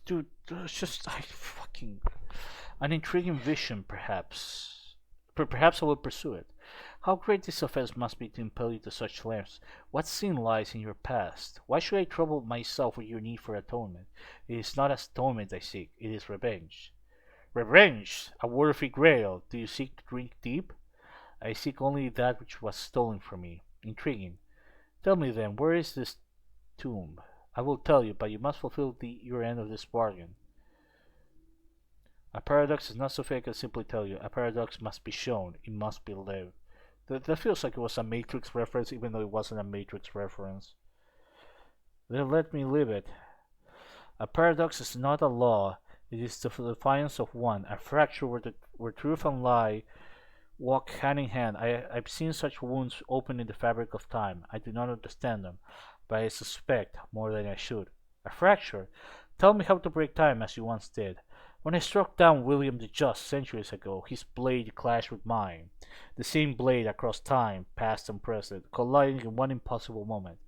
Dude, I fucking. An intriguing vision, perhaps. Perhaps I will pursue it. How great this offense must be to impel you to such lengths. What sin lies in your past? Why should I trouble myself with your need for atonement? It is not atonement I seek, it is revenge. Revenge! A worthy grail. Do you seek to drink deep? I seek only that which was stolen from me. Intriguing. Tell me then, where is this tomb? I will tell you, but you must fulfill your end of this bargain. A paradox is not something I can simply tell you. A paradox must be shown. It must be lived. That feels like it was a Matrix reference, even though it wasn't a Matrix reference. Then let me live it. A paradox is not a law. It is the defiance of one. A fracture where truth and lie walk hand in hand. I've seen such wounds open in the fabric of time. I do not understand them, but I suspect more than I should. A fracture? Tell me how to break time as you once did. When I struck down William the Just centuries ago, his blade clashed with mine. The same blade across time, past and present, colliding in one impossible moment.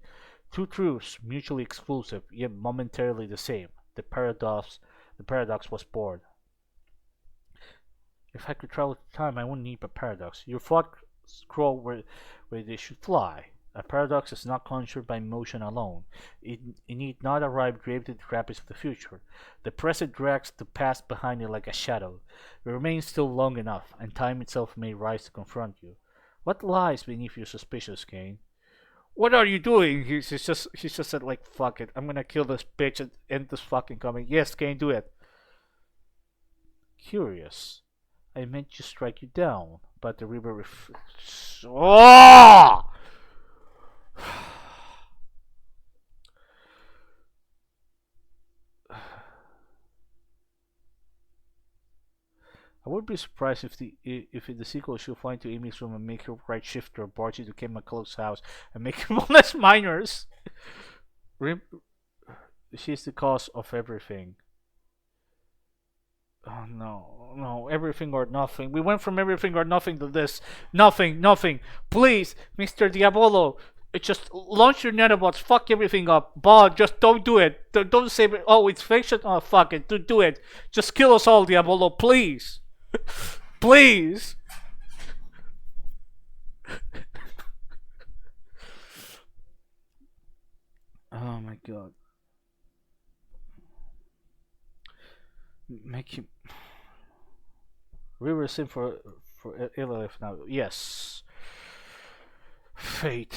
Two truths, mutually exclusive, yet momentarily the same. The paradox was born. If I could travel through time, I wouldn't need a paradox. Your thoughts crawl where they should fly. A paradox is not conjured by motion alone. It need not arrive draped in the draperies of the future. The present drags the past behind it like a shadow. It remains still long enough, and time itself may rise to confront you. What lies beneath your suspicions, Kain? What are you doing? He's just said like, fuck it, I'm gonna kill this bitch and end this fucking comic. Yes, Kain, do it. Curious. I meant to strike you down, but the river Oh! I would be surprised if in the sequel she'll fly into Amy's room and make her right shifter barge into Ken McCulloch's house and make him molest minors. She's the cause of everything. Oh no, everything or nothing. We went from everything or nothing to this. Nothing. Please, Mr. Diabolo, just launch your nanobots, fuck everything up. But just don't do it. Don't say, oh, it's fiction. Oh, fuck it, do it. Just kill us all, Diabolo, please. Please. Oh my god. Make him. River sim for Ilith now. Yes. Fate.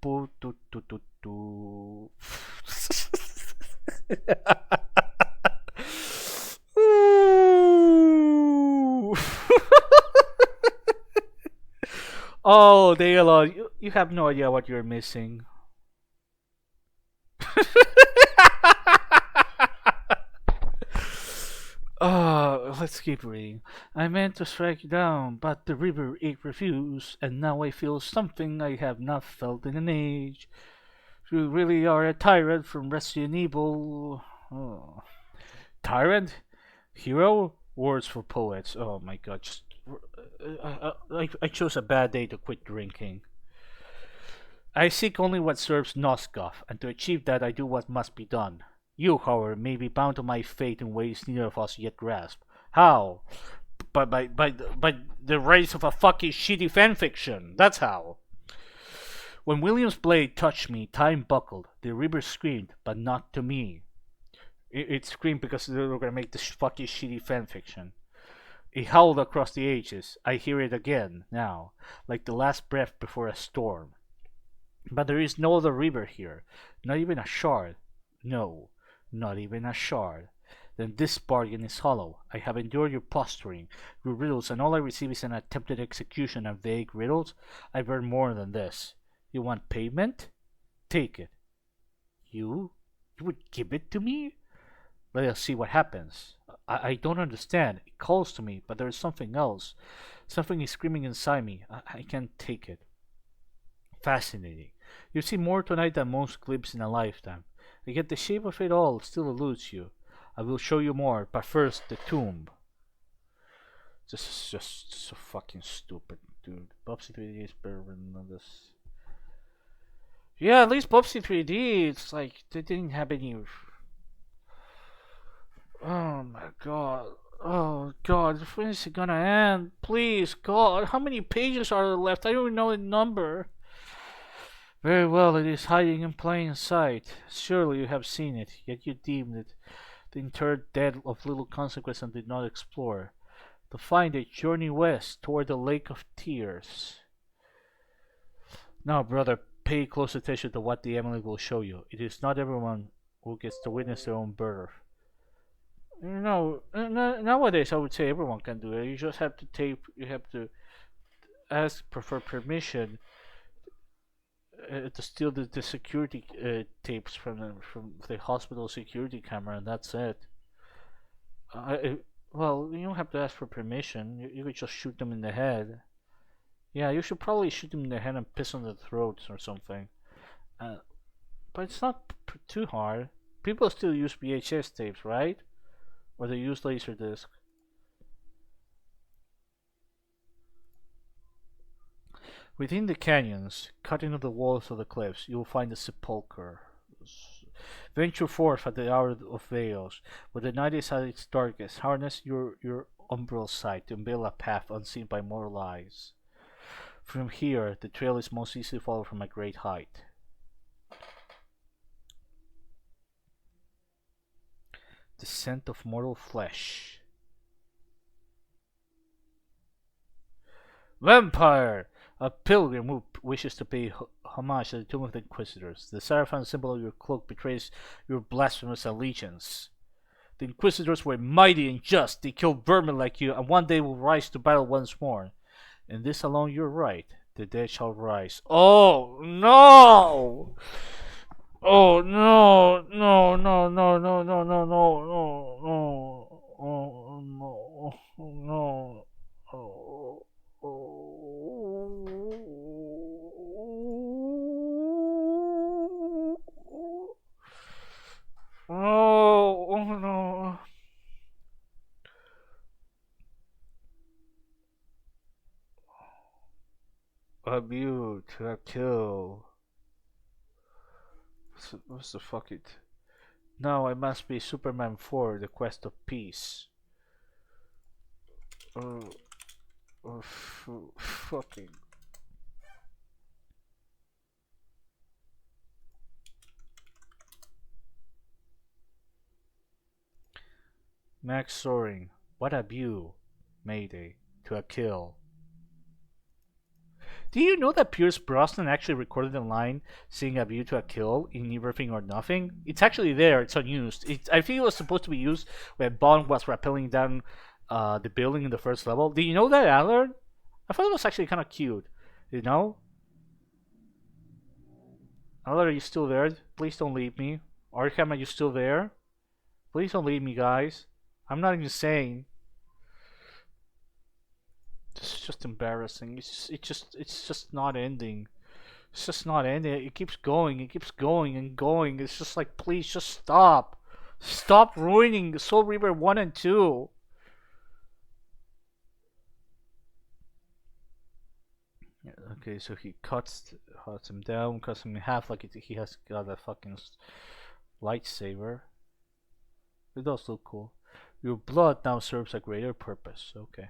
po, tu, tu, tu, tu. Ooh. Oh, Dale, you have no idea what you're missing. Let's keep reading. I meant to strike you down, but the river it refused, and now I feel something I have not felt in an age. You really are a tyrant from Resident Evil. Oh. Tyrant? Hero? Words for poets. Oh my god, just. I chose a bad day to quit drinking. I seek only what serves Noskov, and to achieve that I do what must be done. You, however, may be bound to my fate in ways neither of us yet grasp. How? By the race of a fucking shitty fanfiction. That's how. When William's blade touched me, time buckled. The river screamed, but not to me. It screamed because they were gonna make this fucking shitty fanfiction. It howled across the ages. I hear it again, now, like the last breath before a storm. But there is no other river here, not even a shard. No, not even a shard. Then this bargain is hollow. I have endured your posturing, your riddles, and all I receive is an attempted execution of vague riddles. I've earned more than this. You want payment? Take it. You? You would give it to me? Let us see what happens. I don't understand. It calls to me, but there is something else. Something is screaming inside me. I can't take it. Fascinating. You see more tonight than most glimpses in a lifetime. Yet the shape of it all still eludes you. I will show you more, but first the tomb. This is just so fucking stupid, dude. Bubsy 3D is better than this. Yeah, at least Bubsy 3D, it's like they didn't have any. Oh my god. Oh god, when is it gonna end? Please, God, how many pages are there left? I don't even know the number. Very well, it is hiding in plain sight. Surely you have seen it, yet you deemed it the interred dead of little consequence and did not explore. To find it, journey west toward the Lake of Tears. Now, brother, pay close attention to what the Emily will show you. It is not everyone who gets to witness their own birth. No, nowadays I would say everyone can do it. You just have to you have to ask for permission to steal the security tapes from the hospital security camera, and that's it. Well, you don't have to ask for permission. You could just shoot them in the head. Yeah, you should probably shoot them in the head and piss on their throats or something. Uh, but it's not too hard. People still use VHS tapes, right? Or they use Laserdisc. Within the canyons, cut into the walls of the cliffs, you will find a sepulchre. Venture forth at the hour of veils, when the night is at its darkest. Harness your umbral sight to unveil a path unseen by mortal eyes. From here, the trail is most easily followed from a great height. The scent of mortal flesh. Vampire! A pilgrim who wishes to pay homage to the tomb of the Inquisitors. The seraphim symbol of your cloak betrays your blasphemous allegiance. The Inquisitors were mighty and just. They killed vermin like you, and one day will rise to battle once more. In this alone you're right. The dead shall rise. Oh no! Oh no! No! No! No! No! No! No! No! No! No! Oh no! No! Oh. Oh no. A mute, a kill. What's the fuck it? Now I must be Superman 4, the quest of peace. Oh, fucking. Max soaring. What a view. Mayday. To a kill. Do you know that Pierce Brosnan actually recorded a line saying "A view to a kill" in Everything or Nothing? It's actually there. It's unused. I think it was supposed to be used when Bond was rappelling down the building in the first level. Do you know that, Alan? I thought it was actually kind of cute. You know? Alan, are you still there? Please don't leave me. Arkham, are you still there? Please don't leave me, guys. I'm not insane. This is just embarrassing. It's just not ending. It's just not ending. It keeps going. It keeps going and going. It's just like, please, just stop. Stop ruining Soul Reaver 1 and 2. Yeah, okay, so he cuts him down, cuts him in half like he has got a fucking lightsaber. It does look cool. Your blood now serves a greater purpose. Okay.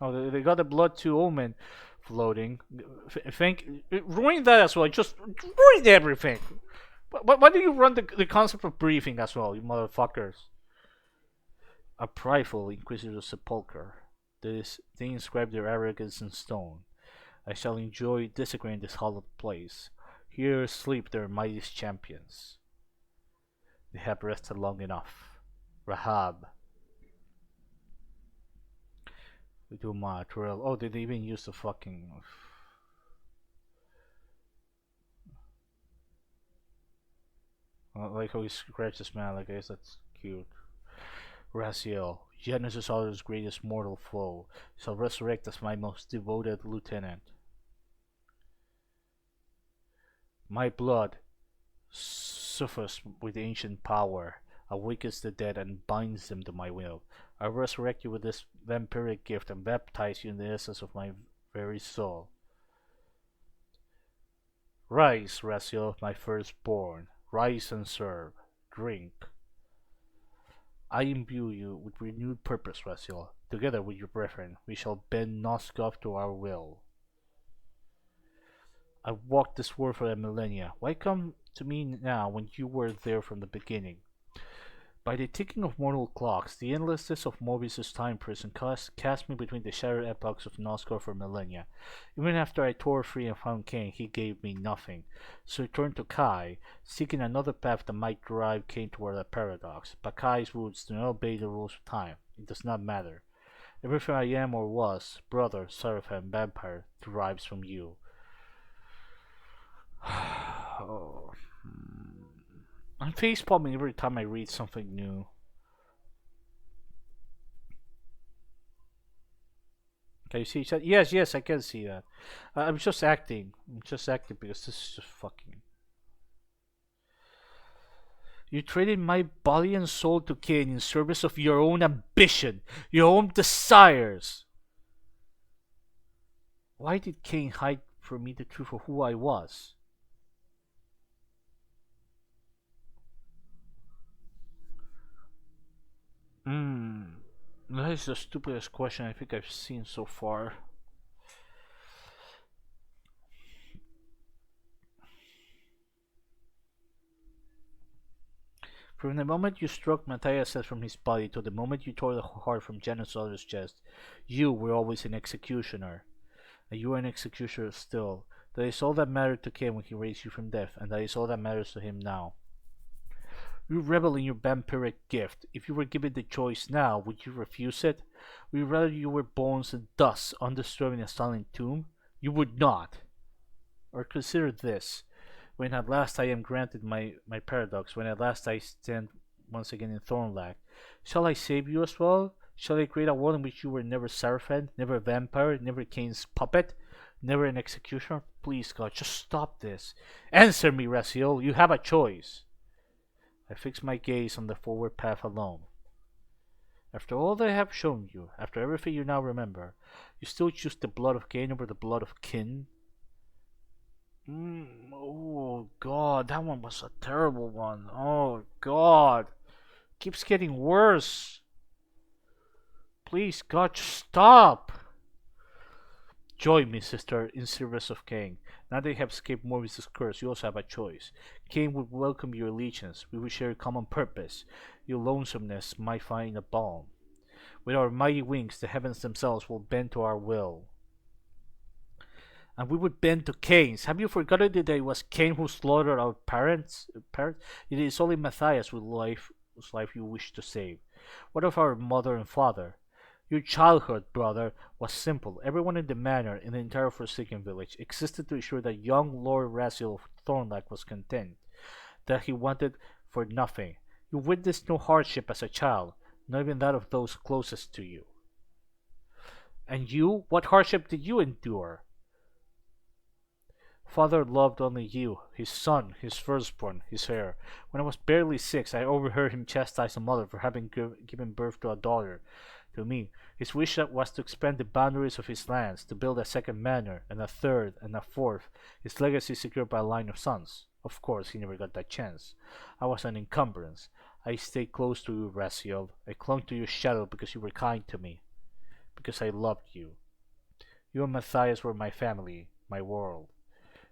Oh, they got the blood to Omen floating. Think ruin that as well. Just ruin everything. Why do you run the concept of breathing as well, you motherfuckers? A prideful Inquisitor sepulchre. They inscribe their arrogance in stone. I shall enjoy desecrating this hallowed place. Here sleep their mightiest champions. They have rested long enough. Rahab. We do my Terrell. Oh, did they even use the fucking... like how he scratched his man, I guess that's cute. Raziel, Genesis Otter's greatest mortal foe, shall resurrect as my most devoted lieutenant. My blood suffers with ancient power, awakens the dead and binds them to my will. I resurrect you with this vampiric gift and baptize you in the essence of my very soul. Rise, Raziel, my firstborn. Rise and serve. Drink. I imbue you with renewed purpose, Raziel. Together with your brethren, we shall bend Noskov to our will. I walked this world for a millennia. Why come to me now when you were there from the beginning? By the ticking of mortal clocks, the endlessness of Mobius's time prison cast me between the shattered epochs of Noskov for millennia. Even after I tore free and found Kain, he gave me nothing. So I turned to Kai, seeking another path that might drive Kain toward a paradox. But Kai's roots do not obey the rules of time. It does not matter. Everything I am or was, brother, Seraphim, vampire, derives from you. Oh. I'm facepalming every time I read something new. Can you see that? Yes, yes, I can see that. I'm just acting. I'm just acting because this is just fucking... You traded my body and soul to Kain in service of your own ambition, your own desires. Why did Kain hide from me the truth of who I was? That is the stupidest question I think I've seen so far. From the moment you struck Matthias from his body to the moment you tore the heart from Janus' chest, you were always an executioner. And you are an executioner still. That is all that mattered to Kain when he raised you from death, and that is all that matters to him now. You revel in your vampiric gift. If you were given the choice now, would you refuse it? Would you rather you were bones and dust, undisturbed in a silent tomb? You would not. Or consider this. When at last I am granted my paradox, when at last I stand once again in Thornlag, shall I save you as well? Shall I create a world in which you were never Seraphim, never a vampire, never Kain's puppet, never an executioner? Please, God, just stop this. Answer me, Raziel. You have a choice. I fix my gaze on the forward path alone. After all that I have shown you, after everything you now remember, you still choose the blood of Kain over the blood of kin? Oh God, that one was a terrible one. Oh God, keeps getting worse. Please, God, just stop. Join me, sister, in service of Kain. Now that you have escaped Morbius' curse, you also have a choice. Kain would welcome your allegiance. We will share a common purpose. Your lonesomeness might find a balm. With our mighty wings, the heavens themselves will bend to our will. and we would bend to Kain's. Have you forgotten that it was Cain who slaughtered our parents? It is only Matthias whose life you wish to save. What of our mother and father? Your childhood, brother, was simple. Everyone in the manor, in the entire Forsaken village, existed to ensure that young Lord Raziel of Thornlack was content, that he wanted for nothing. You witnessed no hardship as a child, not even that of those closest to you. And you? What hardship did you endure? Father loved only you, his son, his firstborn, his heir. When I was barely 6, I overheard him chastise a mother for having given birth to a daughter. To me, his wish was to expand the boundaries of his lands, to build a second manor, and a third, and a fourth, his legacy secured by a line of sons. Of course, he never got that chance. I was an encumbrance. I stayed close to you, Raziel. I clung to your shadow because you were kind to me, because I loved you. You and Matthias were my family, my world.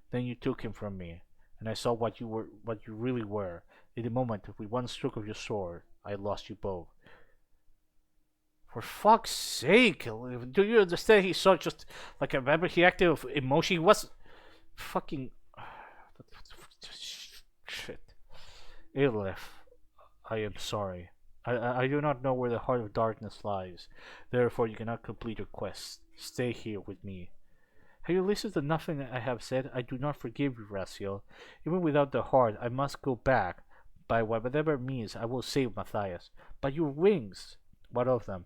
Then you took him from me, and I saw what you really were. In the moment, with one stroke of your sword, I lost you both. For fuck's sake, do you understand? He saw just like a remember he acted with emotion. He was fucking shit. Ilef, I am sorry. I do not know where the heart of darkness lies. Therefore, you cannot complete your quest. Stay here with me. Have you listened to nothing I have said? I do not forgive you, Raziel. Even without the heart, I must go back. By whatever means, I will save Matthias. But your wings, what of them?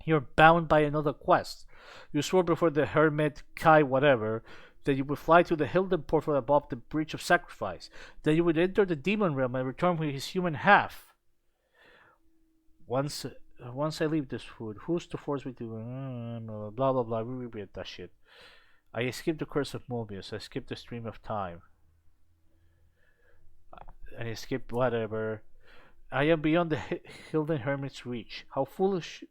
You're bound by another quest. You swore before the hermit, Kai whatever, that you would fly to the Hilden portal above the Bridge of Sacrifice, that you would enter the demon realm and return with his human half. Once I leave this food, who's to force me to blah blah blah, we repeat that shit. I escaped the curse of Mobius. I escaped the stream of time. I escaped whatever. I am beyond the Hilden Hermit's reach. How foolish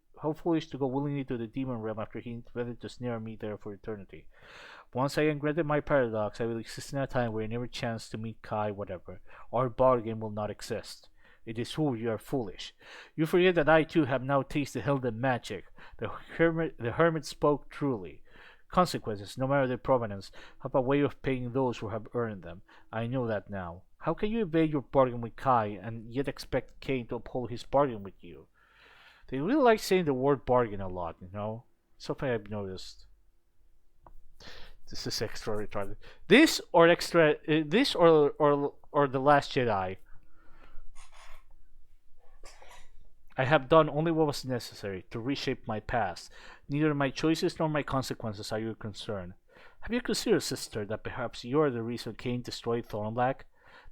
to go willingly to the demon realm after he intended to snare me there for eternity. Once I am granted my paradox, I will exist in a time where I never chance to meet Kai whatever. Our bargain will not exist. It is who you are foolish. You forget that I too have now tasted Hilden magic. The hermit spoke truly. Consequences, no matter their provenance, have a way of paying those who have earned them. I know that now. How can you evade your bargain with Kai and yet expect Kain to uphold his bargain with you? They really like saying the word bargain a lot, you know? Something I've noticed. This is extra retarded. This or The Last Jedi. I have done only what was necessary to reshape my past. Neither my choices nor my consequences are your concern. Have you considered, sister, that perhaps you are the reason Cain destroyed Thornlack?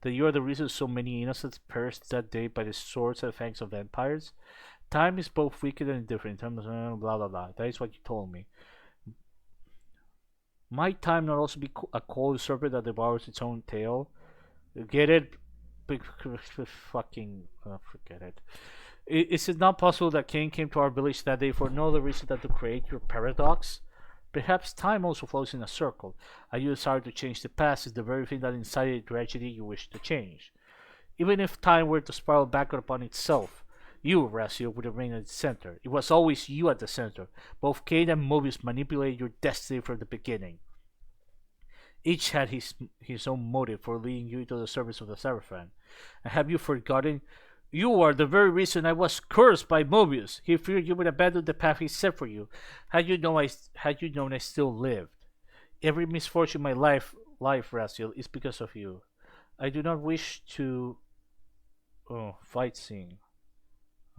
That you are the reason so many innocents perished that day by the swords and fangs of vampires? Time is both wicked and indifferent in terms of blah blah blah. That is what you told me. Might time not also be a cold serpent that devours its own tail? Get it? Fucking forget it. Is it not possible that Cain came to our village that day for no other reason than to create your paradox? Perhaps time also flows in a circle, and your desire to change the past is the very thing that incited the tragedy you wish to change. Even if time were to spiral backward upon itself, you, Raziel, would remain at the center. It was always you at the center. Both Cain and Mobius manipulated your destiny from the beginning. Each had his own motive for leading you into the service of the Seraphim. And have you forgotten? You are the very reason I was cursed by Mobius. He feared you would abandon the path he set for you. Had you known I still lived. Every misfortune in my life, Raziel, is because of you. I do not wish to. Oh, fight scene.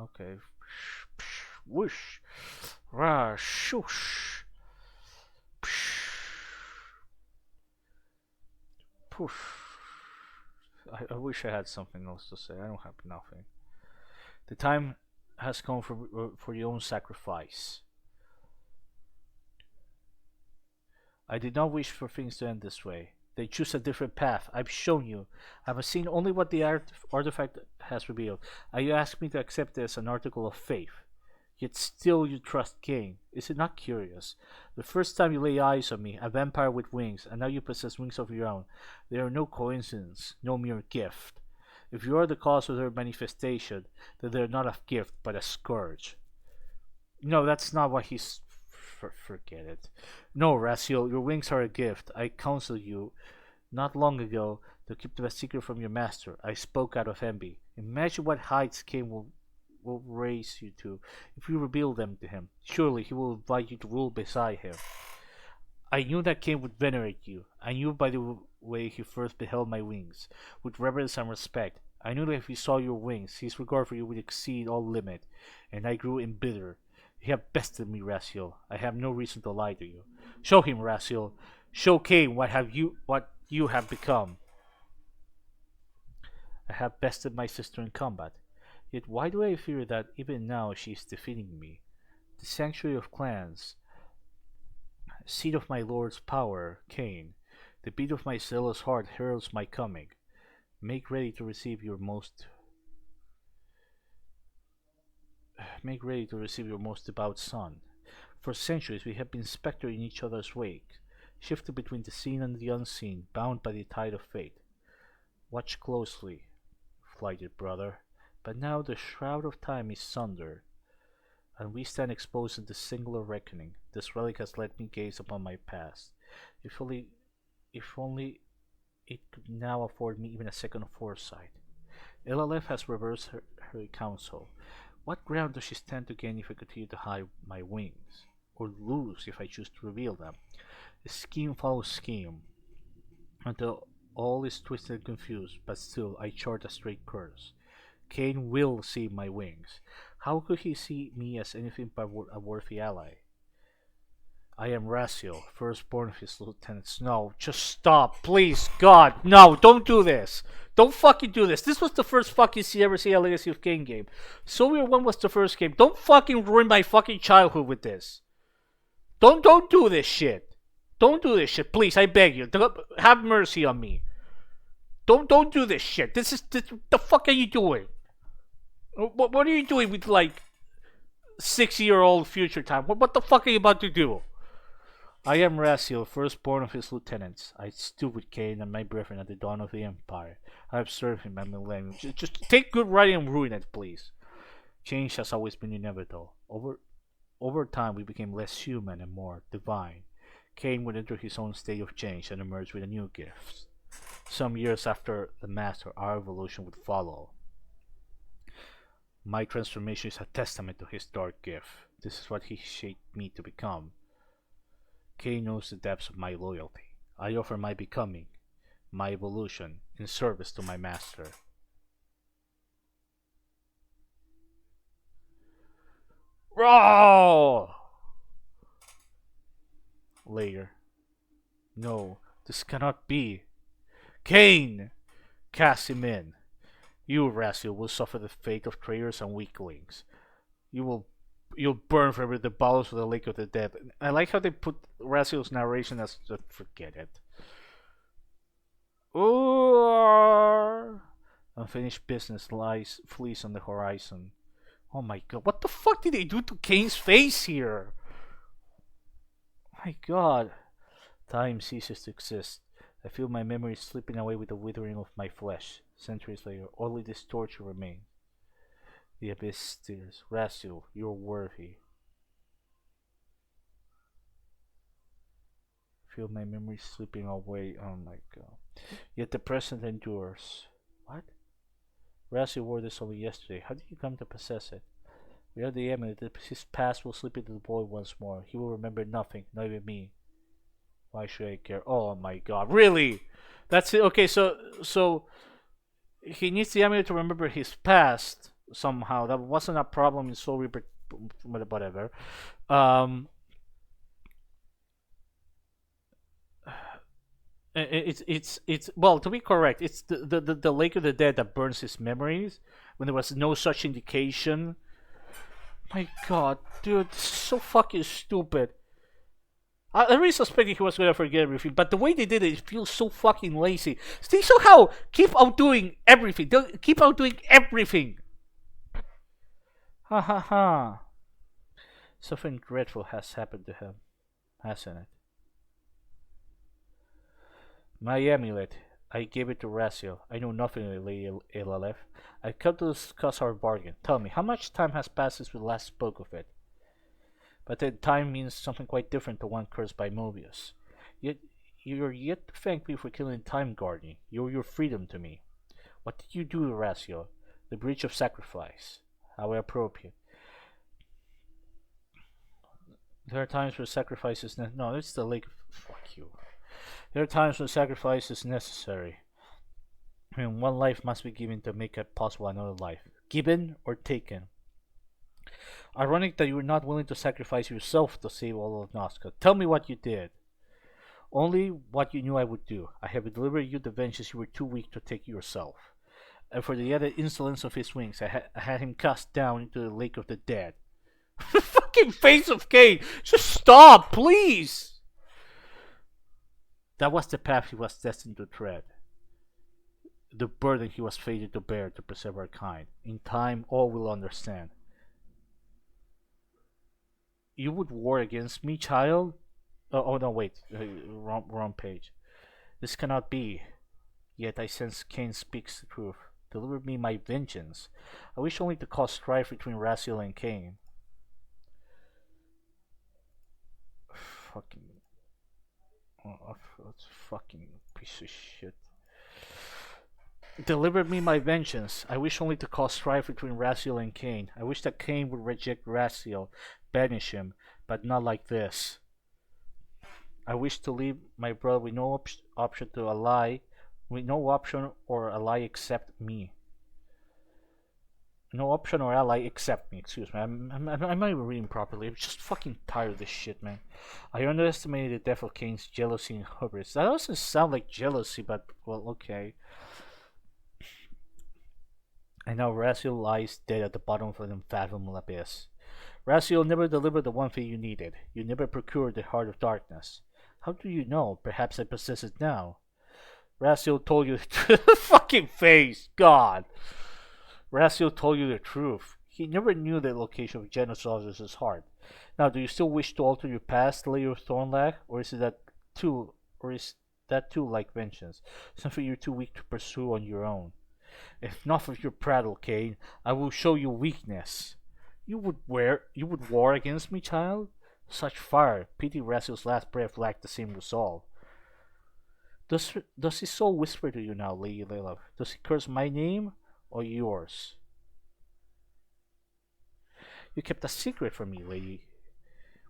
Okay. Whoosh. Rah, shoosh. Poof. I wish I had something else to say. I don't have nothing. The time has come for your own sacrifice. I did not wish for things to end this way. They choose a different path. I've shown you. I have seen only what the artifact has revealed. You ask me to accept this as an article of faith. Yet still you trust Kain. Is it not curious? The first time you lay eyes on me, a vampire with wings, and now you possess wings of your own. They are no coincidence, no mere gift. If you are the cause of their manifestation, then they are not a gift, but a scourge. No, that's not what he's... Forget it. No, Raziel, your wings are a gift. I counsel you not long ago to keep them a secret from your master. I spoke out of envy. Imagine what heights Cain will raise you to if you reveal them to him. Surely he will invite you to rule beside him. I knew that Cain would venerate you. I knew by the way he first beheld my wings, with reverence and respect. I knew that if he saw your wings, his regard for you would exceed all limit, and I grew embittered. You have bested me, Raziel. I have no reason to lie to you. Show him, Raziel. Show Cain what you have become. I have bested my sister in combat. Yet why do I fear that even now she is defeating me? The sanctuary of clans, seat of my lord's power, Cain. The beat of my zealous heart heralds my coming. Make ready to receive your most Make ready to receive your most devout son. For centuries we have been spectre in each other's wake, shifted between the seen and the unseen, bound by the tide of fate. Watch closely, flighted brother, but now the shroud of time is sundered, and we stand exposed in this singular reckoning. This relic has let me gaze upon my past. If only, if only it could now afford me even a second of foresight. LLF has reversed her counsel. What ground does she stand to gain if I continue to hide my wings? Or lose if I choose to reveal them? Scheme follows scheme, until all is twisted and confused, but still I chart a straight course. Cain will see my wings. How could he see me as anything but a worthy ally? I am Raziel, firstborn of his lieutenants. No, just stop, please, God, no, don't do this. Don't fucking do this. This was the first fucking ever see a Legacy of Kain game. Soviet 1 was the first game. Don't fucking ruin my fucking childhood with this. Don't do this shit. Don't do this shit, please, I beg you. Have mercy on me. Don't do this shit. The fuck are you doing? What are you doing with like 6-year-old future time? What the fuck are you about to do? I am Raziel, firstborn of his lieutenants. I stood with Cain and my brethren at the dawn of the Empire. I have served him a millennium. Just take good writing and ruin it, please. Change has always been inevitable. Over time, we became less human and more divine. Cain would enter his own state of change and emerge with a new gift. Some years after the Master, our evolution would follow. My transformation is a testament to his dark gift. This is what he shaped me to become. Cain knows the depths of my loyalty. I offer my becoming, my evolution, in service to my master. Raw! Later. No, this cannot be. Cain! Cast him in. You, Raziel, will suffer the fate of traitors and weaklings. You'll burn forever the bowels of the lake of the dead. I like how they put Raziel's narration as just forget it. Ooh, unfinished business flees on the horizon. Oh my god, what the fuck did they do to Cain's face here? My god. Time ceases to exist. I feel my memory slipping away with the withering of my flesh. Centuries later, only this torture remains. The abyss stares. Raziel, you're worthy. Feel my memory slipping away. Oh my god. Yet the present endures. What? Raziel wore this only yesterday. How did you come to possess it? Without the amulet, his past will slip into the void once more. He will remember nothing, not even me. Why should I care? Oh my god, really? That's it. Okay, so he needs the amulet to remember his past somehow. That wasn't a problem in Soul Reaper, whatever. It's well, to be correct, it's the Lake of the Dead that burns his memories when there was no such indication. My god, dude, this is so fucking stupid. I really suspected he was gonna forget everything, but the way they did it feels so fucking lazy. They somehow keep outdoing everything. They keep outdoing everything. Ha ha ha. Something dreadful has happened to him, hasn't it? My amulet. I gave it to Raziel. I know nothing of it, Lady LLF. I've come to discuss our bargain. Tell me, how much time has passed since we last spoke of it? But then time means something quite different to one cursed by Mobius. Yet you're yet to thank me for killing Time Guardian. You're your freedom to me. What did you do, Horatio? The breach of sacrifice. How appropriate. There are times where sacrifice is no, it's the lake. Fuck you. There are times when sacrifice is necessary. When one life must be given to make it possible another life. Given or taken. Ironic that you were not willing to sacrifice yourself to save all of Nazca. Tell me what you did. Only what you knew I would do. I have delivered you the vengeance you were too weak to take yourself. And for the added insolence of his wings, I had him cast down into the lake of the dead. The fucking face of Kain! Just stop, please! That was the path he was destined to tread. The burden he was fated to bear to preserve our kind. In time, all will understand. You would war against me, child? Oh no, wait. Wrong page. This cannot be. Yet I sense Kain speaks the truth. Deliver me my vengeance. I wish only to cause strife between Raziel and Kain. Fucking... that's fucking piece of shit. Deliver me my vengeance. I wish only to cause strife between Raziel and Kain. I wish that Kain would reject Raziel, banish him, but not like this. I wish to leave my brother with no option to ally, with no option or ally except me. No option or ally except me. Excuse me. I'm not even reading properly. I'm just fucking tired of this shit, man. I underestimated the depth of Kain's jealousy and hubris. That doesn't sound like jealousy, but well, okay. And now Raziel lies dead at the bottom of an unfathomable abyss. Raziel never delivered the one thing you needed. You never procured the heart of darkness. How do you know? Perhaps I possess it now. Raziel told you the fucking face, God. Raziel told you the truth. He never knew the location of Genosaulus's heart. Now, do you still wish to alter your past, Layer of Thornlag, or is that too like vengeance, something you're too weak to pursue on your own? Enough of your prattle, Kain. I will show you weakness. You would war against me, child? Such fire. Pity Raziel's last breath lacked the same resolve. Does his soul whisper to you now, Lady Layla? Does he curse my name or yours? You kept a secret from me, lady.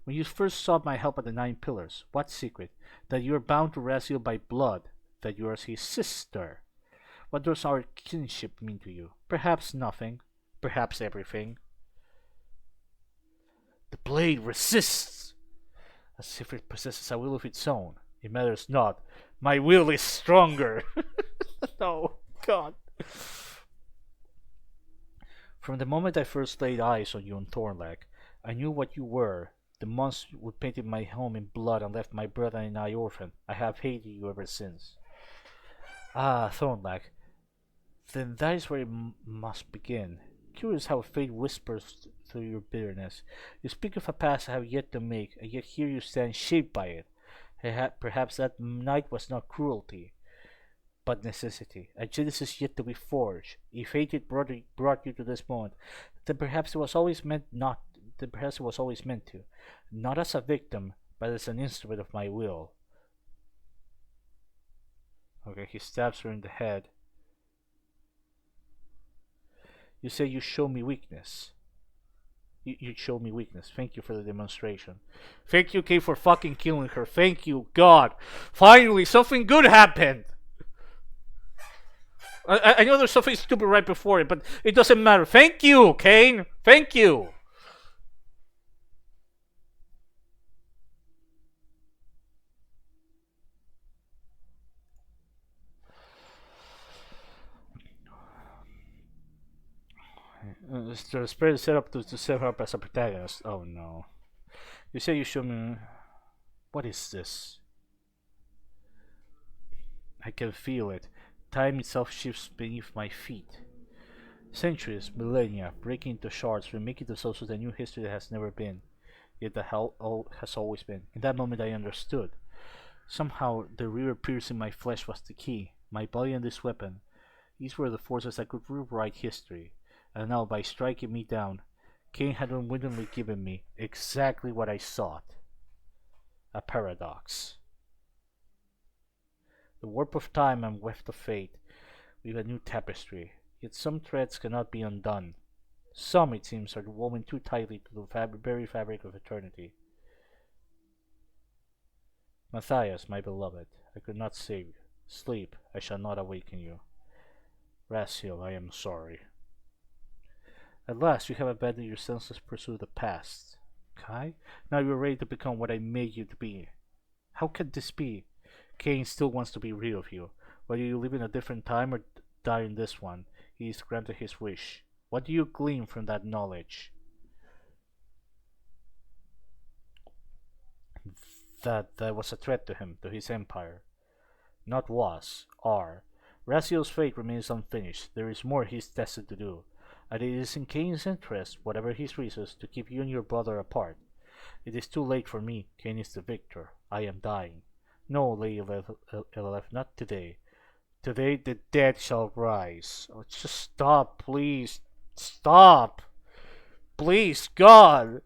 When you first sought my help at the Nine Pillars, what secret? That you are bound to Raziel by blood, that you are his sister. What does our kinship mean to you? Perhaps nothing, perhaps everything. The blade resists, as if it possesses a will of its own. It matters not. My will is stronger. No, God. From the moment I first laid eyes on you on Thornlag, I knew what you were. The monster who painted my home in blood and left my brother and I orphaned. I have hated you ever since. Ah, Thornlag. Then that is where it must begin. Curious how fate whispers through your bitterness. You speak of a past I have yet to make, and yet here you stand shaped by it. Perhaps that night was not cruelty, but necessity. A genesis yet to be forged. If fate had brought you to this moment, then perhaps it was always meant to. Not as a victim, but as an instrument of my will. Okay, he stabs her in the head. You say you show me weakness. You show me weakness. Thank you for the demonstration. Thank you, Kay, for fucking killing her. Thank you, God. Finally, something good happened. I know there's something stupid right before it, but it doesn't matter. Thank you, Kain. Thank you. The spirit is set up to set her up as a protagonist. Oh no. You say you show me... What is this? I can feel it. Time itself shifts beneath my feet. Centuries, millennia, breaking into shards, remaking themselves with a new history that has never been. Yet the hell has always been. In that moment I understood. Somehow the river piercing my flesh was the key. My body and this weapon. These were the forces that could rewrite history. And now by striking me down, Kain had unwittingly given me exactly what I sought. A paradox. The warp of time and weft of fate weave a new tapestry, yet some threads cannot be undone. Some, it seems, are woven too tightly to the very fabric of eternity. Matthias, my beloved, I could not save you. Sleep, I shall not awaken you. Raziel, I am sorry. At last you have abandoned your senseless pursuit of the past. Kai, now you are ready to become what I made you to be. How can this be? Kain still wants to be rid of you. Whether you live in a different time or die in this one, he is granted his wish. What do you glean from that knowledge? That was a threat to him, to his empire. Not was, are. Raziel's fate remains unfinished. There is more he is destined to do. And it is in Kain's interest, whatever his reasons, to keep you and your brother apart. It is too late for me. Kain is the victor. I am dying. No, Lady Elef, not today. Today the dead shall rise. Oh, just stop, please. Stop. Please, God.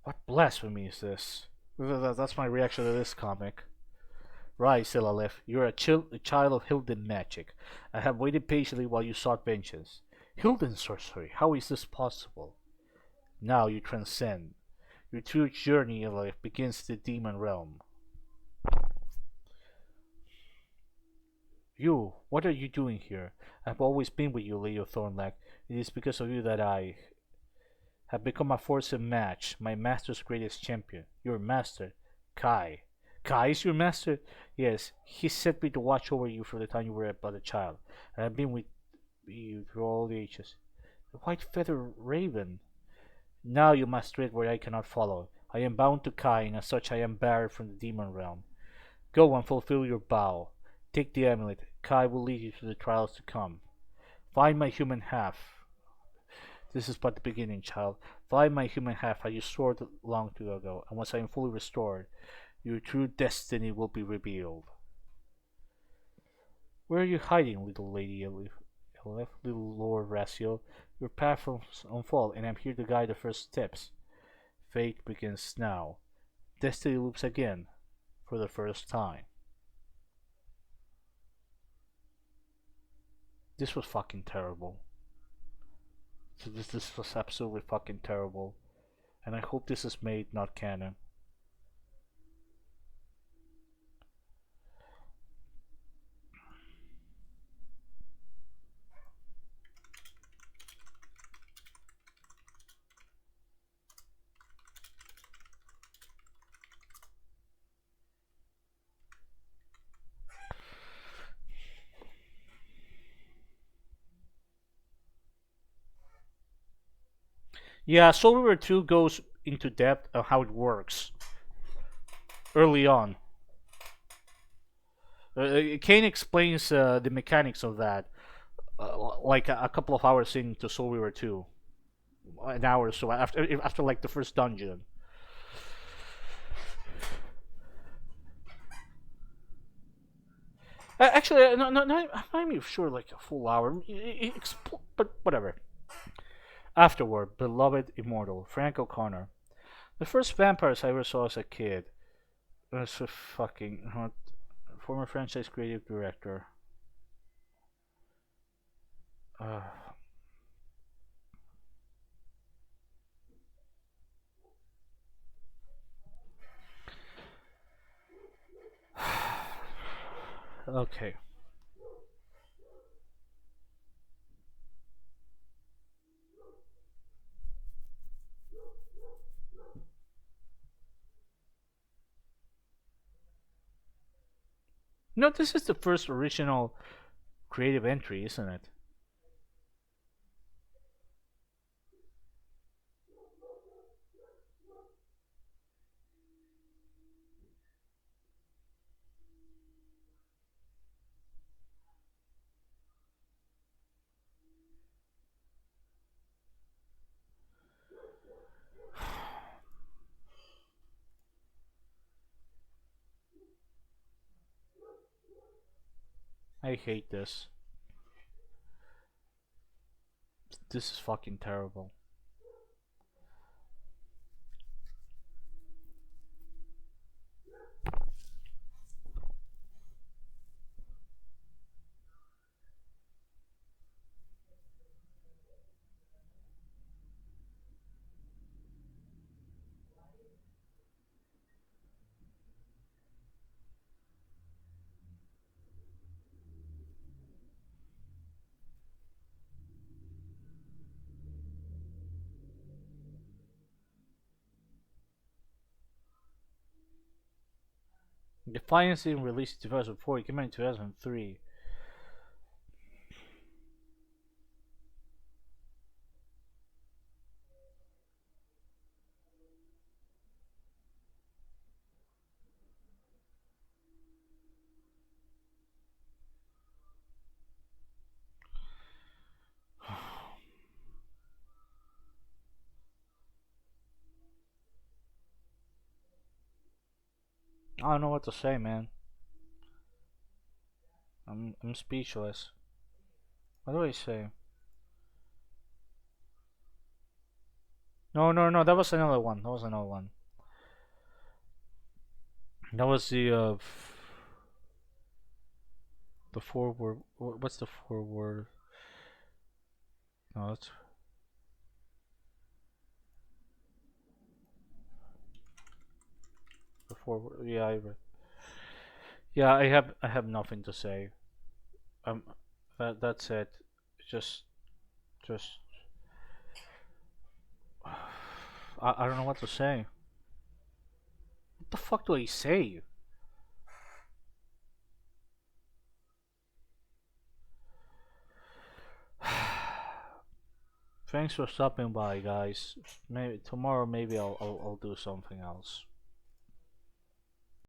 What blasphemy is this? That's my reaction to this comic. Rise, Ilalef. You are a child of Hilden magic. I have waited patiently while you sought vengeance. Hilden sorcery? How is this possible? Now you transcend. Your true journey in life begins in the demon realm. You, what are you doing here? I have always been with you, Lady of Thornlack. It is because of you that I have become a force in match, my master's greatest champion. Your master, Kai. Kai is your master? Yes, he sent me to watch over you from the time you were but a child. I have been with you through all the ages. The white feather raven. Now you must tread where I cannot follow. I am bound to Kai, and as such I am barred from the demon realm. Go and fulfill your vow. Take the amulet. Kai will lead you to the trials to come. Find my human half. This is but the beginning, child. Find my human half I restored long ago, and once I am fully restored, your true destiny will be revealed. Where are you hiding, little lady Elif? Little Lord Raziel? Your path unfold, and I'm here to guide the first steps. Fate begins now. Destiny loops again, for the first time. This was fucking terrible. This was absolutely fucking terrible. And I hope this is made not canon. Yeah, Soul River 2 goes into depth on how it works early on. Kane explains the mechanics of that like a couple of hours into Soul River 2. An hour or so after like the first dungeon. Actually, not I'm not sure like a full hour. But whatever. Afterward, beloved immortal Frank O'Connor, the first vampires I ever saw as a kid. That's a fucking former franchise creative director. Uh, okay. No, this is the first original creative entry, isn't it? I hate this. This is fucking terrible. Defiance didn't release in 2004, it came out in 2003. I don't know what to say, man. I'm speechless. What do I say? No, no, no. That was another one. That was another one. That was the forward. What's the forward? No, that's the forward. Yeah, yeah. I have nothing to say. Um, that's it. Just just I don't know what to say. What the fuck do I say? Thanks for stopping by, guys. Maybe tomorrow, maybe I'll do something else.